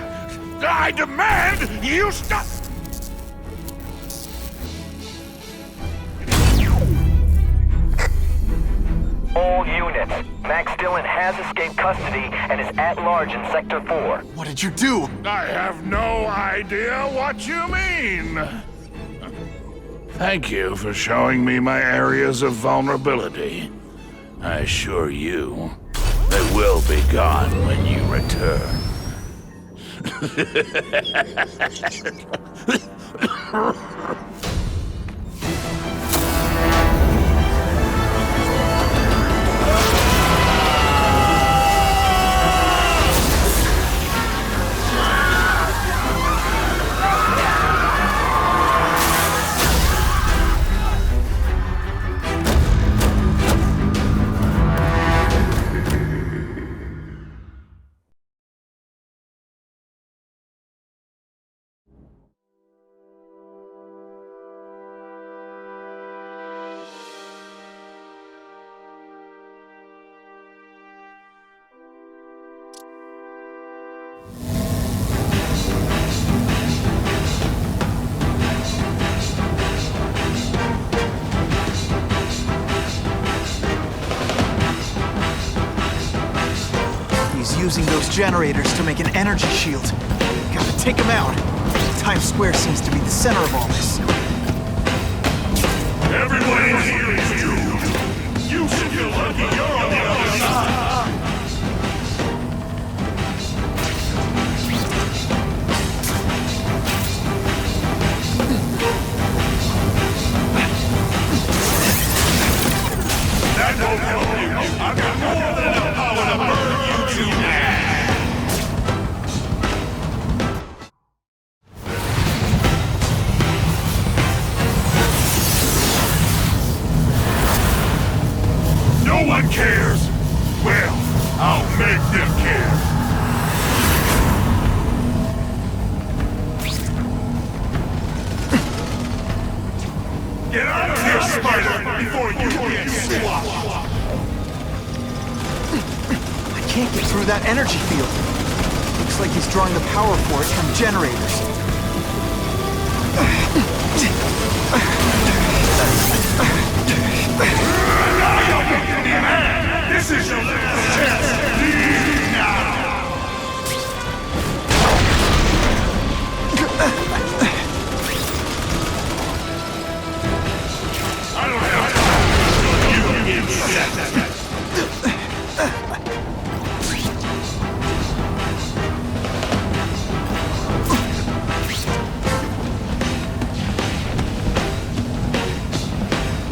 I demand you stop! All units. Max Dillon has escaped custody and is at large in Sector 4. What did you do? I have no idea what you mean. Thank you for showing me my areas of vulnerability. I assure you, they will be gone when you return. Using those generators to make an energy shield. Gotta take them out. Times Square seems to be the center of all this. Everyone here is doomed. You should feel lucky you're on the other side. I can't get through that energy field. Looks like he's drawing the power for it from generators. This is your last chance! Leave now! I don't have time. You insect!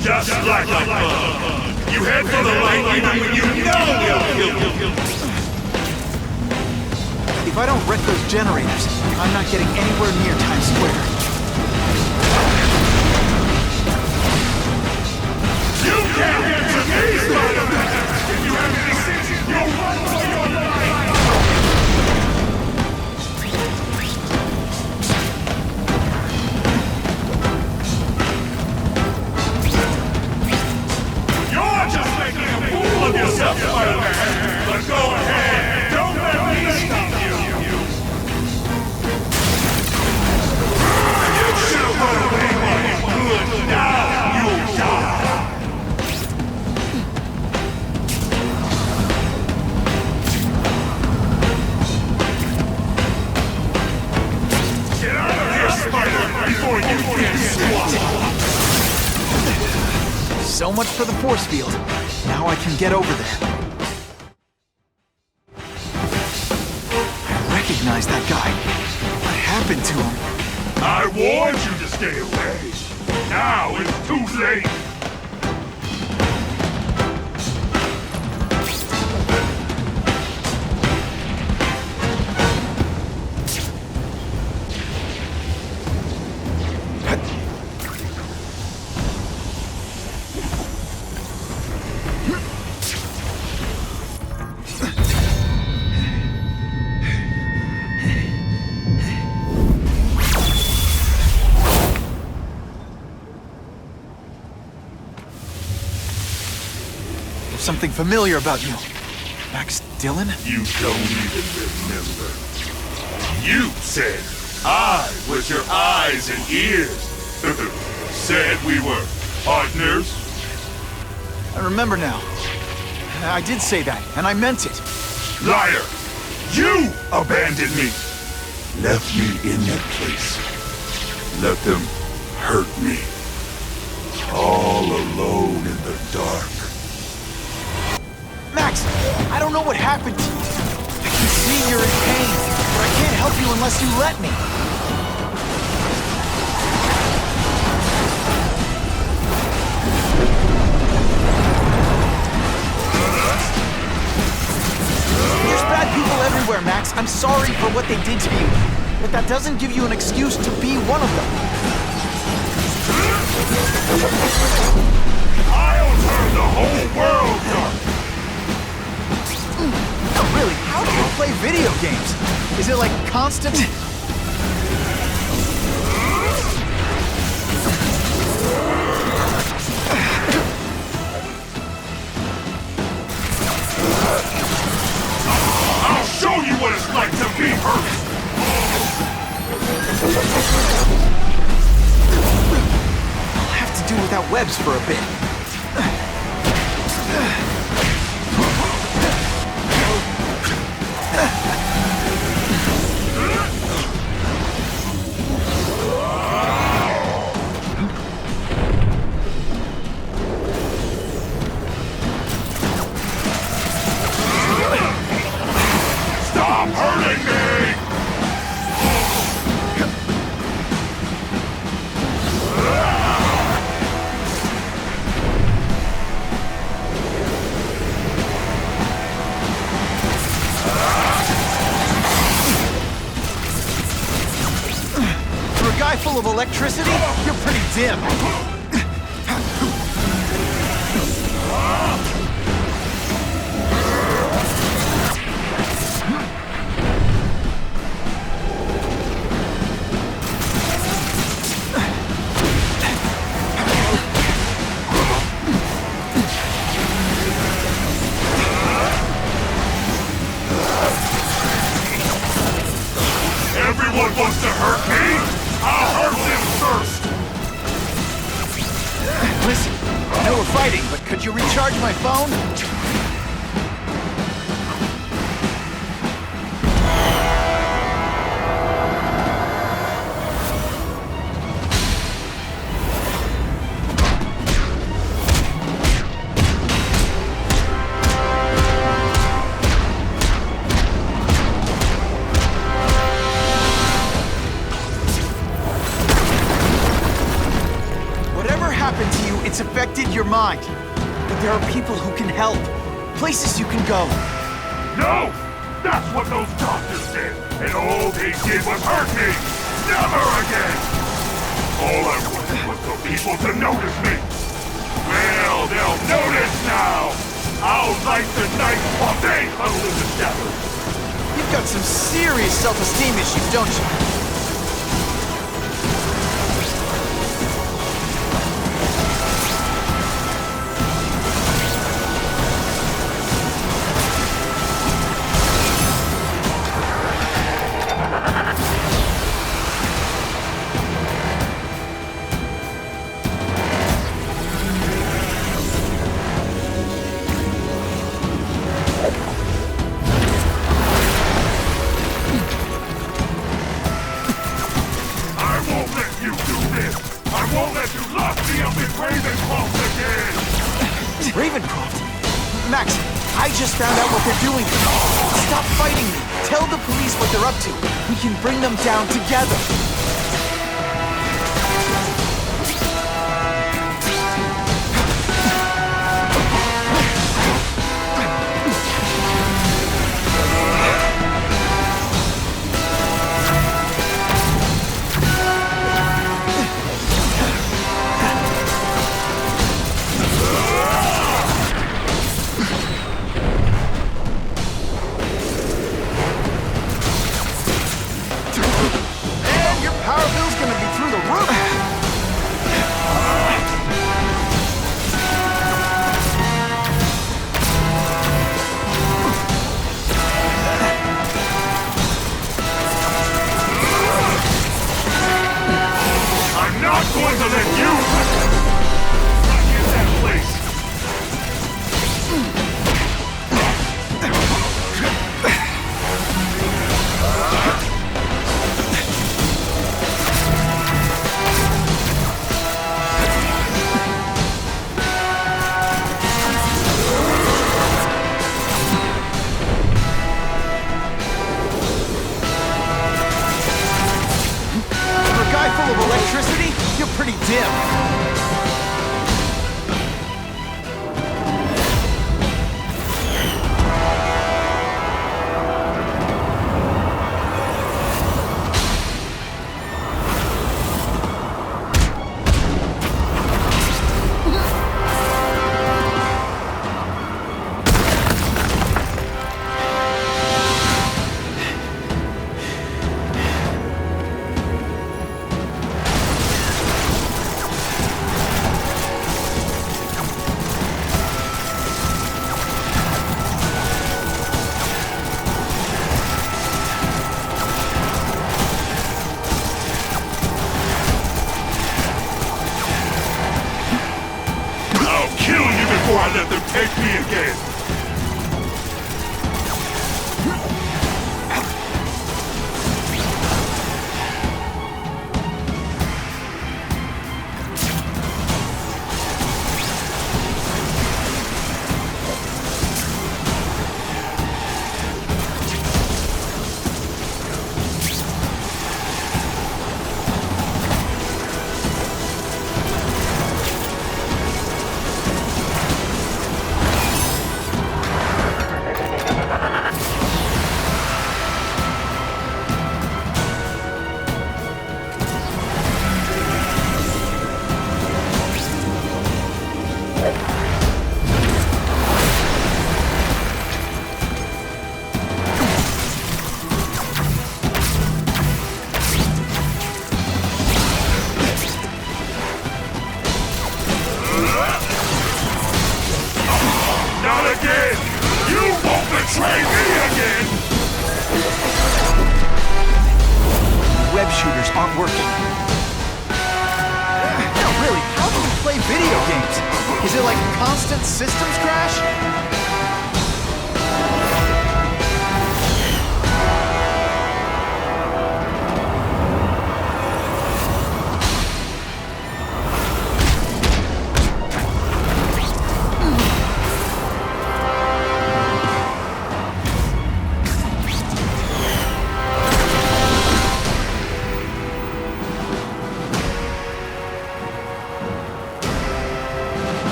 Just like a bug. You head for the light even when you know. If I don't wreck those generators, I'm not getting anywhere near Times Square. You can't get to me, Spider-Man! If you have any sense, you'll run for your life! You're just making a fool of yourself, Spider-Man! But go ahead, don't let me stop you! You should have run away while you're good. Now you'll die! Get out of here, Spider, before you get swallowed! So much for the force field. Now I can get over there. I recognize that guy. What happened to him? I warned you to stay away. Now it's too late. Something familiar about you. Max Dillon? You don't even remember. You said I was your eyes and ears. Said we were partners. I remember now. I did say that, and I meant it. Liar! You abandoned me. Left me in that place. Let them hurt me. All alone in the dark. Max, I don't know what happened to you. I can see you're in pain, but I can't help you unless you let me. There's bad people everywhere, Max. I'm sorry for what they did to you, but that doesn't give you an excuse to be one of them. I'll turn the whole world dark. Really, how do you play video games? Is it like constant? I'll show you what it's like to be hurt! I'll have to do without webs for a bit. Stop hurting me! For a guy full of electricity, you're pretty dim. Someone wants to hurt me? I'll hurt them first! Listen, I know we're fighting, but could you recharge my phone? It's affected your mind. But there are people who can help. Places you can go. No! That's what those doctors did! And all they did was hurt me! Never again! All I wanted was for people to notice me! Well, they'll notice now! I'll light the night while they huddle in the shadows! You've got some serious self-esteem issues, don't you? Found out what they're doing. Stop fighting me. Tell the police what they're up to. We can bring them down together. Take me again! shooters aren't working. Really, how do we play video games? Is it like a constant systems crash?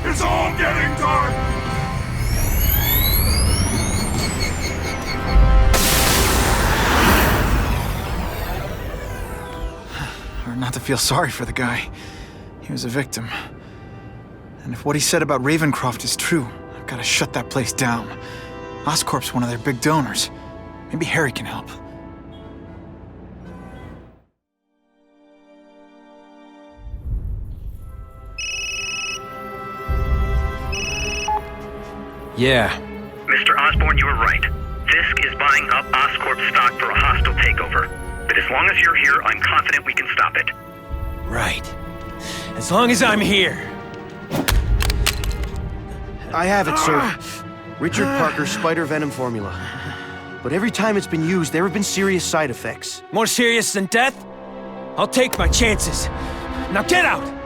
It's all getting dark! Hard not to feel sorry for the guy. He was a victim. And if what he said about Ravencroft is true, I've got to shut that place down. Oscorp's one of their big donors. Maybe Harry can help. Yeah. Mr. Osborn, you were right. Fisk is buying up Oscorp stock for a hostile takeover. But as long as you're here, I'm confident we can stop it. Right. As long as I'm here. I have it, sir. Richard Parker's spider venom formula. But every time it's been used, there have been serious side effects. More serious than death? I'll take my chances. Now get out!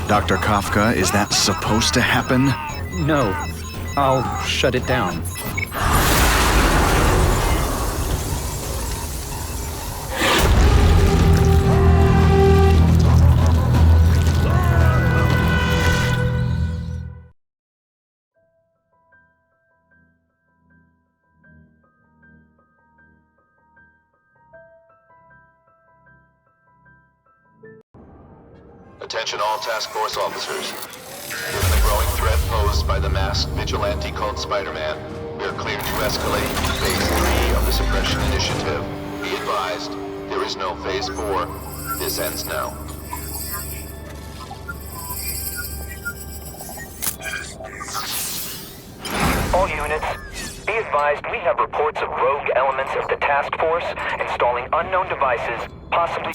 Dr. Kafka, is that supposed to happen? No. I'll shut it down. Attention all task force officers. Given the growing threat posed by the masked vigilante called Spider-Man, we are cleared to escalate to Phase 3 of the Suppression Initiative. Be advised, there is no Phase 4. This ends now. All units, be advised we have reports of rogue elements of the task force installing unknown devices, possibly...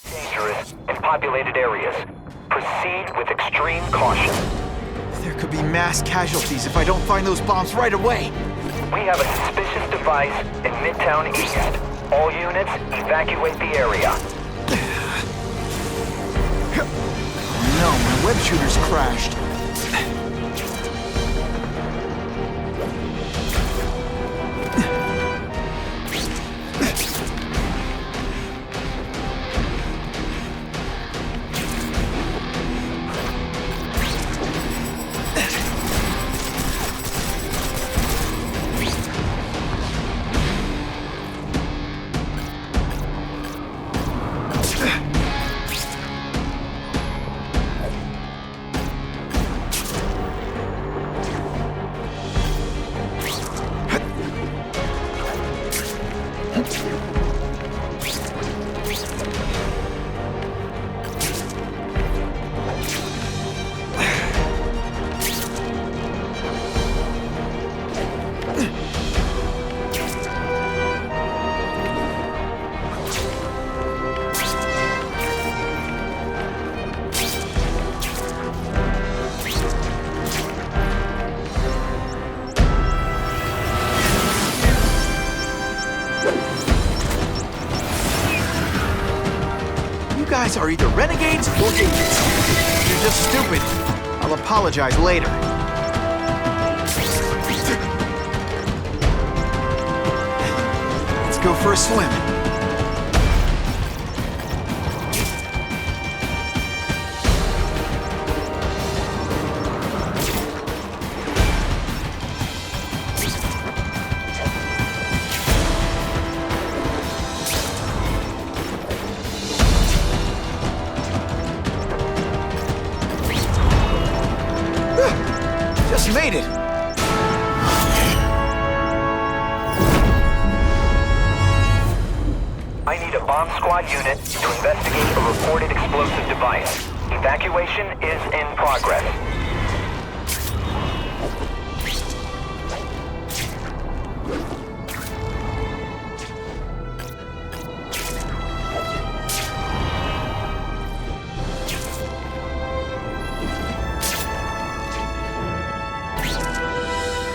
dangerous in populated areas. Proceed with extreme caution. There could be mass casualties if I don't find those bombs right away. We have a suspicious device in Midtown East. All units, evacuate the area. Oh no, my web shooter's crashed. You guys are either renegades or agents. You're just stupid. I'll apologize later. It's go for a swim. Just made it. I need a bomb squad unit to investigate a reported explosive device. Evacuation is in progress.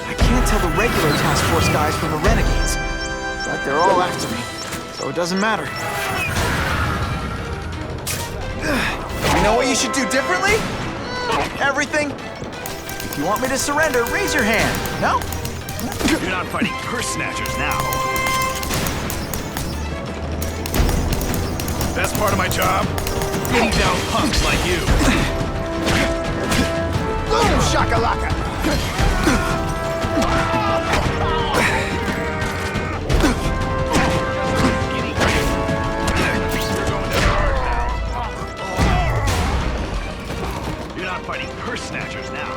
I can't tell the regular task force guys from the renegades, but they're all after me. So it doesn't matter. You know what you should do differently? Everything. If you want me to surrender, raise your hand. No? You're not fighting purse snatchers now. Best part of my job? Getting down punks like you. Boom, shakalaka! Fighting purse snatchers now.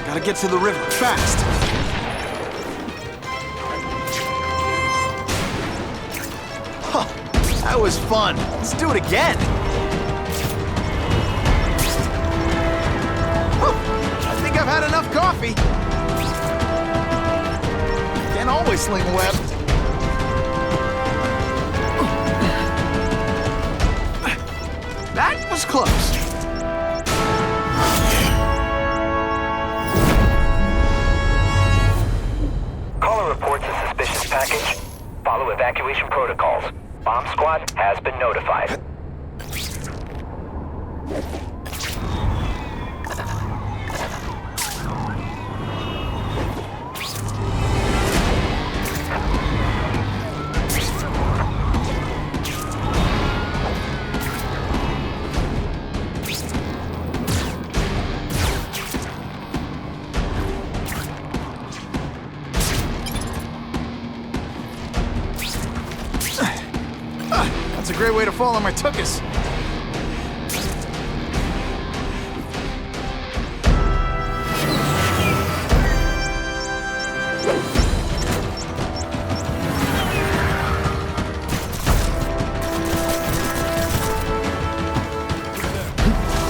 Gotta get to the river, fast. Huh, that was fun. Let's do it again. I think I've had enough coffee. Can't always sling a web. That was close. Caller reports a suspicious package. Follow evacuation protocols. Bomb squad has been notified. That's a great way to fall on my tuchus.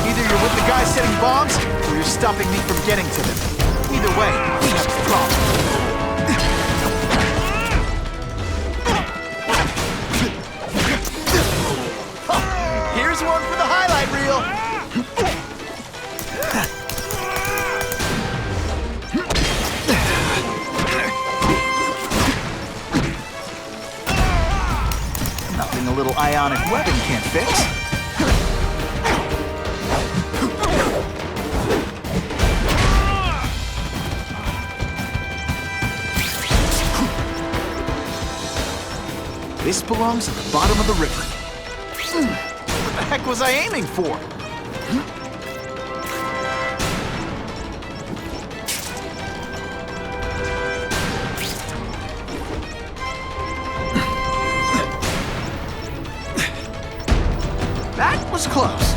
Either you're with the guys setting bombs, or you're stopping me from getting to them. Either way, we have a problem. Here's one for the highlight reel. Nothing a little ionic weapon can't fix. This belongs at the bottom of the river. What the heck was I aiming for? That was close.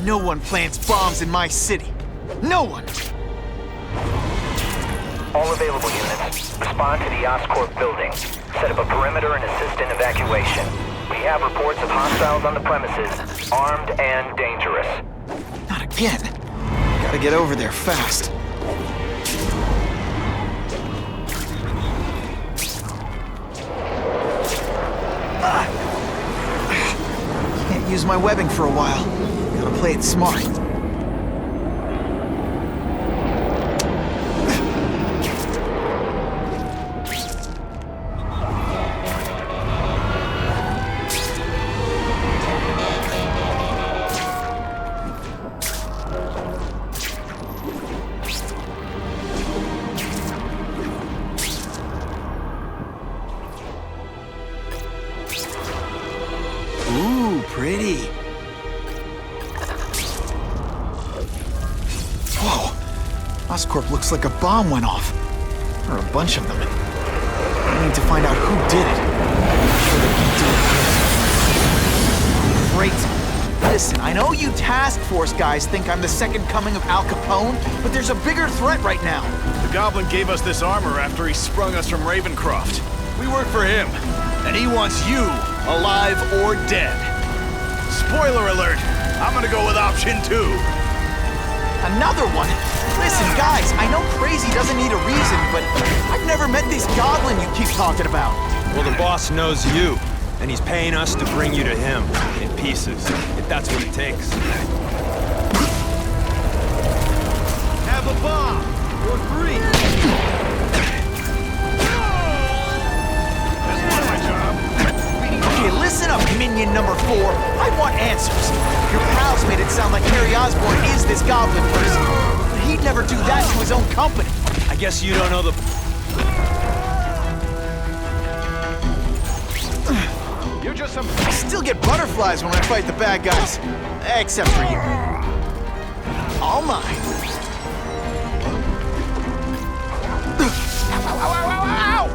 No one plants bombs in my city. No one! All available units, respond to the Oscorp building. Set up a perimeter and assist in evacuation. We have reports of hostiles on the premises, armed and dangerous. Not again. Gotta get over there fast. Can't use my webbing for a while. Gotta play it smart. Oscorp looks like a bomb went off. Or a bunch of them. I need to find out who did it. I'm sure they can't do it. Great. Listen, I know you task force guys think I'm the second coming of Al Capone, but there's a bigger threat right now. The Goblin gave us this armor after he sprung us from Ravencroft. We work for him, and he wants you alive or dead. Spoiler alert, I'm gonna go with option 2. Another one? Listen, guys, I know crazy doesn't need a reason, but I've never met this Goblin you keep talking about. Well, the boss knows you, and he's paying us to bring you to him, in pieces, if that's what it takes. Have a bomb, or 3. That's not my job. Okay, listen up, minion number 4. I want answers. Your pals made it sound like Harry Osborn is this Goblin person. But he'd never do that to his own company. I guess you don't know the... You're just some... I still get butterflies when I fight the bad guys. Except for you. All mine. Ow, ow, ow, ow, ow, ow!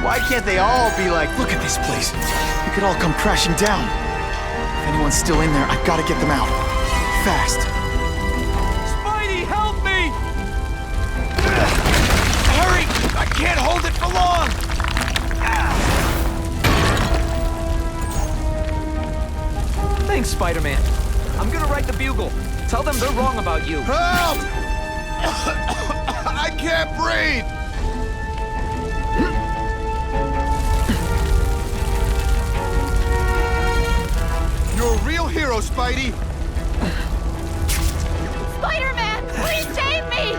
Why can't they all be like, look at this place? It could all come crashing down. If anyone's still in there, I've got to get them out. Fast. Spidey, help me! Hurry! I can't hold it for long! Thanks, Spider-Man. I'm gonna write the Bugle. Tell them they're wrong about you. Help! I can't breathe! You're a real hero, Spidey! Spider-Man, please save me!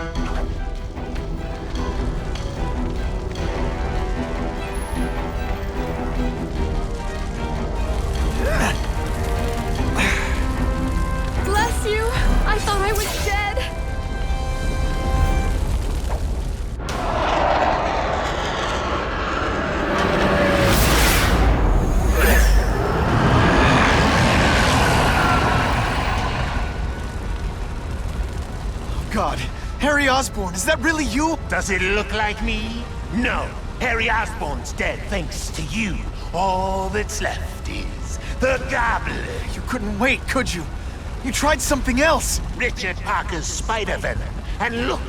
Bless you! I thought I was dead! God, Harry Osborn, is that really you? Does it look like me? No. Harry Osborn's dead thanks to you. All that's left is the Goblin. You couldn't wait, could you? You tried something else. Richard Parker's spider venom. And look,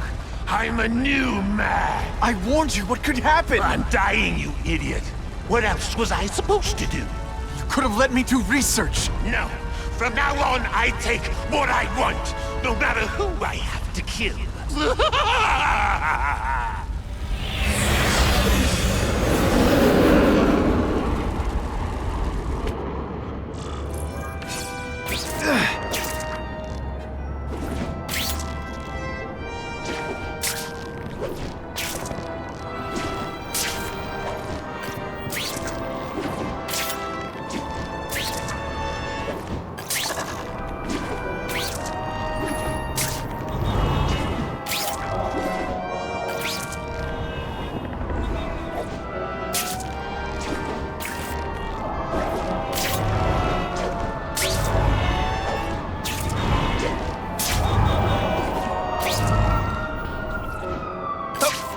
I'm a new man. I warned you, what could happen? I'm dying, you idiot. What else was I supposed to do? You could have let me do research. No. From now on, I take what I want, no matter who I have to kill.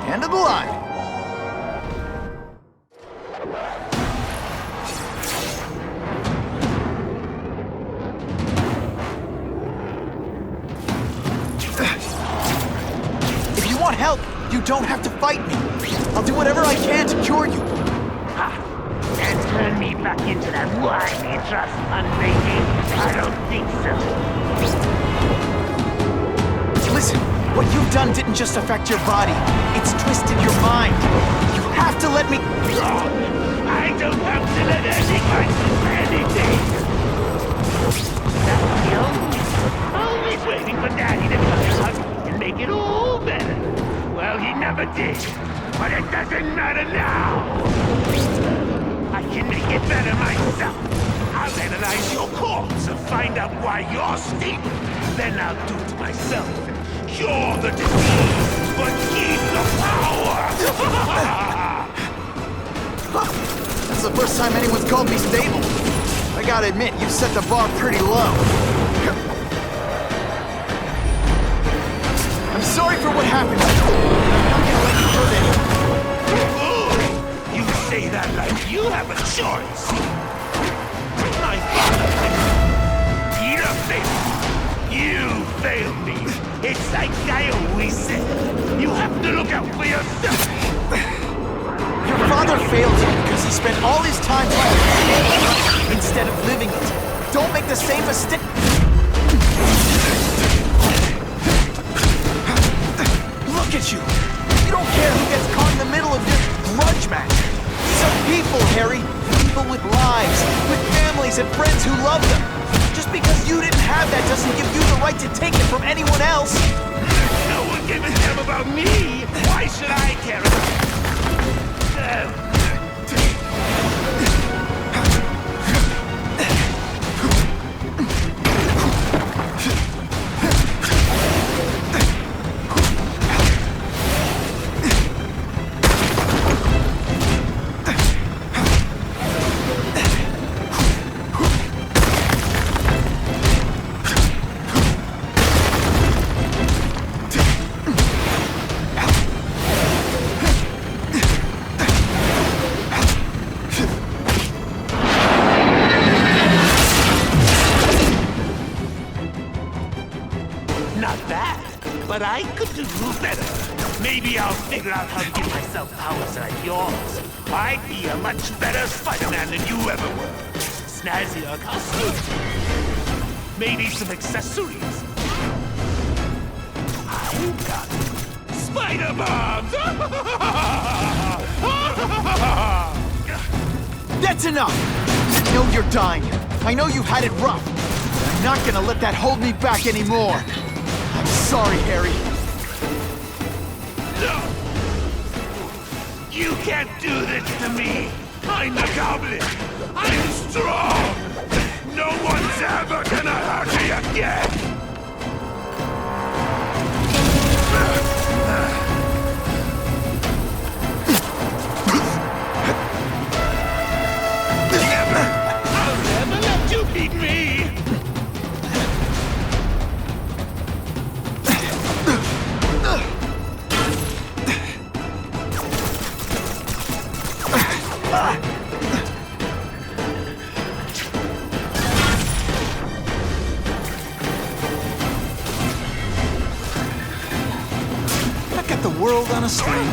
End of the line. If you want help, you don't have to fight me. I'll do whatever I can to cure you. And turn me back into that whiny trust unmaking? I don't think so. Listen, what you've done didn't just affect your body. It's twisted your mind. You have to let me... I don't have to let anyone do anything. That's the always waiting for Daddy to come out and make it all better. Well, he never did. But it doesn't matter now. I can make it better myself. I'll analyze your corpse and find out why you're stable. Then I'll do it myself. Cure the disease, but keep the power! That's the first time anyone's called me stable. I gotta admit, you set the bar pretty low. I'm sorry for what happened. I'm not gonna let you hurt anyone. Ooh, you say that like you have a choice. My father Peter failed. You failed me. It's like I always said. You have to look out for yourself. Your father failed you because he spent all his time trying to live instead of living it. Don't make the same mistake. Look at you. You don't care who gets caught in the middle of this grudge match. These are people, Harry. People with lives, with families and friends who love them. Just because you didn't have that doesn't give you the right to take it from anyone else. No one gave a damn about me. Why should I care about them? But I could do better. Maybe I'll figure out how to give myself powers like yours. I'd be a much better Spider-Man than you ever were. Snazzier costume. Maybe some accessories. I've got spider bombs! That's enough! I know you're dying. I know you've had it rough. I'm not gonna let that hold me back anymore. I'm sorry, Harry. No! You can't do this to me! I'm the Goblin! I'm strong! No one's ever gonna hurt me again! I'll never let you beat me! World on a string.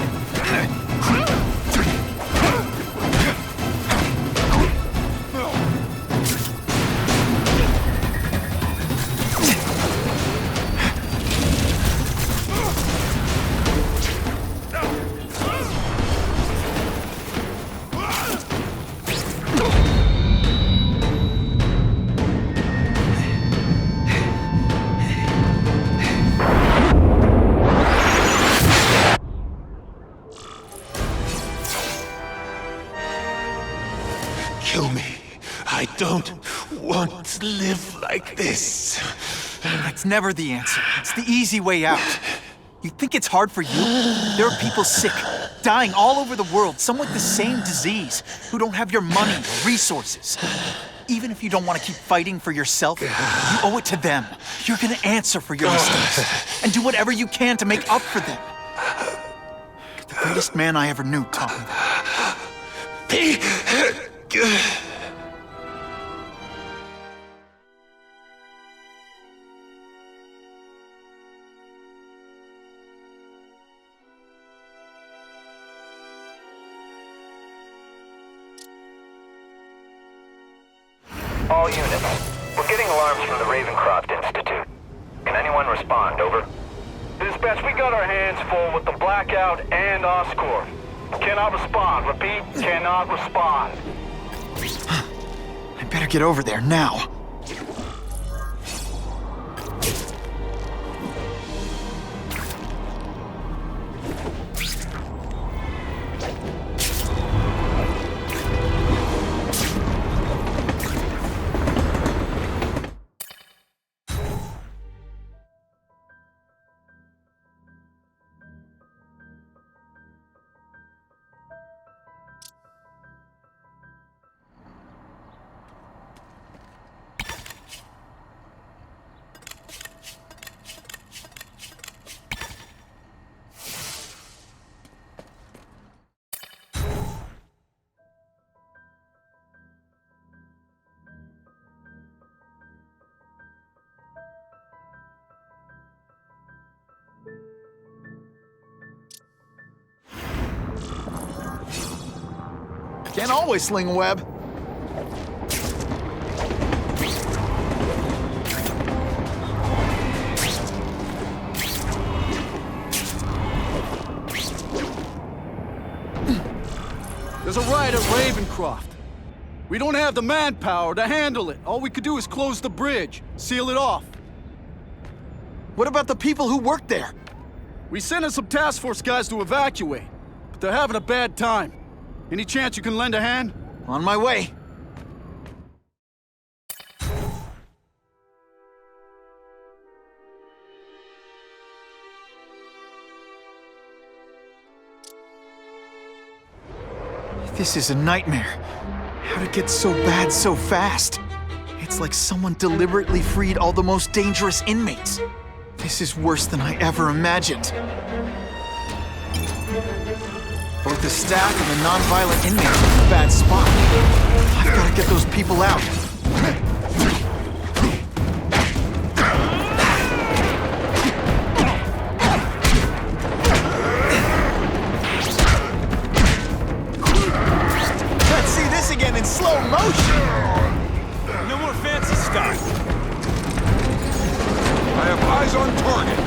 Kill me. I don't want to live like this. That's never the answer. It's the easy way out. You think it's hard for you? There are people sick, dying all over the world, some with the same disease, who don't have your money or resources. Even if you don't want to keep fighting for yourself, you owe it to them. You're gonna answer for your mistakes, and do whatever you can to make up for them. The greatest man I ever knew taught me that. All units, we're getting alarms from the Ravencroft Institute. Can anyone respond, over? Dispatch, we got our hands full with the Blackout and Oscorp. Cannot respond. Repeat, cannot respond. I better get over there now. Can't always sling a web. There's a riot at Ravencroft. We don't have the manpower to handle it. All we could do is close the bridge, seal it off. What about the people who work there? We sent in some task force guys to evacuate, but they're having a bad time. Any chance you can lend a hand? On my way. This is a nightmare. How'd it get so bad so fast? It's like someone deliberately freed all the most dangerous inmates. This is worse than I ever imagined. Both the staff and the non-violent inmates are in a bad spot. I've got to get those people out. Let's see this again in slow motion. No more fancy stuff. I have eyes on target.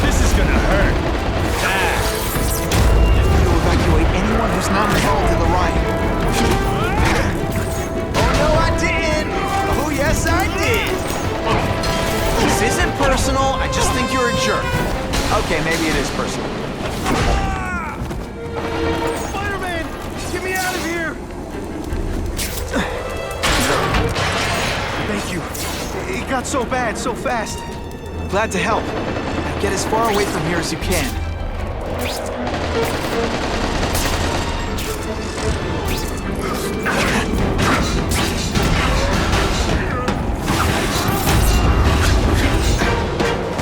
This is gonna hurt. Bad. I've got to evacuate anyone who's not involved in the riot. Oh no, I didn't! Oh yes, I did! This isn't personal, I just think you're a jerk. Okay, maybe it is personal. Spider-Man! Get me out of here! Thank you. It got so bad, so fast. Glad to help. Now get as far away from here as you can.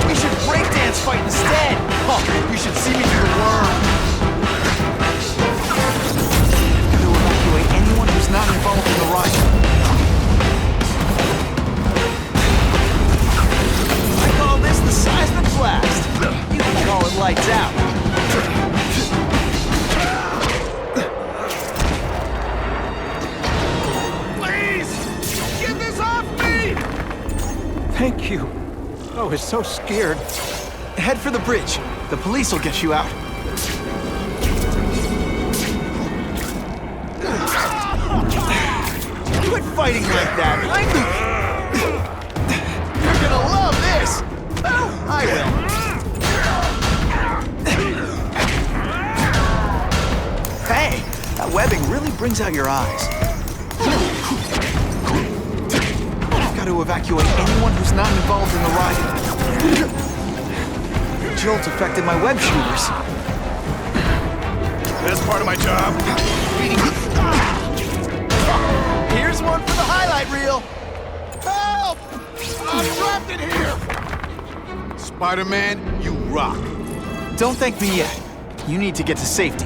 We should breakdance fight instead! Oh, you should see me through the worm. Got to evacuate anyone who's not involved in the riot. I call this the seismic blast. You can call it lights out. Please! Get this off me! Thank you. I was so scared. Head for the bridge. The police will get you out. Quit fighting like that. You're gonna love this. Oh, I will. Hey, that webbing really brings out your eyes. I've got to evacuate anyone who's not involved in the riot. The jolt affected my web shooters. That's part of my job. Here's one for the highlight reel. Help! I'm trapped in here! Spider-Man, you rock. Don't thank me yet. You need to get to safety.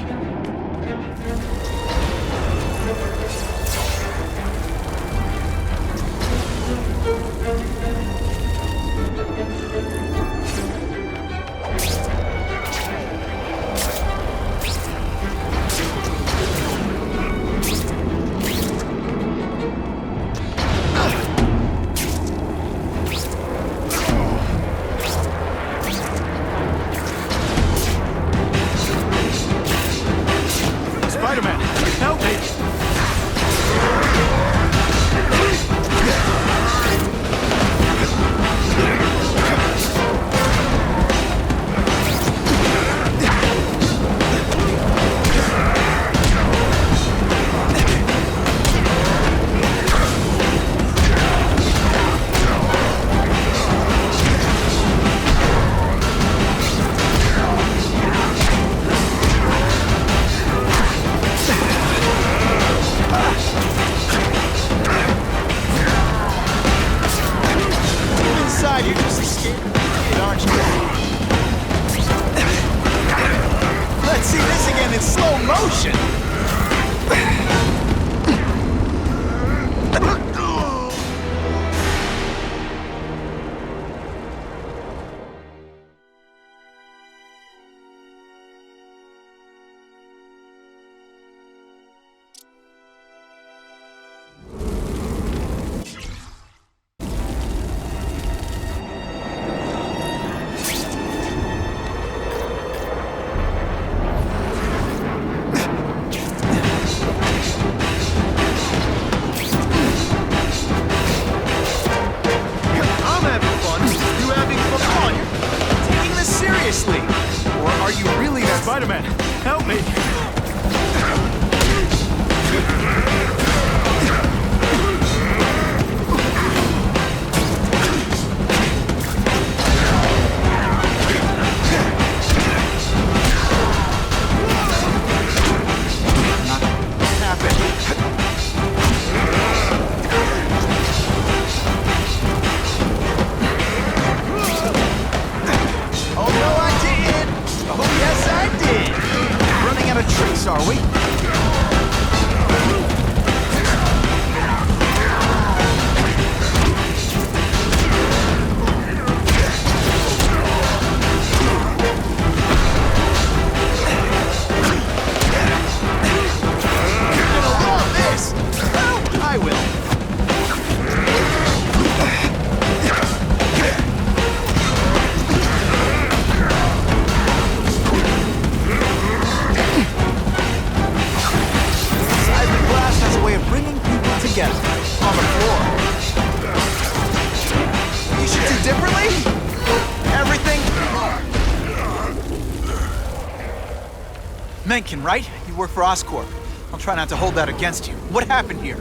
Mencken, right? You work for Oscorp. I'll try not to hold that against you. What happened here?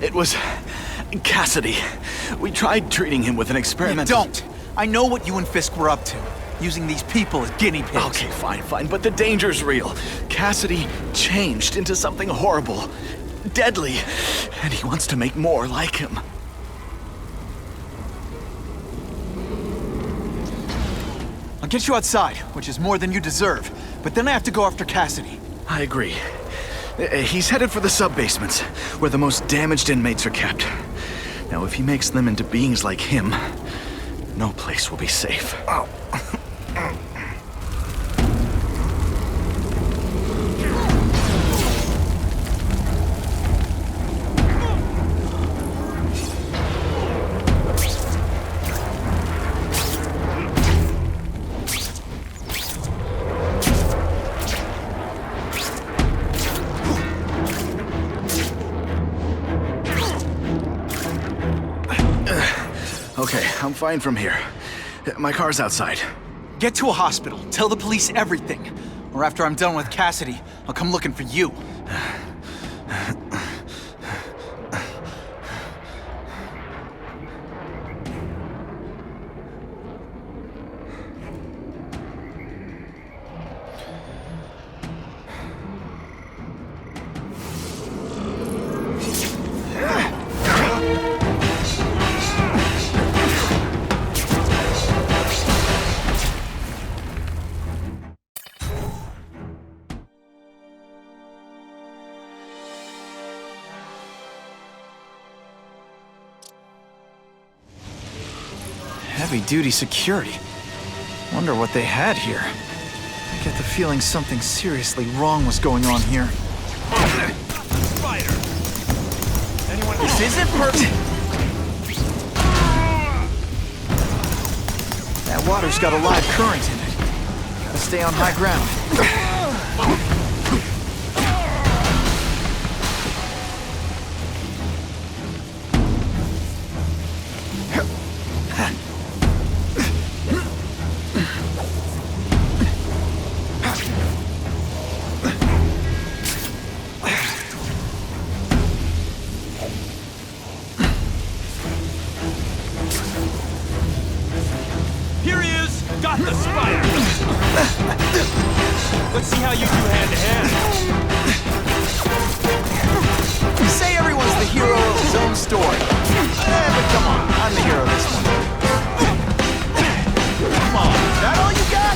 It was Cassidy. We tried treating him with an experiment. Don't! I know what you and Fisk were up to. Using these people as guinea pigs. Okay, fine, but the danger's real. Cassidy changed into something horrible, deadly, and he wants to make more like him. I'll get you outside, which is more than you deserve. But then I have to go after Cassidy. I agree. He's headed for the sub-basements, where the most damaged inmates are kept. Now, if he makes them into beings like him, no place will be safe. Oh. Okay, I'm fine from here. My car's outside. Get to a hospital. Tell the police everything. Or after I'm done with Cassidy, I'll come looking for you. Heavy-duty security. Wonder what they had here. I get the feeling something seriously wrong was going on here. Spider! Anyone? This isn't perfect. That water's got a live current in it. Gotta stay on high ground. Got the spider! Let's see how you do hand-to-hand. Say everyone's the hero of his own story. But come on, I'm the hero of this one. Come on, is that all you got?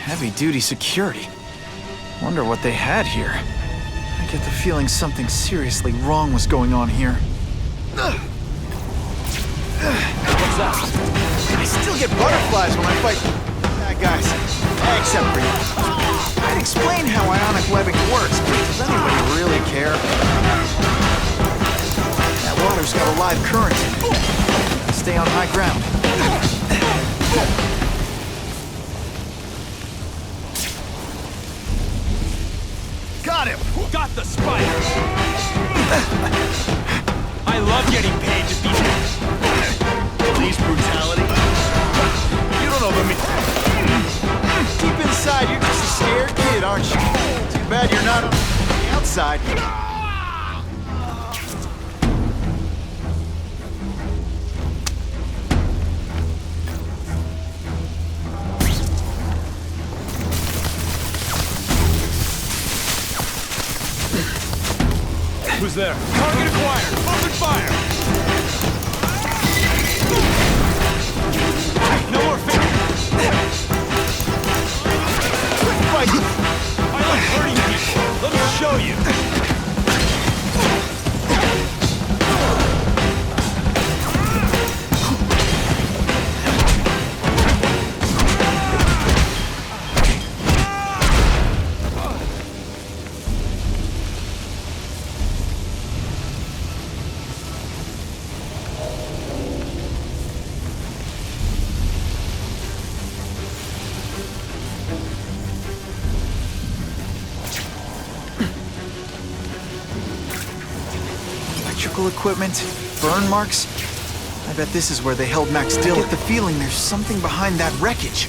Heavy-duty security. Wonder what they had here. I get the feeling something seriously wrong was going on here. What's up? I still get butterflies when I fight bad guys. Except for you. I'd explain how ionic webbing works, but does anybody really care? That water's got a live current in it. Stay on high ground. Got him! Got the spider! I love getting paid to be Police brutality? You don't know the Deep inside, you're just a scared kid, aren't you? Too bad you're not on the outside. Who's there? Target acquired! Open fire! No more failure! I like hurting people! Let me show you! Electrical equipment, burn marks. I bet this is where they held Max Dillon. I get the feeling there's something behind that wreckage.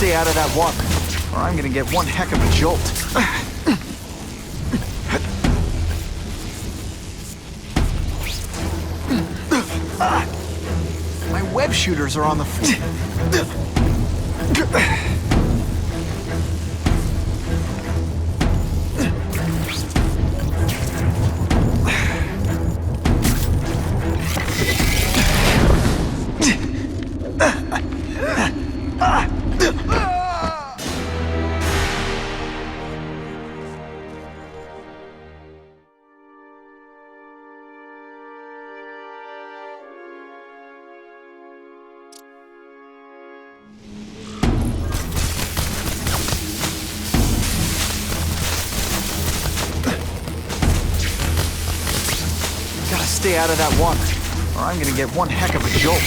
Stay out of that water, or I'm gonna get one heck of a jolt. My web shooters are on the floor. Stay out of that water, or I'm gonna get one heck of a jolt.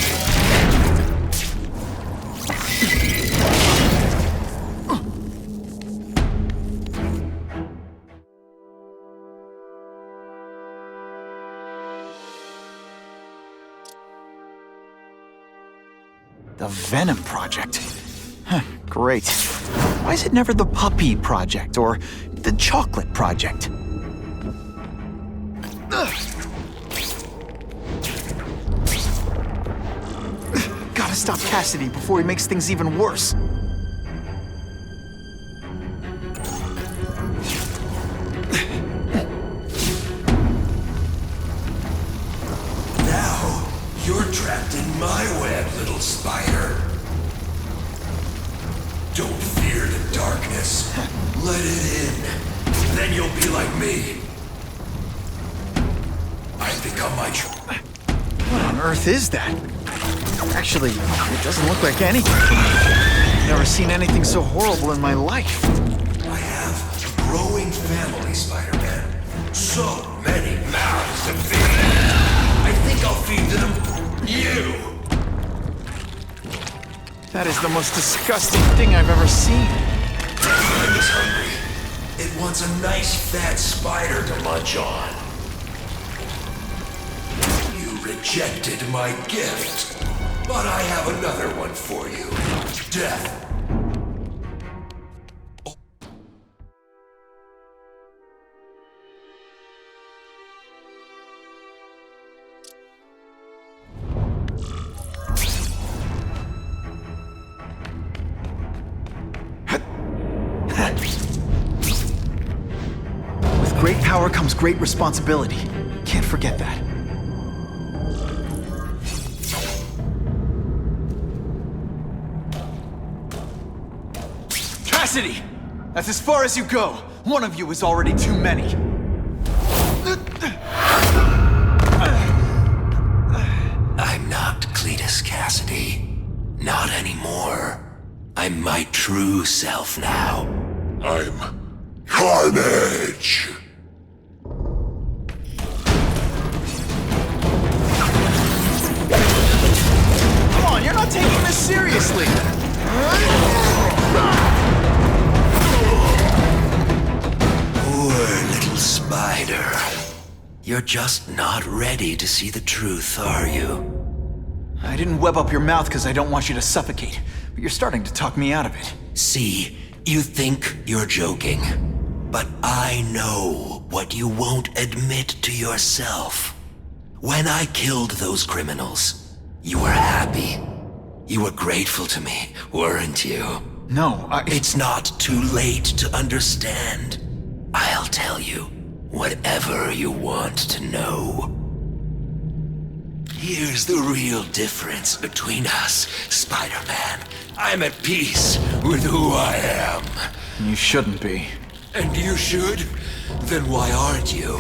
The Venom Project. Huh, great. Why is it never the Puppy Project or the Chocolate Project? Gotta stop Cassidy before he makes things even worse. Now, you're trapped in my web, little spider. Don't fear the darkness. Let it in. Then you'll be like me. I've become my What on earth is that? Actually, it doesn't look like anything. Never seen anything so horrible in my life. I have a growing family, Spider-Man. So many mouths to feed. I think I'll feed them you. That is the most disgusting thing I've ever seen. Time is hungry. It wants a nice fat spider to munch on. You rejected my gift, but I have another one for you. Death. comes great responsibility. Can't forget that. Cassidy! That's as far as you go. One of you is already too many. I'm not Cletus Cassidy. Not anymore. I'm my true self now. I'm Carnage! Come on, you're not taking this seriously! Poor little spider. You're just not ready to see the truth, are you? I didn't web up your mouth because I don't want you to suffocate, but you're starting to talk me out of it. See, you think you're joking, but I know what you won't admit to yourself. When I killed those criminals, you were happy. You were grateful to me, weren't you? No, It's not too late to understand. I'll tell you whatever you want to know. Here's the real difference between us, Spider-Man. I'm at peace with who I am. You shouldn't be. And you should? Then why aren't you?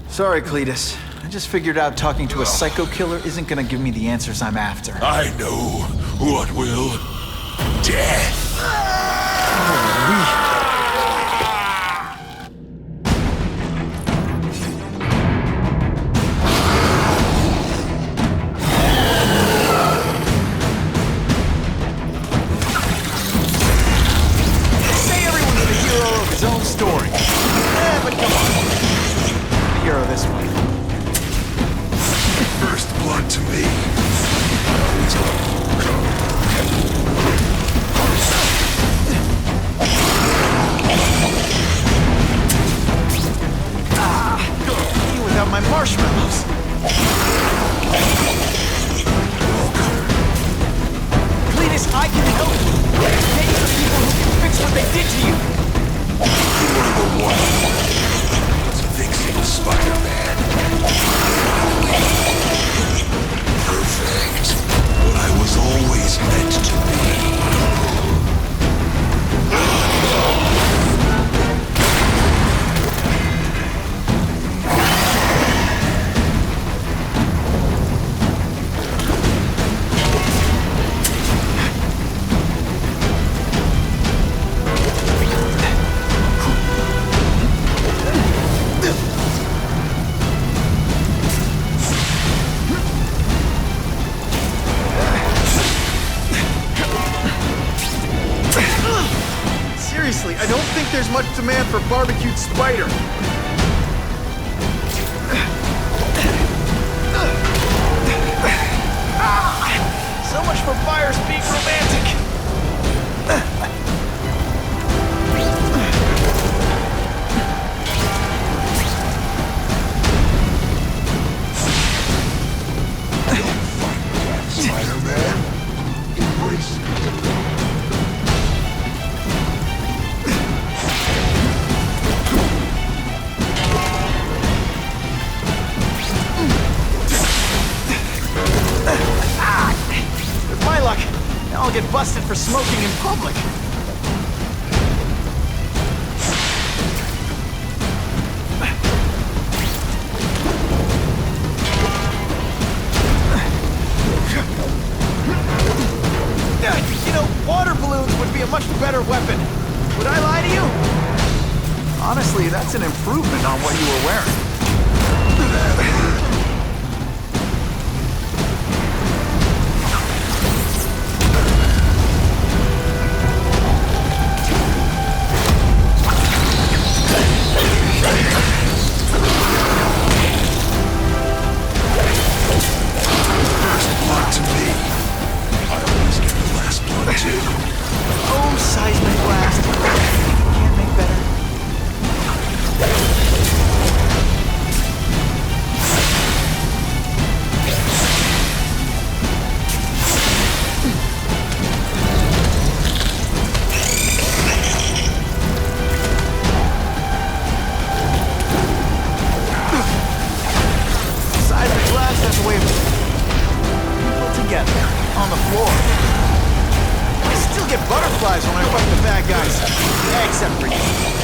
Sorry, Cletus. I just figured out talking to a psycho killer isn't gonna give me the answers I'm after. I know what will. Death. Say everyone's the hero of his own story. But come on. The hero this one. First blood to me. Me without my marshmallows. Cletus, I can help you. Get you the people who can fix what they did to you. You are the one who's fixing Spider-Man. Perfect. What I was always meant to be. Seriously, I don't think there's much demand for barbecued spider. So much for fires being romantic. Spider-Man, embrace it. With my luck, now I'll get busted for smoking in public. You know, water balloons would be a much better weapon. Would I lie to you? Honestly, that's an improvement on what you were wearing. First blood to me. I always get the last blood too. Oh, seismic blast. Can't make better. on the floor. I still get butterflies when I fight the bad guys. Except for you.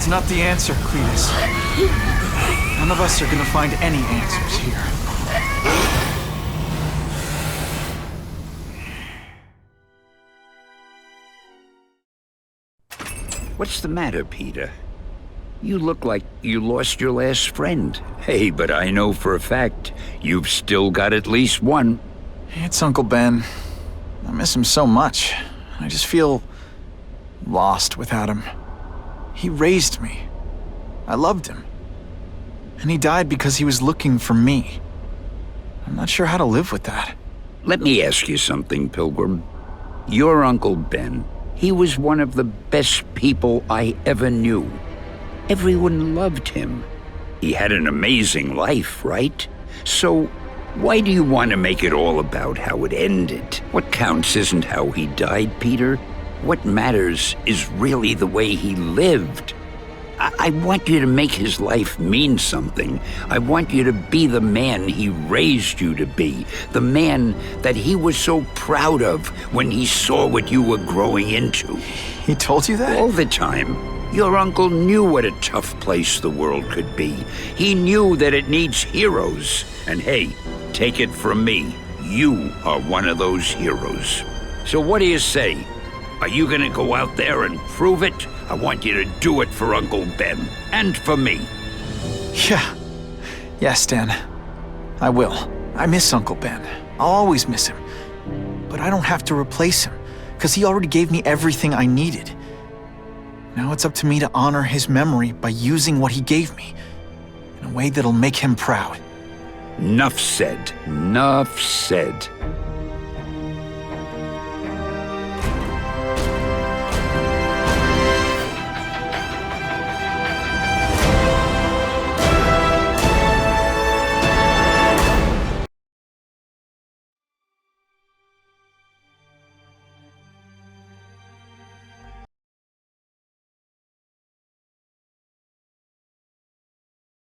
Not the answer, Cletus. None of us are gonna find any answers here. What's the matter, Peter? You look like you lost your last friend. Hey, but I know for a fact you've still got at least one. It's Uncle Ben. I miss him so much. I just feel lost without him. He raised me. I loved him. And he died because he was looking for me. I'm not sure how to live with that. Let me ask you something, Pilgrim. Your Uncle Ben, he was one of the best people I ever knew. Everyone loved him. He had an amazing life, right? So, why do you want to make it all about how it ended? What counts isn't how he died, Peter. What matters is really the way he lived. I want you to make his life mean something. I want you to be the man he raised you to be. The man that he was so proud of when he saw what you were growing into. He told you that? All the time. Your uncle knew what a tough place the world could be. He knew that it needs heroes. And hey, take it from me, you are one of those heroes. So what do you say? Are you gonna go out there and prove it? I want you to do it for Uncle Ben, and for me. Yeah. Yes, Dan. I will. I miss Uncle Ben. I'll always miss him. But I don't have to replace him, because he already gave me everything I needed. Now it's up to me to honor his memory by using what he gave me, in a way that'll make him proud. Nuff said. Nuff said.